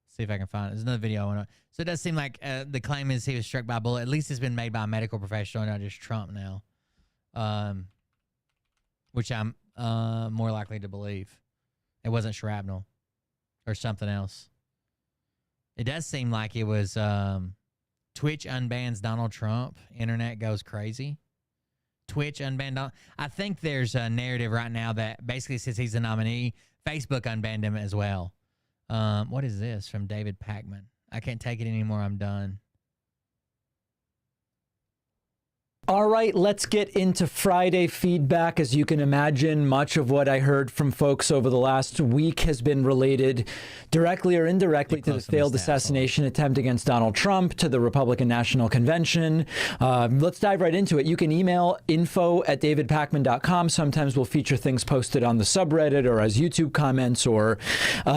[SPEAKER 2] See if I can find it. There's another video I want to. So it does seem like the claim is he was struck by a bullet. At least it's been made by a medical professional, not just Trump now. Which I'm more likely to believe. It wasn't shrapnel or something else. It does seem like it was Twitch unbans Donald Trump. Internet goes crazy. Twitch unbanned Donald. I think there's a narrative right now that basically says he's the nominee. Facebook unbanned him as well. What is this from David Pacman? I can't take it anymore. I'm done.
[SPEAKER 5] All right, let's get into Friday feedback. As you can imagine, much of what I heard from folks over the last week has been related directly or indirectly to the failed assassination attempt against Donald Trump, to the Republican National Convention. Let's dive right into it. You can email info@davidpacman.com. Sometimes we'll feature things posted on the subreddit or as YouTube comments, or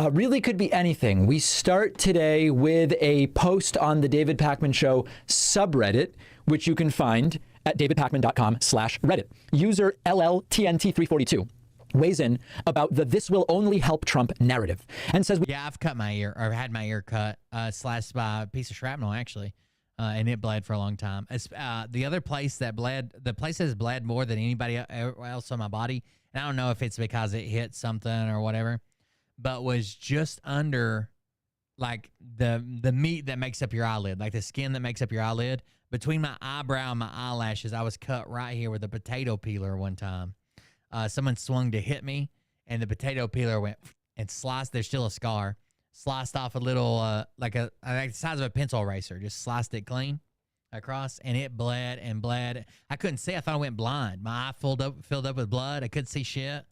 [SPEAKER 5] really could be anything. We start today with a post on the David Pacman Show subreddit, which you can find at davidpacman.com/Reddit. User LLTNT342 weighs in about the "this will only help Trump" narrative and says,
[SPEAKER 2] yeah, I've cut my ear, or had my ear cut, slashed by a piece of shrapnel, actually, and it bled for a long time. The other place that bled, the place has bled more than anybody else on my body, and I don't know if it's because it hit something or whatever, but was just under, like, the meat that makes up your eyelid, like the skin that makes up your eyelid. Between my eyebrow and my eyelashes, I was cut right here with a potato peeler one time. Someone swung to hit me, and the potato peeler went and sliced. There's still a scar. Sliced off a little, like the size of a pencil eraser. Just sliced it clean across, and it bled and bled. I couldn't see. I thought I went blind. My eye filled up with blood. I couldn't see shit.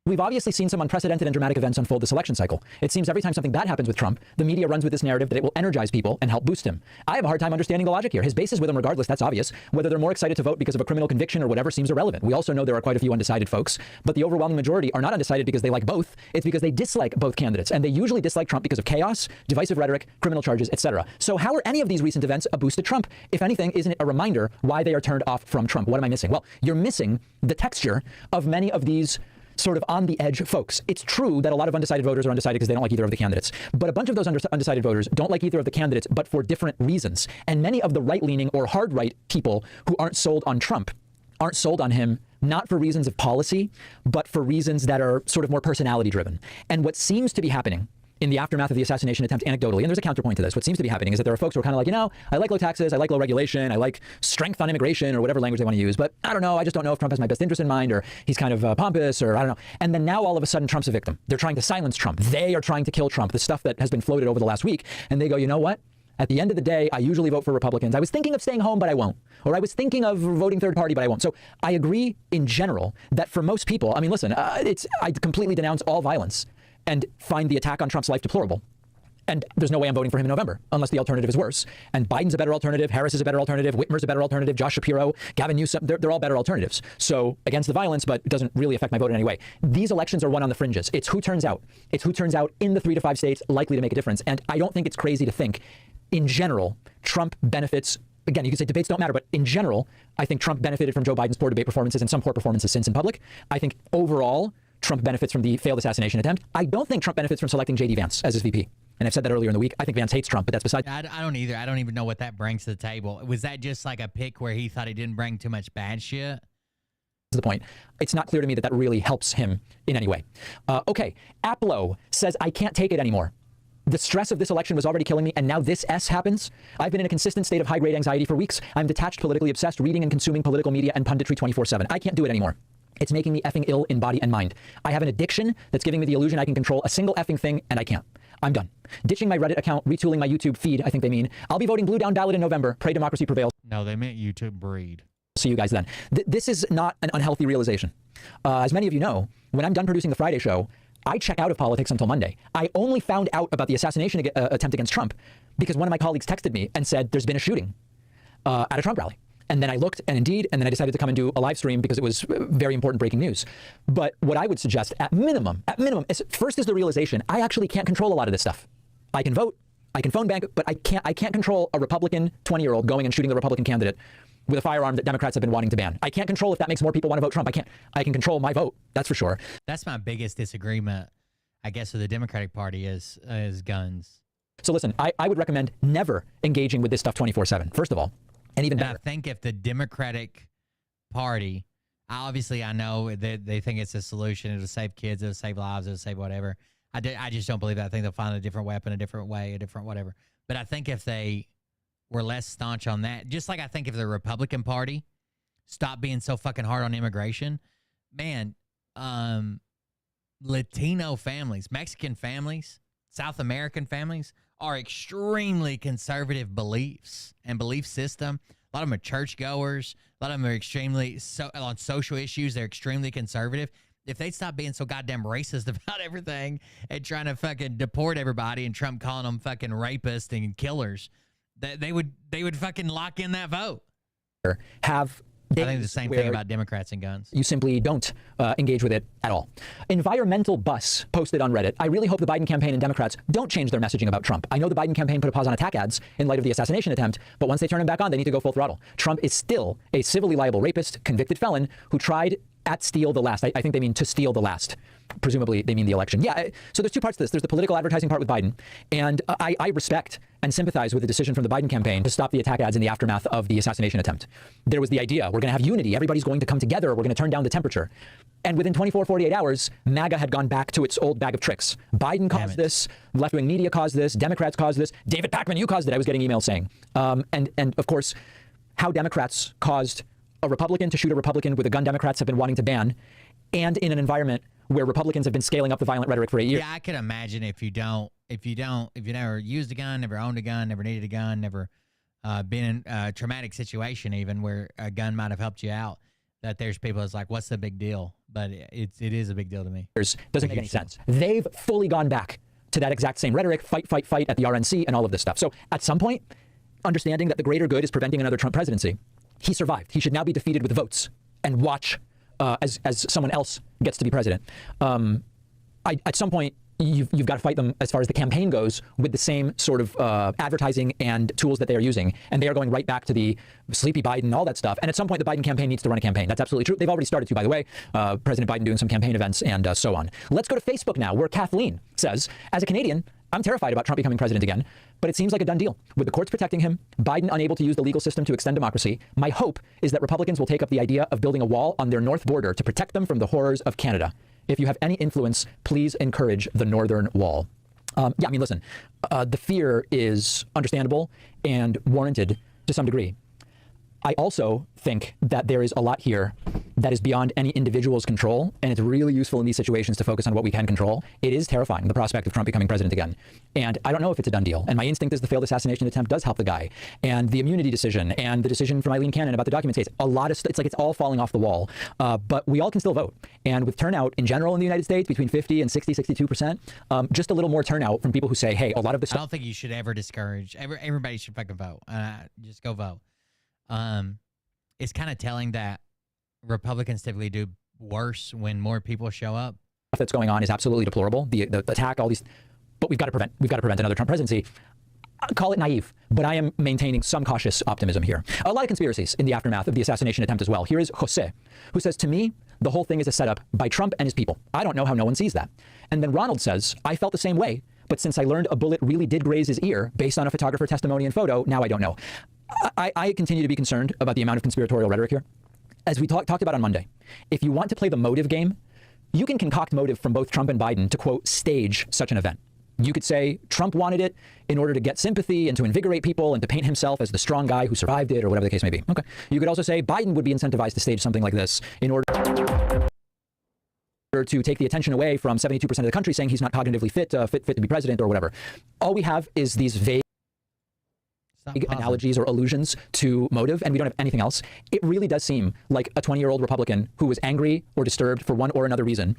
[SPEAKER 5] We've obviously seen some unprecedented and dramatic events unfold this election cycle. It seems every time something bad happens with Trump, the media runs with this narrative that it will energize people and help boost him. I have a hard time understanding the logic here. His base is with him regardless, that's obvious. Whether they're more excited to vote because of a criminal conviction or whatever seems irrelevant. We also know there are quite a few undecided folks, but the overwhelming majority are not undecided because they like both. It's because they dislike both candidates, and they usually dislike Trump because of chaos, divisive rhetoric, criminal charges, etc. So how are any of these recent events a boost to Trump? If anything, isn't it a reminder why they are turned off from Trump? What am I missing? Well, you're missing the texture of many of these sort of on the edge folks. It's true that a lot of undecided voters are undecided because they don't like either of the candidates. But a bunch of those undecided voters don't like either of the candidates, but for different reasons. And many of the right-leaning or hard-right people who aren't sold on Trump aren't sold on him not for reasons of policy, but for reasons that are sort of more personality-driven. And what seems to be happening in the aftermath of the assassination attempt, anecdotally, and there's a counterpoint to this, what seems to be happening is that there are folks who are kind of like, you know, I like low taxes, I like low regulation, I like strength on immigration, or whatever language they want to use, but I don't know, I just don't know if Trump has my best interest in mind, or he's kind of pompous, or I don't know. And then now all of a sudden Trump's a victim. They're trying to silence Trump. They are trying to kill Trump, the stuff that has been floated over the last week. And they go, you know what? At the end of the day, I usually vote for Republicans. I was thinking of staying home, but I won't. Or I was thinking of voting third party, but I won't. So I agree in general that for most people, I mean, listen, I completely denounce all violence and find the attack on Trump's life deplorable. And there's no way I'm voting for him in November, unless the alternative is worse. And Biden's a better alternative, Harris is a better alternative, Whitmer's a better alternative, Josh Shapiro, Gavin Newsom, they're all better alternatives. So against the violence, but it doesn't really affect my vote in any way. These elections are won on the fringes. It's who turns out. It's who turns out in the 3 to 5 states likely to make a difference. And I don't think it's crazy to think, in general, Trump benefits. Again, you could say debates don't matter, but in general, I think Trump benefited from Joe Biden's poor debate performances and some poor performances since in public. I think overall, Trump benefits from the failed assassination attempt. I don't think Trump benefits from selecting J.D. Vance as his VP. And I've said that earlier in the week. I think Vance hates Trump, but that's beside.
[SPEAKER 2] I don't either. I don't even know what that brings to the table. Was that just like a pick where he thought he didn't bring too much bad shit?
[SPEAKER 5] The point. It's not clear to me that that really helps him in any way. Okay. Aplo says, I can't take it anymore. The stress of this election was already killing me, and now this S happens. I've been in a consistent state of high-grade anxiety for weeks. I'm detached, politically obsessed, reading and consuming political media and punditry 24/7. I can't do it anymore. It's making me effing ill in body and mind. I have an addiction that's giving me the illusion I can control a single effing thing, and I can't. I'm done. Ditching my Reddit account, retooling my YouTube feed, I think they mean. I'll be voting blue down ballot in November. Pray democracy prevails.
[SPEAKER 2] No, they meant YouTube breed.
[SPEAKER 5] See you guys then. This is not an unhealthy realization. As many of you know, when I'm done producing the Friday show, I check out of politics until Monday. I only found out about the assassination attempt against Trump because one of my colleagues texted me and said there's been a shooting at a Trump rally. And then I looked, and indeed, and then I decided to come and do a live stream because it was very important breaking news. But what I would suggest, at minimum, first is the realization I actually can't control a lot of this stuff. I can vote, I can phone bank, but I can't control a Republican 20-year-old going and shooting the Republican candidate with a firearm that Democrats have been wanting to ban. I can't control if that makes more people want to vote Trump. I can control my vote, that's for sure.
[SPEAKER 2] That's my biggest disagreement, I guess, with the Democratic Party is guns.
[SPEAKER 5] So listen, I would recommend never engaging with this stuff 24/7, first of all. And even better.
[SPEAKER 2] I think if the Democratic Party, I know that they think it's a solution, it'll save kids, it'll save lives, it'll save whatever. I just don't believe that. I think they'll find a different weapon, a different way, a different whatever. But I think if they were less staunch on that, just like I think if the Republican Party stopped being so fucking hard on immigration, man, Latino families, Mexican families, South American families are extremely conservative beliefs and belief system. A lot of them are churchgoers. A lot of them are extremely, on social issues, they're extremely conservative. If they'd stop being so goddamn racist about everything and trying to fucking deport everybody and Trump calling them fucking rapists and killers, they would fucking lock in that vote. I think the same thing about Democrats and guns.
[SPEAKER 5] You simply don't engage with it at all. Environmental Bus posted on Reddit, I really hope the Biden campaign and Democrats don't change their messaging about Trump. I know the Biden campaign put a pause on attack ads in light of the assassination attempt, but once they turn him back on, they need to go full throttle. Trump is still a civilly liable rapist, convicted felon who tried at steal the last. I think they mean to steal the last. Presumably, they mean the election. Yeah, so there's two parts to this. There's the political advertising part with Biden, and I respect and sympathize with the decision from the Biden campaign to stop the attack ads in the aftermath of the assassination attempt. There was the idea, we're going to have unity, everybody's going to come together, we're going to turn down the temperature. And within 24, 48 hours, MAGA had gone back to its old bag of tricks. Biden caused this, left-wing media caused this, Democrats caused this, David Pakman, you caused it, I was getting emails saying. And of course, how Democrats caused a Republican to shoot a Republican with a gun Democrats have been wanting to ban, and in an environment where Republicans have been scaling up the violent rhetoric for 8 years.
[SPEAKER 2] Yeah, I can imagine if you never used a gun, never owned a gun, never needed a gun, never been in a traumatic situation even where a gun might have helped you out, that there's people that's like, what's the big deal? But it is a big deal to me.
[SPEAKER 5] Doesn't make any sense. They've fully gone back to that exact same rhetoric, fight, fight, fight at the RNC and all of this stuff. So at some point, understanding that the greater good is preventing another Trump presidency, he survived. He should now be defeated with votes and watch as someone else gets to be president. At some point, you've got to fight them as far as the campaign goes with the same sort of advertising and tools that they are using. And they are going right back to the sleepy Biden, all that stuff. And at some point, the Biden campaign needs to run a campaign. That's absolutely true. They've already started to, by the way. President Biden doing some campaign events and so on. Let's go to Facebook now, where Kathleen says, as a Canadian, I'm terrified about Trump becoming president again, but it seems like a done deal. With the courts protecting him, Biden unable to use the legal system to extend democracy, my hope is that Republicans will take up the idea of building a wall on their north border to protect them from the horrors of Canada. If you have any influence, please encourage the northern wall. Yeah, I mean, listen, the fear is understandable and warranted to some degree. I also think that there is a lot here that is beyond any individual's control, and it's really useful in these situations to focus on what we can control. It is terrifying, the prospect of Trump becoming president again. And I don't know if it's a done deal. And my instinct is the failed assassination attempt does help the guy. And the immunity decision, and the decision from Eileen Cannon about the document states, a lot of it's like it's all falling off the wall. But we all can still vote. And with turnout in general in the United States, between 50 and 60, 62%, just a little more turnout from people who say, hey, a lot of this
[SPEAKER 2] stuff. I don't think you should ever discourage. Everybody should fucking vote. Just go vote. It's kind of telling that Republicans typically do worse when more people show up.
[SPEAKER 5] That's going on is absolutely deplorable. The attack, all these, but we've got to prevent another Trump presidency. Call it naive, but I am maintaining some cautious optimism here. A lot of conspiracies in the aftermath of the assassination attempt as well. Here is Jose, who says, to me, the whole thing is a setup by Trump and his people. I don't know how no one sees that. And then Ronald says, I felt the same way, but since I learned a bullet really did graze his ear based on a photographer testimony and photo, now I don't know. I continue to be concerned about the amount of conspiratorial rhetoric here. As we talked about on Monday, if you want to play the motive game, you can concoct motive from both Trump and Biden to, quote, stage such an event. You could say Trump wanted it in order to get sympathy and to invigorate people and to paint himself as the strong guy who survived it or whatever the case may be. Okay. You could also say Biden would be incentivized to stage something like this in order to take the attention away from 72% of the country saying he's not cognitively fit to be president or whatever. All we have is these vague analogies or allusions to motive, and we don't have anything else. It really does seem like a 20-year-old Republican who was angry or disturbed for one or another reason,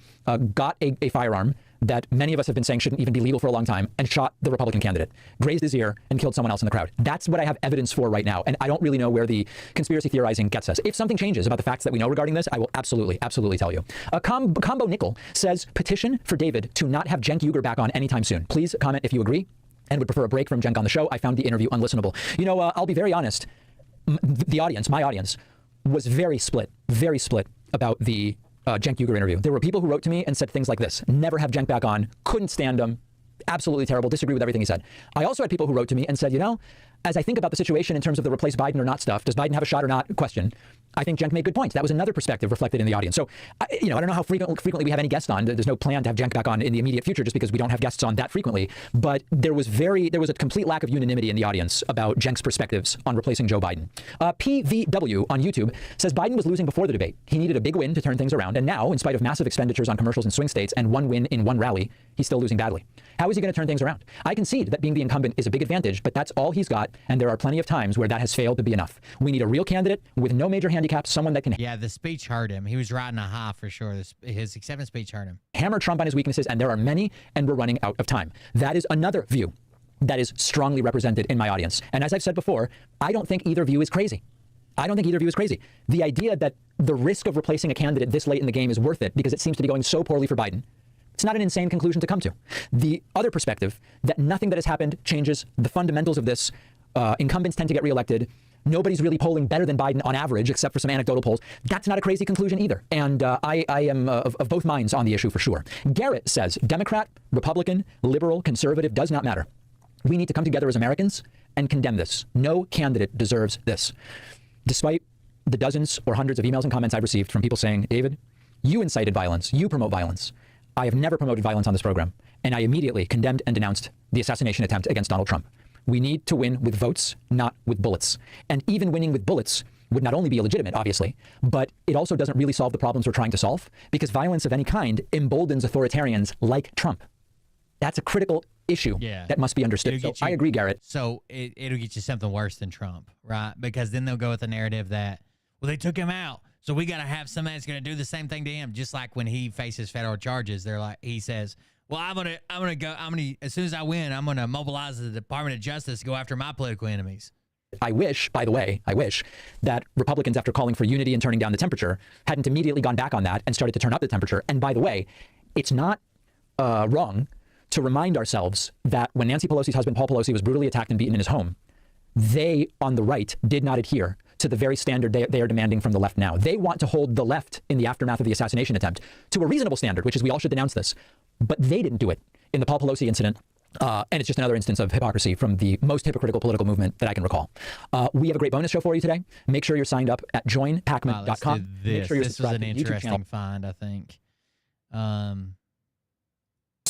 [SPEAKER 5] got a firearm that many of us have been saying shouldn't even be legal for a long time, and shot the Republican candidate, grazed his ear, and killed someone else in the crowd. That's what I have evidence for right now, and I don't really know where the conspiracy theorizing gets us. If something changes about the facts that we know regarding this, I will absolutely tell you. Combo Nickel says, petition for David to not have Cenk Uygur back on anytime soon. Please comment if you agree and would prefer a break from Cenk on the show. I found the interview unlistenable. You know, I'll be very honest. The audience, my audience, was very split about the Cenk Uygur interview. There were people who wrote to me and said things like this: never have Cenk back on, couldn't stand him, absolutely terrible, disagree with everything he said. I also had people who wrote to me and said, you know, as I think about the situation in terms of the replace Biden or not stuff, does Biden have a shot or not question, I think Cenk made good points. That was another perspective reflected in the audience. So, I don't know how frequently we have any guests on. There's no plan to have Cenk back on in the immediate future just because we don't have guests on that frequently. But there was a complete lack of unanimity in the audience about Cenk's perspectives on replacing Joe Biden. PVW on YouTube says Biden was losing before the debate. He needed a big win to turn things around. And now, in spite of massive expenditures on commercials in swing states and one win in one rally, he's still losing badly. How is he going to turn things around? I concede that being the incumbent is a big advantage, but that's all he's got. And there are plenty of times where that has failed to be enough. We need a real candidate with no major handicaps, someone that can...
[SPEAKER 2] Yeah, the speech hurt him. He was riding a high for sure. His acceptance speech hurt him.
[SPEAKER 5] Hammer Trump on his weaknesses, and there are many, and we're running out of time. That is another view that is strongly represented in my audience. And as I've said before, I don't think either view is crazy. The idea that the risk of replacing a candidate this late in the game is worth it because it seems to be going so poorly for Biden, it's not an insane conclusion to come to. The other perspective, that nothing that has happened changes the fundamentals of this. Incumbents tend to get reelected. Nobody's really polling better than Biden on average, except for some anecdotal polls. That's not a crazy conclusion either. And I am of both minds on the issue for sure. Garrett says, Democrat, Republican, liberal, conservative, does not matter. We need to come together as Americans and condemn this. No candidate deserves this. Despite the dozens or hundreds of emails and comments I've received from people saying, David, you incited violence, you promote violence. I have never promoted violence on this program. And I immediately condemned and denounced the assassination attempt against Donald Trump. We need to win with votes, not with bullets. And even winning with bullets would not only be illegitimate, obviously, but it also doesn't really solve the problems we're trying to solve, because violence of any kind emboldens authoritarians like Trump. That's a critical issue that must be understood. So I agree, Garrett.
[SPEAKER 2] So it'll get you something worse than Trump, right? Because then they'll go with the narrative that, well, they took him out, so we got to have somebody that's going to do the same thing to him. Just like when he faces federal charges, he says, well, I'm gonna go. As soon as I win, I'm gonna mobilize the Department of Justice to go after my political enemies.
[SPEAKER 5] I wish, by the way, that Republicans, after calling for unity and turning down the temperature, hadn't immediately gone back on that and started to turn up the temperature. And by the way, it's not wrong to remind ourselves that when Nancy Pelosi's husband, Paul Pelosi, was brutally attacked and beaten in his home, they, on the right, did not adhere to the very standard they are demanding from the left now. They want to hold the left in the aftermath of the assassination attempt to a reasonable standard, which is we all should denounce this. But they didn't do it in the Paul Pelosi incident. And it's just another instance of hypocrisy from the most hypocritical political movement that I can recall. We have a great bonus show for you today. Make sure you're signed up at joinpacman.com.
[SPEAKER 2] Make sure you're this was an interesting find, I think.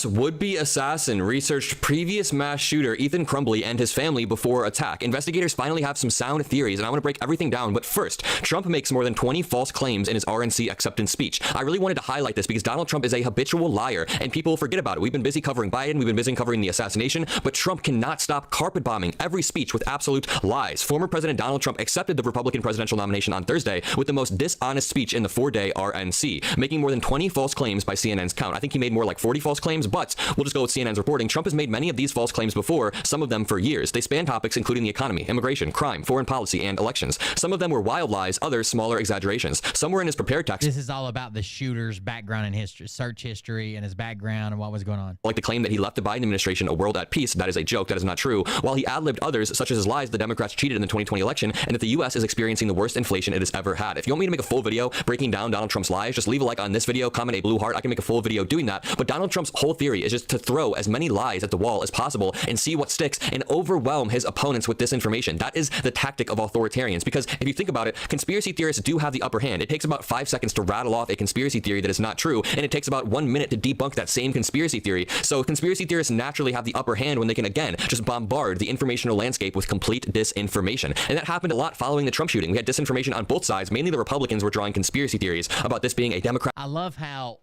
[SPEAKER 4] Would-be assassin researched previous mass shooter Ethan Crumbley and his family before attack. Investigators finally have some sound theories, and I want to break everything down. But first, Trump makes more than 20 false claims in his RNC acceptance speech. I really wanted to highlight this because Donald Trump is a habitual liar, and people forget about it. We've been busy covering Biden, we've been busy covering the assassination, but Trump cannot stop carpet bombing every speech with absolute lies. Former President Donald Trump accepted the Republican presidential nomination on Thursday with the most dishonest speech in the 4-day RNC, making more than 20 false claims by CNN's count. I think he made more like 40 false claims, but we'll just go with CNN's reporting. Trump has made many of these false claims before, some of them for years. They span topics including the economy, immigration, crime, foreign policy, and elections. Some of them were wild lies, others smaller exaggerations. Some were in his prepared text.
[SPEAKER 2] This is all about the shooter's background and history, search history, and his background and what was going on.
[SPEAKER 4] Like the claim that he left the Biden administration a world at peace. That is a joke. That is not true. While he ad-libbed others, such as his lies the Democrats cheated in the 2020 election and that the U.S. is experiencing the worst inflation it has ever had. If you want me to make a full video breaking down Donald Trump's lies, just leave a like on this video, comment a blue heart. I can make a full video doing that. But Donald Trump's whole theory is just to throw as many lies at the wall as possible and see what sticks and overwhelm his opponents with disinformation. That is the tactic of authoritarians, because if you think about it, conspiracy theorists do have the upper hand. It takes about 5 seconds to rattle off a conspiracy theory that is not true, and it takes about 1 minute to debunk that same conspiracy theory. So conspiracy theorists naturally have the upper hand when they can, again, just bombard the informational landscape with complete disinformation. And that happened a lot following the Trump shooting. We had disinformation on both sides. Mainly the Republicans were drawing conspiracy theories about this being a Democrat.
[SPEAKER 2] I love how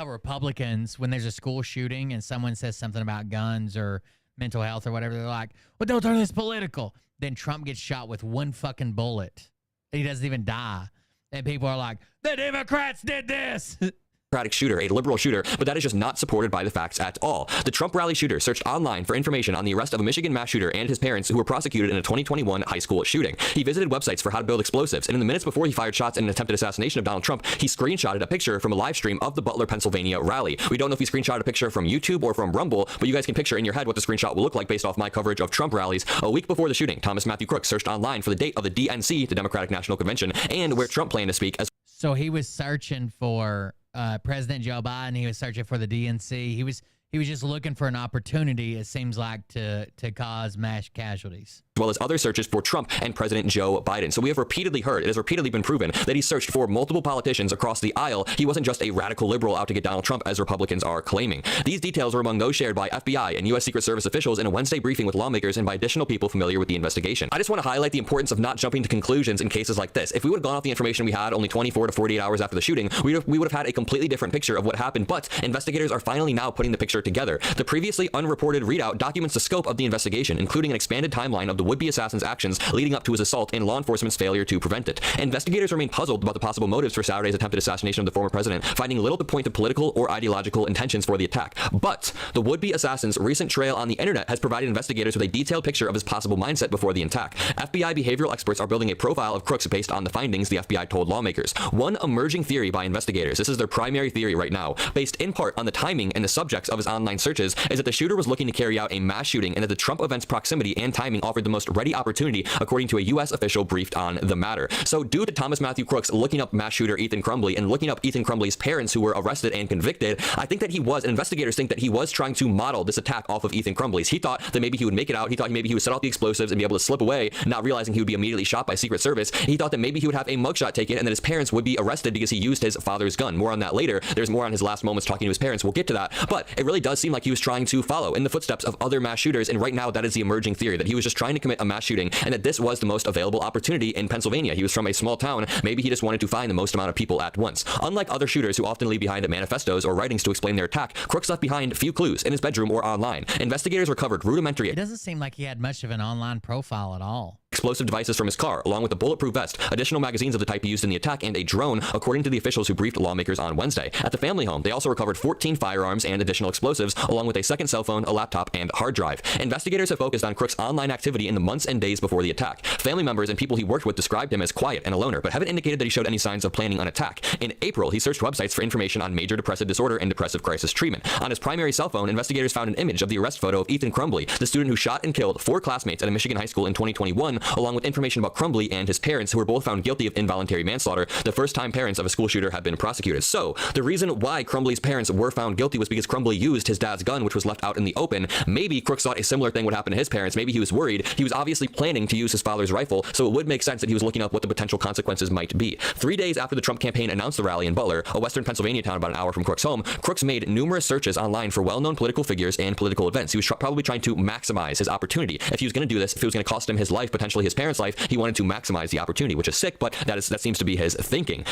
[SPEAKER 2] Republicans, when there's a school shooting and someone says something about guns or mental health or whatever, they're like, well, don't turn this political. Then Trump gets shot with one fucking bullet. He doesn't even die. And people are like, the Democrats did this.
[SPEAKER 4] Shooter, a liberal shooter, but that is just not supported by the facts at all. The Trump rally shooter searched online for information on the arrest of a Michigan mass shooter and his parents who were prosecuted in a 2021 high school shooting. He visited websites for how to build explosives, and in the minutes before he fired shots in an attempted assassination of Donald Trump, he screenshotted a picture from a live stream of the Butler, Pennsylvania rally. We don't know if he screenshotted a picture from YouTube or from Rumble, but you guys can picture in your head what the screenshot will look like based off my coverage of Trump rallies. A week before the shooting, Thomas Matthew Crook searched online for the date of the DNC, the Democratic National Convention, and where Trump planned to speak. So
[SPEAKER 2] he was searching for President Joe Biden. He was searching for the DNC. He He was just looking for an opportunity, it seems like, to cause mass casualties.
[SPEAKER 4] As well as other searches for Trump and President Joe Biden. So we have repeatedly heard, it has repeatedly been proven, that he searched for multiple politicians across the aisle. He wasn't just a radical liberal out to get Donald Trump, as Republicans are claiming. These details were among those shared by FBI and U.S. Secret Service officials in a Wednesday briefing with lawmakers and by additional people familiar with the investigation. I just want to highlight the importance of not jumping to conclusions in cases like this. If we would have gone off the information we had only 24 to 48 hours after the shooting, we would have had a completely different picture of what happened, but investigators are finally now putting the picture together. The previously unreported readout documents the scope of the investigation, including an expanded timeline of the would-be assassin's actions leading up to his assault and law enforcement's failure to prevent it. Investigators remain puzzled about the possible motives for Saturday's attempted assassination of the former president, finding little to point to political or ideological intentions for the attack. But the would-be assassin's recent trail on the internet has provided investigators with a detailed picture of his possible mindset before the attack. FBI behavioral experts are building a profile of Crooks based on the findings, the FBI told lawmakers. One emerging theory by investigators, this is their primary theory right now, based in part on the timing and the subjects of his online searches, is that the shooter was looking to carry out a mass shooting and that the Trump event's proximity and timing offered the most ready opportunity, according to a U.S. official briefed on the matter. So due to Thomas Matthew Crooks looking up mass shooter Ethan Crumbley and looking up Ethan Crumbley's parents who were arrested and convicted, I think that he was, and investigators think that he was trying to model this attack off of Ethan Crumbley's. He thought that maybe he would make it out. He thought maybe he would set off the explosives and be able to slip away, not realizing he would be immediately shot by Secret Service. He thought that maybe he would have a mugshot taken and that his parents would be arrested because he used his father's gun. More on that later. There's more on his last moments talking to his parents. We'll get to that. But it really does seem like he was trying to follow in the footsteps of other mass shooters, and right now that is the emerging theory, that he was just trying to commit a mass shooting and that this was the most available opportunity in Pennsylvania. He was from a small town. Maybe he just wanted to find the most amount of people at once. Unlike other shooters who often leave behind manifestos or writings to explain their attack, Crooks left behind few clues in his bedroom or online. Investigators recovered rudimentary.
[SPEAKER 2] It doesn't seem like he had much of an online profile at all.
[SPEAKER 4] Explosive devices from his car, along with a bulletproof vest, additional magazines of the type he used in the attack, and a drone, according to the officials who briefed lawmakers on Wednesday. At the family home, they also recovered 14 firearms and additional explosives, along with a second cell phone, a laptop, and hard drive. Investigators have focused on Crooks' online activity in the months and days before the attack. Family members and people he worked with described him as quiet and a loner, but haven't indicated that he showed any signs of planning an attack. In April, he searched websites for information on major depressive disorder and depressive crisis treatment. On his primary cell phone, investigators found an image of the arrest photo of Ethan Crumbley, the student who shot and killed 4 classmates at a Michigan high school in 2021, along with information about Crumbley and his parents, who were both found guilty of involuntary manslaughter. The first-time parents of a school shooter have been prosecuted. So, the reason why Crumbley's parents were found guilty was because Crumbley used his dad's gun, which was left out in the open. Maybe Crooks thought a similar thing would happen to his parents. Maybe he was worried. He was obviously planning to use his father's rifle, so it would make sense that he was looking up what the potential consequences might be. 3 days after the Trump campaign announced the rally in Butler, a western Pennsylvania town about an hour from Crooks' home, Crooks made numerous searches online for well-known political figures and political events. He was probably trying to maximize his opportunity. If he was going to do this, if it was going to cost him his life, potentially his parents' life, he wanted to maximize the opportunity, which is sick, but that seems to be his thinking.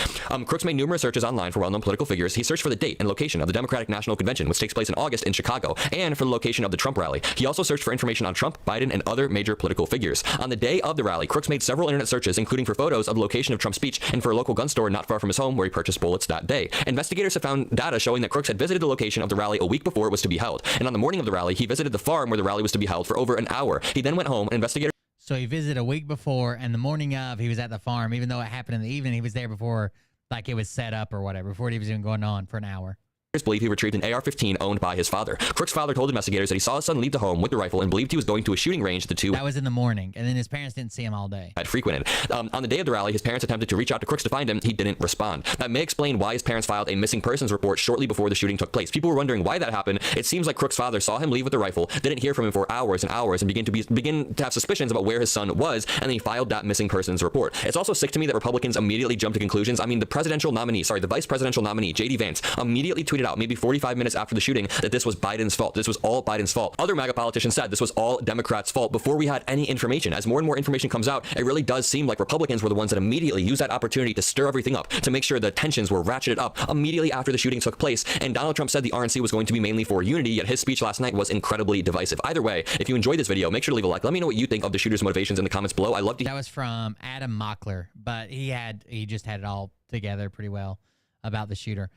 [SPEAKER 4] Crooks made numerous searches online for well-known political figures. He searched for the date and location of the Democratic National Convention, which takes place in August in Chicago, and for the location of the Trump rally. He also searched for information on Trump, Biden, and other major political figures. On the day of the rally, Crooks made several internet searches, including for photos of the location of Trump's speech and for a local gun store not far from his home where he purchased bullets that day. Investigators have found data showing that Crooks had visited the location of the rally a week before it was to be held, and on the morning of the rally, he visited the farm where the rally was to be held for over an hour. He then went home, and investigators
[SPEAKER 2] So he visited a week before, and the morning of, he was at the farm. Even though it happened in the evening, he was there before, like, it was set up or whatever, before it was even going on for an hour.
[SPEAKER 4] believe he retrieved an AR-15 owned by his father. Crooks' father told investigators that he saw his son leave the home with the rifle and believed he was going to a shooting range the two
[SPEAKER 2] That was in the morning, and then his parents didn't see him all day.
[SPEAKER 4] had frequented. On the day of the rally, his parents attempted to reach out to Crooks to find him. He didn't respond. That may explain why his parents filed a missing persons report shortly before the shooting took place. People were wondering why that happened. It seems like Crooks' father saw him leave with the rifle, didn't hear from him for hours and hours, and begin to have suspicions about where his son was, and then he filed that missing persons report. It's also sick to me that Republicans immediately jumped to conclusions. I mean, the vice presidential nominee, J.D. Vance, immediately tweeted out, maybe 45 minutes after the shooting, that this was Biden's fault. This was all Biden's fault. Other MAGA politicians said this was all Democrats' fault before we had any information. As more and more information comes out, it really does seem like Republicans were the ones that immediately used that opportunity to stir everything up, to make sure the tensions were ratcheted up immediately after the shooting took place. And Donald Trump said the RNC was going to be mainly for unity, yet his speech last night was incredibly divisive. Either way, if you enjoyed this video, make sure to leave a like. Let me know what you think of the shooter's motivations in the comments below. I love to.
[SPEAKER 2] That was from Adam Mockler, but he just had it all together pretty well about the shooter.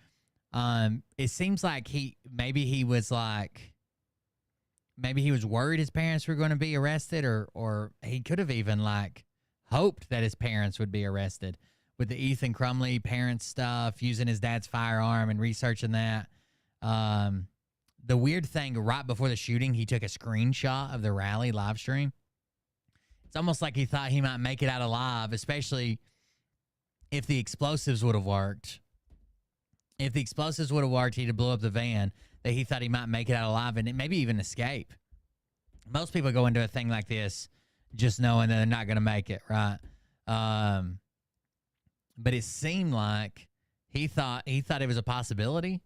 [SPEAKER 2] It seems like maybe he was worried his parents were going to be arrested, or he could have even hoped that his parents would be arrested with the Ethan Crumbley parent stuff, using his dad's firearm and researching that. The weird thing, right before the shooting, he took a screenshot of the rally live stream. It's almost like he thought he might make it out alive, especially if the explosives would have worked. If the explosives would have worked, he'd have blew up the van. that he thought he might make it out alive and maybe even escape. Most people go into a thing like this just knowing that they're not going to make it, right? But it seemed like he thought it was a possibility.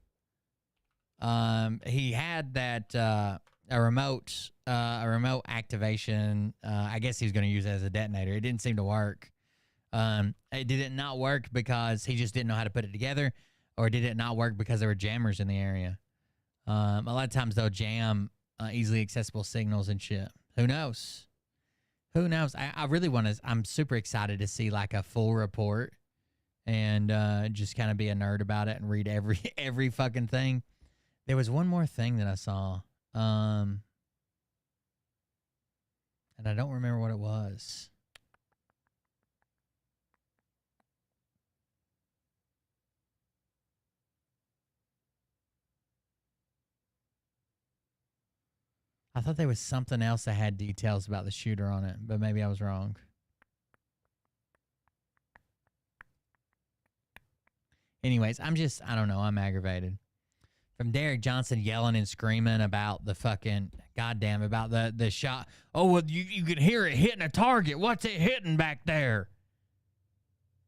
[SPEAKER 2] He had that a remote activation. I guess he was going to use it as a detonator. It didn't seem to work. Did it not work because he just didn't know how to put it together, or did it not work because there were jammers in the area? A lot of times they'll jam easily accessible signals and shit. Who knows? Who knows? I really want to. I'm super excited to see like a full report and just kind of be a nerd about it and read every fucking thing. There was one more thing that I saw, and I don't remember what it was. I thought there was something else that had details about the shooter on it, but maybe I was wrong. Anyways, I don't know. I'm aggravated. From Derek Johnson yelling and screaming about the fucking, goddamn, about the shot. Oh, well, you can hear it hitting a target. What's it hitting back there?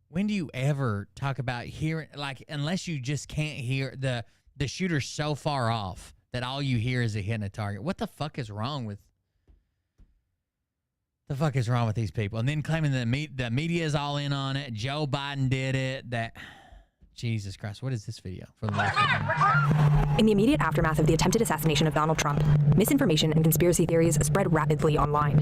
[SPEAKER 2] When do you ever talk about hearing, like, unless you just can't hear the shooter so far off that all you hear is it hitting a target? What the fuck is wrong with these people? And then claiming the media is all in on it. Joe Biden did it. Jesus Christ, what is this video? For the
[SPEAKER 6] In the immediate aftermath of the attempted assassination of Donald Trump, misinformation and conspiracy theories spread rapidly online.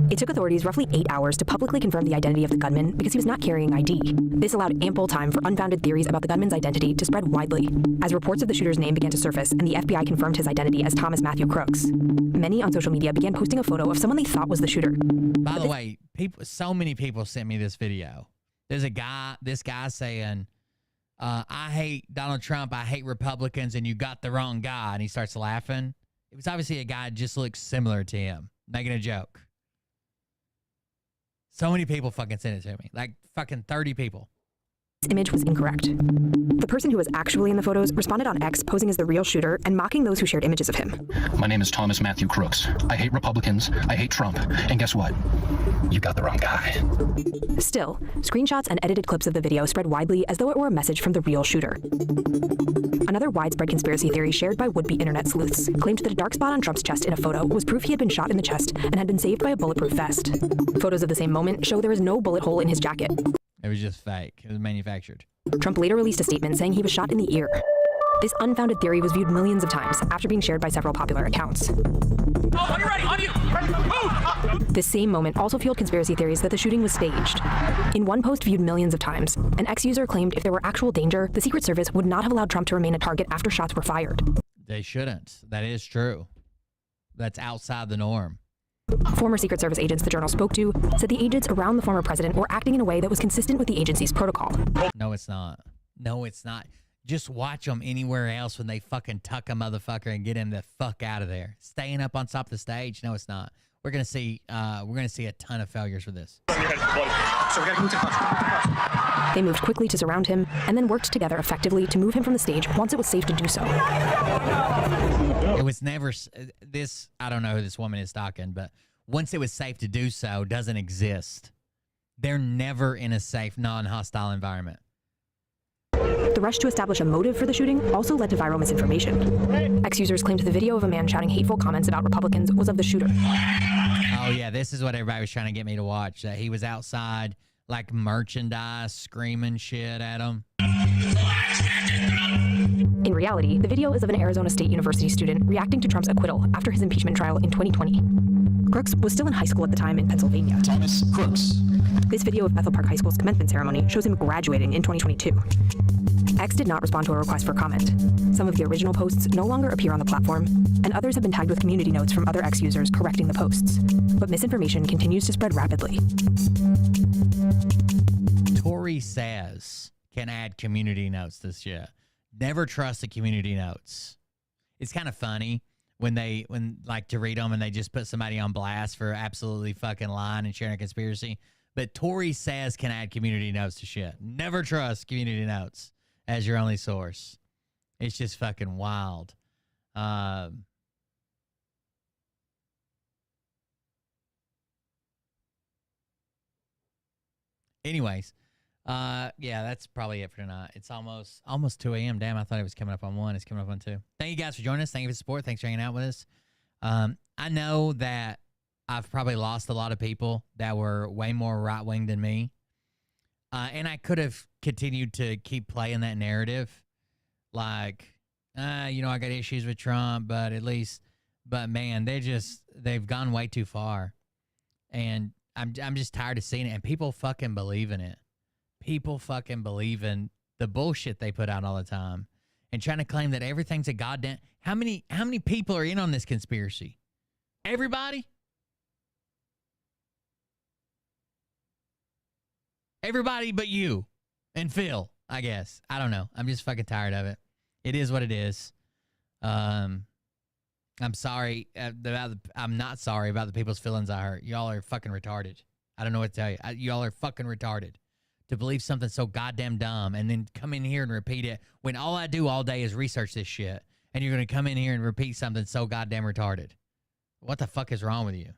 [SPEAKER 6] It took authorities roughly 8 hours to publicly confirm the identity of the gunman because he was not carrying ID. This allowed ample time for unfounded theories about the gunman's identity to spread widely. As reports of the shooter's name began to surface and the FBI confirmed his identity as Thomas Matthew Crooks, many on social media began posting a photo of someone they thought was the shooter.
[SPEAKER 2] By the way, so many people sent me this video. There's this guy saying, I hate Donald Trump, I hate Republicans, and you got the wrong guy. And he starts laughing. It was obviously a guy that just looks similar to him, making a joke. So many people fucking sent it to me. Like fucking 30 people.
[SPEAKER 6] This image was incorrect. The person who was actually in the photos responded on X posing as the real shooter and mocking those who shared images of him.
[SPEAKER 8] My name is Thomas Matthew Crooks. I hate Republicans, I hate Trump, and guess what? You got the wrong guy.
[SPEAKER 6] Still, screenshots and edited clips of the video spread widely as though it were a message from the real shooter. Another widespread conspiracy theory shared by would-be internet sleuths claimed that a dark spot on Trump's chest in a photo was proof he had been shot in the chest and had been saved by a bulletproof vest. Photos of the same moment show there is no bullet hole in his jacket.
[SPEAKER 2] It was just fake. It was manufactured.
[SPEAKER 6] Trump later released a statement saying he was shot in the ear. This unfounded theory was viewed millions of times after being shared by several popular accounts.
[SPEAKER 11] Oh, are you ready? On you! Move!
[SPEAKER 6] This same moment also fueled conspiracy theories that the shooting was staged. In one post viewed millions of times, an ex-user claimed if there were actual danger, the Secret Service would not have allowed Trump to remain a target after shots were fired.
[SPEAKER 2] They shouldn't. That is true. That's outside the norm.
[SPEAKER 6] Former Secret Service agents the Journal spoke to said the agents around the former president were acting in a way that was consistent with the agency's protocol.
[SPEAKER 2] No, it's not. No, it's not. Just watch them anywhere else when they fucking tuck a motherfucker and get him the fuck out of there. Staying up on top of the stage. No, it's not. We're gonna see a ton of failures for this.
[SPEAKER 6] They moved quickly to surround him and then worked together effectively to move him from the stage once it was safe to do so.
[SPEAKER 2] It was never this. I don't know who this woman is talking, but once it was safe to do so doesn't exist. They're never in a safe, non-hostile environment.
[SPEAKER 6] The rush to establish a motive for the shooting also led to viral misinformation. Ex-users claimed the video of a man shouting hateful comments about Republicans was of the shooter.
[SPEAKER 2] Oh, yeah, this is what everybody was trying to get me to watch. That he was outside, like, merchandise, screaming shit at him.
[SPEAKER 6] In reality, the video is of an Arizona State University student reacting to Trump's acquittal after his impeachment trial in 2020. Crooks was still in high school at the time in Pennsylvania.
[SPEAKER 8] Thomas Crooks.
[SPEAKER 6] This video of Bethel Park High School's commencement ceremony shows him graduating in 2022. X did not respond to a request for comment. Some of the original posts no longer appear on the platform, and others have been tagged with community notes from other X users correcting the posts. But misinformation continues to spread rapidly.
[SPEAKER 2] Tory says can add community notes to this shit. Never trust the community notes. It's kind of funny when like to read them and they just put somebody on blast for absolutely fucking lying and sharing a conspiracy. But Tory says can add community notes to shit. Never trust community notes as your only source. It's just fucking wild. Anyways, yeah, that's probably it for tonight. It's almost 2 a.m. Damn, I thought it was coming up on 1. It's coming up on 2. Thank you guys for joining us. Thank you for the support. Thanks for hanging out with us. I know that I've probably lost a lot of people that were way more right-wing than me. And I could have continued to keep playing that narrative. Like, I got issues with Trump, but man, they've gone way too far. And I'm just tired of seeing it. And people fucking believe in it. People fucking believe in the bullshit they put out all the time. And trying to claim that everything's a goddamn... How many people are in on this conspiracy? Everybody? Everybody but you and Phil, I guess. I don't know. I'm just fucking tired of it. It is what it is. I'm sorry. I'm not sorry about the people's feelings I hurt. Y'all are fucking retarded. I don't know what to tell you. Y'all are fucking retarded to believe something so goddamn dumb and then come in here and repeat it when all I do all day is research this shit. And you're going to come in here and repeat something so goddamn retarded. What the fuck is wrong with you?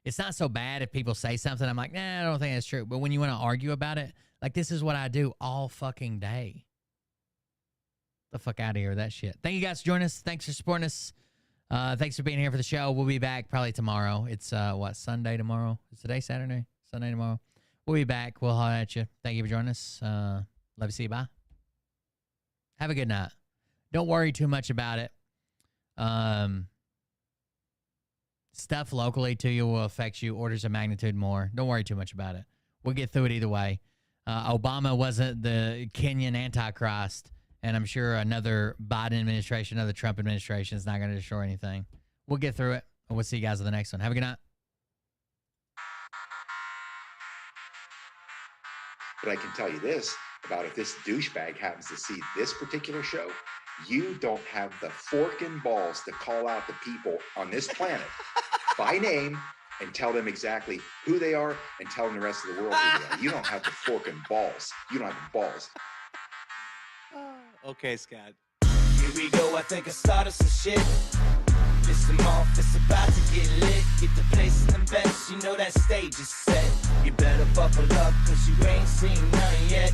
[SPEAKER 2] It's not so bad if people say something. I'm like, nah, I don't think that's true. But when you want to argue about it, like this is what I do all fucking day. The fuck out of here with that shit. Thank you guys for joining us. Thanks for supporting us. Thanks for being here for the show. We'll be back probably tomorrow. It's Sunday tomorrow? Is today Saturday? Sunday tomorrow. We'll be back. We'll holler at you. Thank you for joining us. Love you. See you. Bye. Have a good night. Don't worry too much about it. Stuff locally to you will affect you orders of magnitude more. Don't worry too much about it. We'll get through it either way. Obama wasn't the Kenyan Antichrist, and I'm sure another Biden administration, another Trump administration is not going to destroy anything. We'll get through it, and we'll see you guys in the next one. Have a good night.
[SPEAKER 10] But I can tell you this about if this douchebag happens to see this particular show, you don't have the forking balls to call out the people on this planet by name and tell them exactly who they are and tell them the rest of the world who they are. You don't have the forking balls. You don't have the balls.
[SPEAKER 13] Okay, Scott.
[SPEAKER 15] Here we go, I think I started some shit. Piss them off, it's about to get lit. Get the place in the best, you know that stage is set. You better buckle up, cause you ain't seen none yet.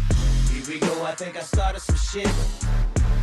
[SPEAKER 15] Here we go, I think I started some shit.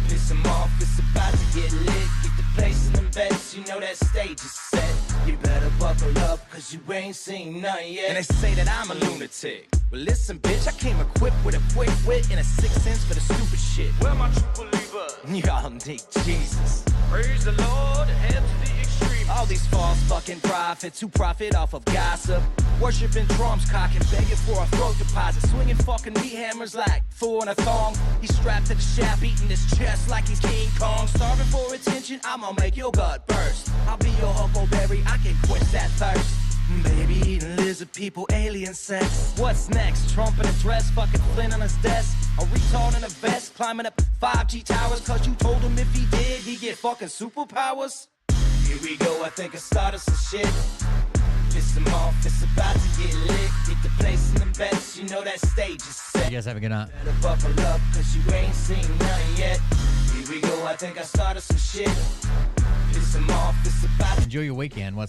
[SPEAKER 15] Piss them off, it's about to get lit. Get the place in the best, you know that stage is set. You better buckle up, cause you ain't seen none yet.
[SPEAKER 13] And they say that I'm a lunatic. Well, listen, bitch, I came equipped with a quick wit and a 6th sense for the stupid shit.
[SPEAKER 15] Where my true believer?
[SPEAKER 13] Y'all need Jesus.
[SPEAKER 15] Praise the Lord, head to the extreme.
[SPEAKER 13] All these false fucking prophets who profit off of gossip. Worshipping drums, cocking, begging for a throat deposit. Swinging fucking meat hammers like fool in a thong. He's strapped to the shaft, eating his chest like he's King Kong. Starving for attention, I'ma make your gut burst. I'll be your huckleberry, I can quench that thirst. Baby eating lizard people, alien sex. What's next? Trump in a dress, fucking Flynn on his desk. A retard in a vest, climbing up 5G towers. Cause you told him if he did, he'd get fucking superpowers.
[SPEAKER 15] Here we go, I think I started some shit. Piss them off, it's about to get lit. Get the place in the best, you know that stage is set.
[SPEAKER 2] You guys have a good night.
[SPEAKER 15] Better buckle up, cause you ain't seen none yet. Here we go, I think I started some shit. Piss them off, it's about to
[SPEAKER 2] Enjoy your weekend. What's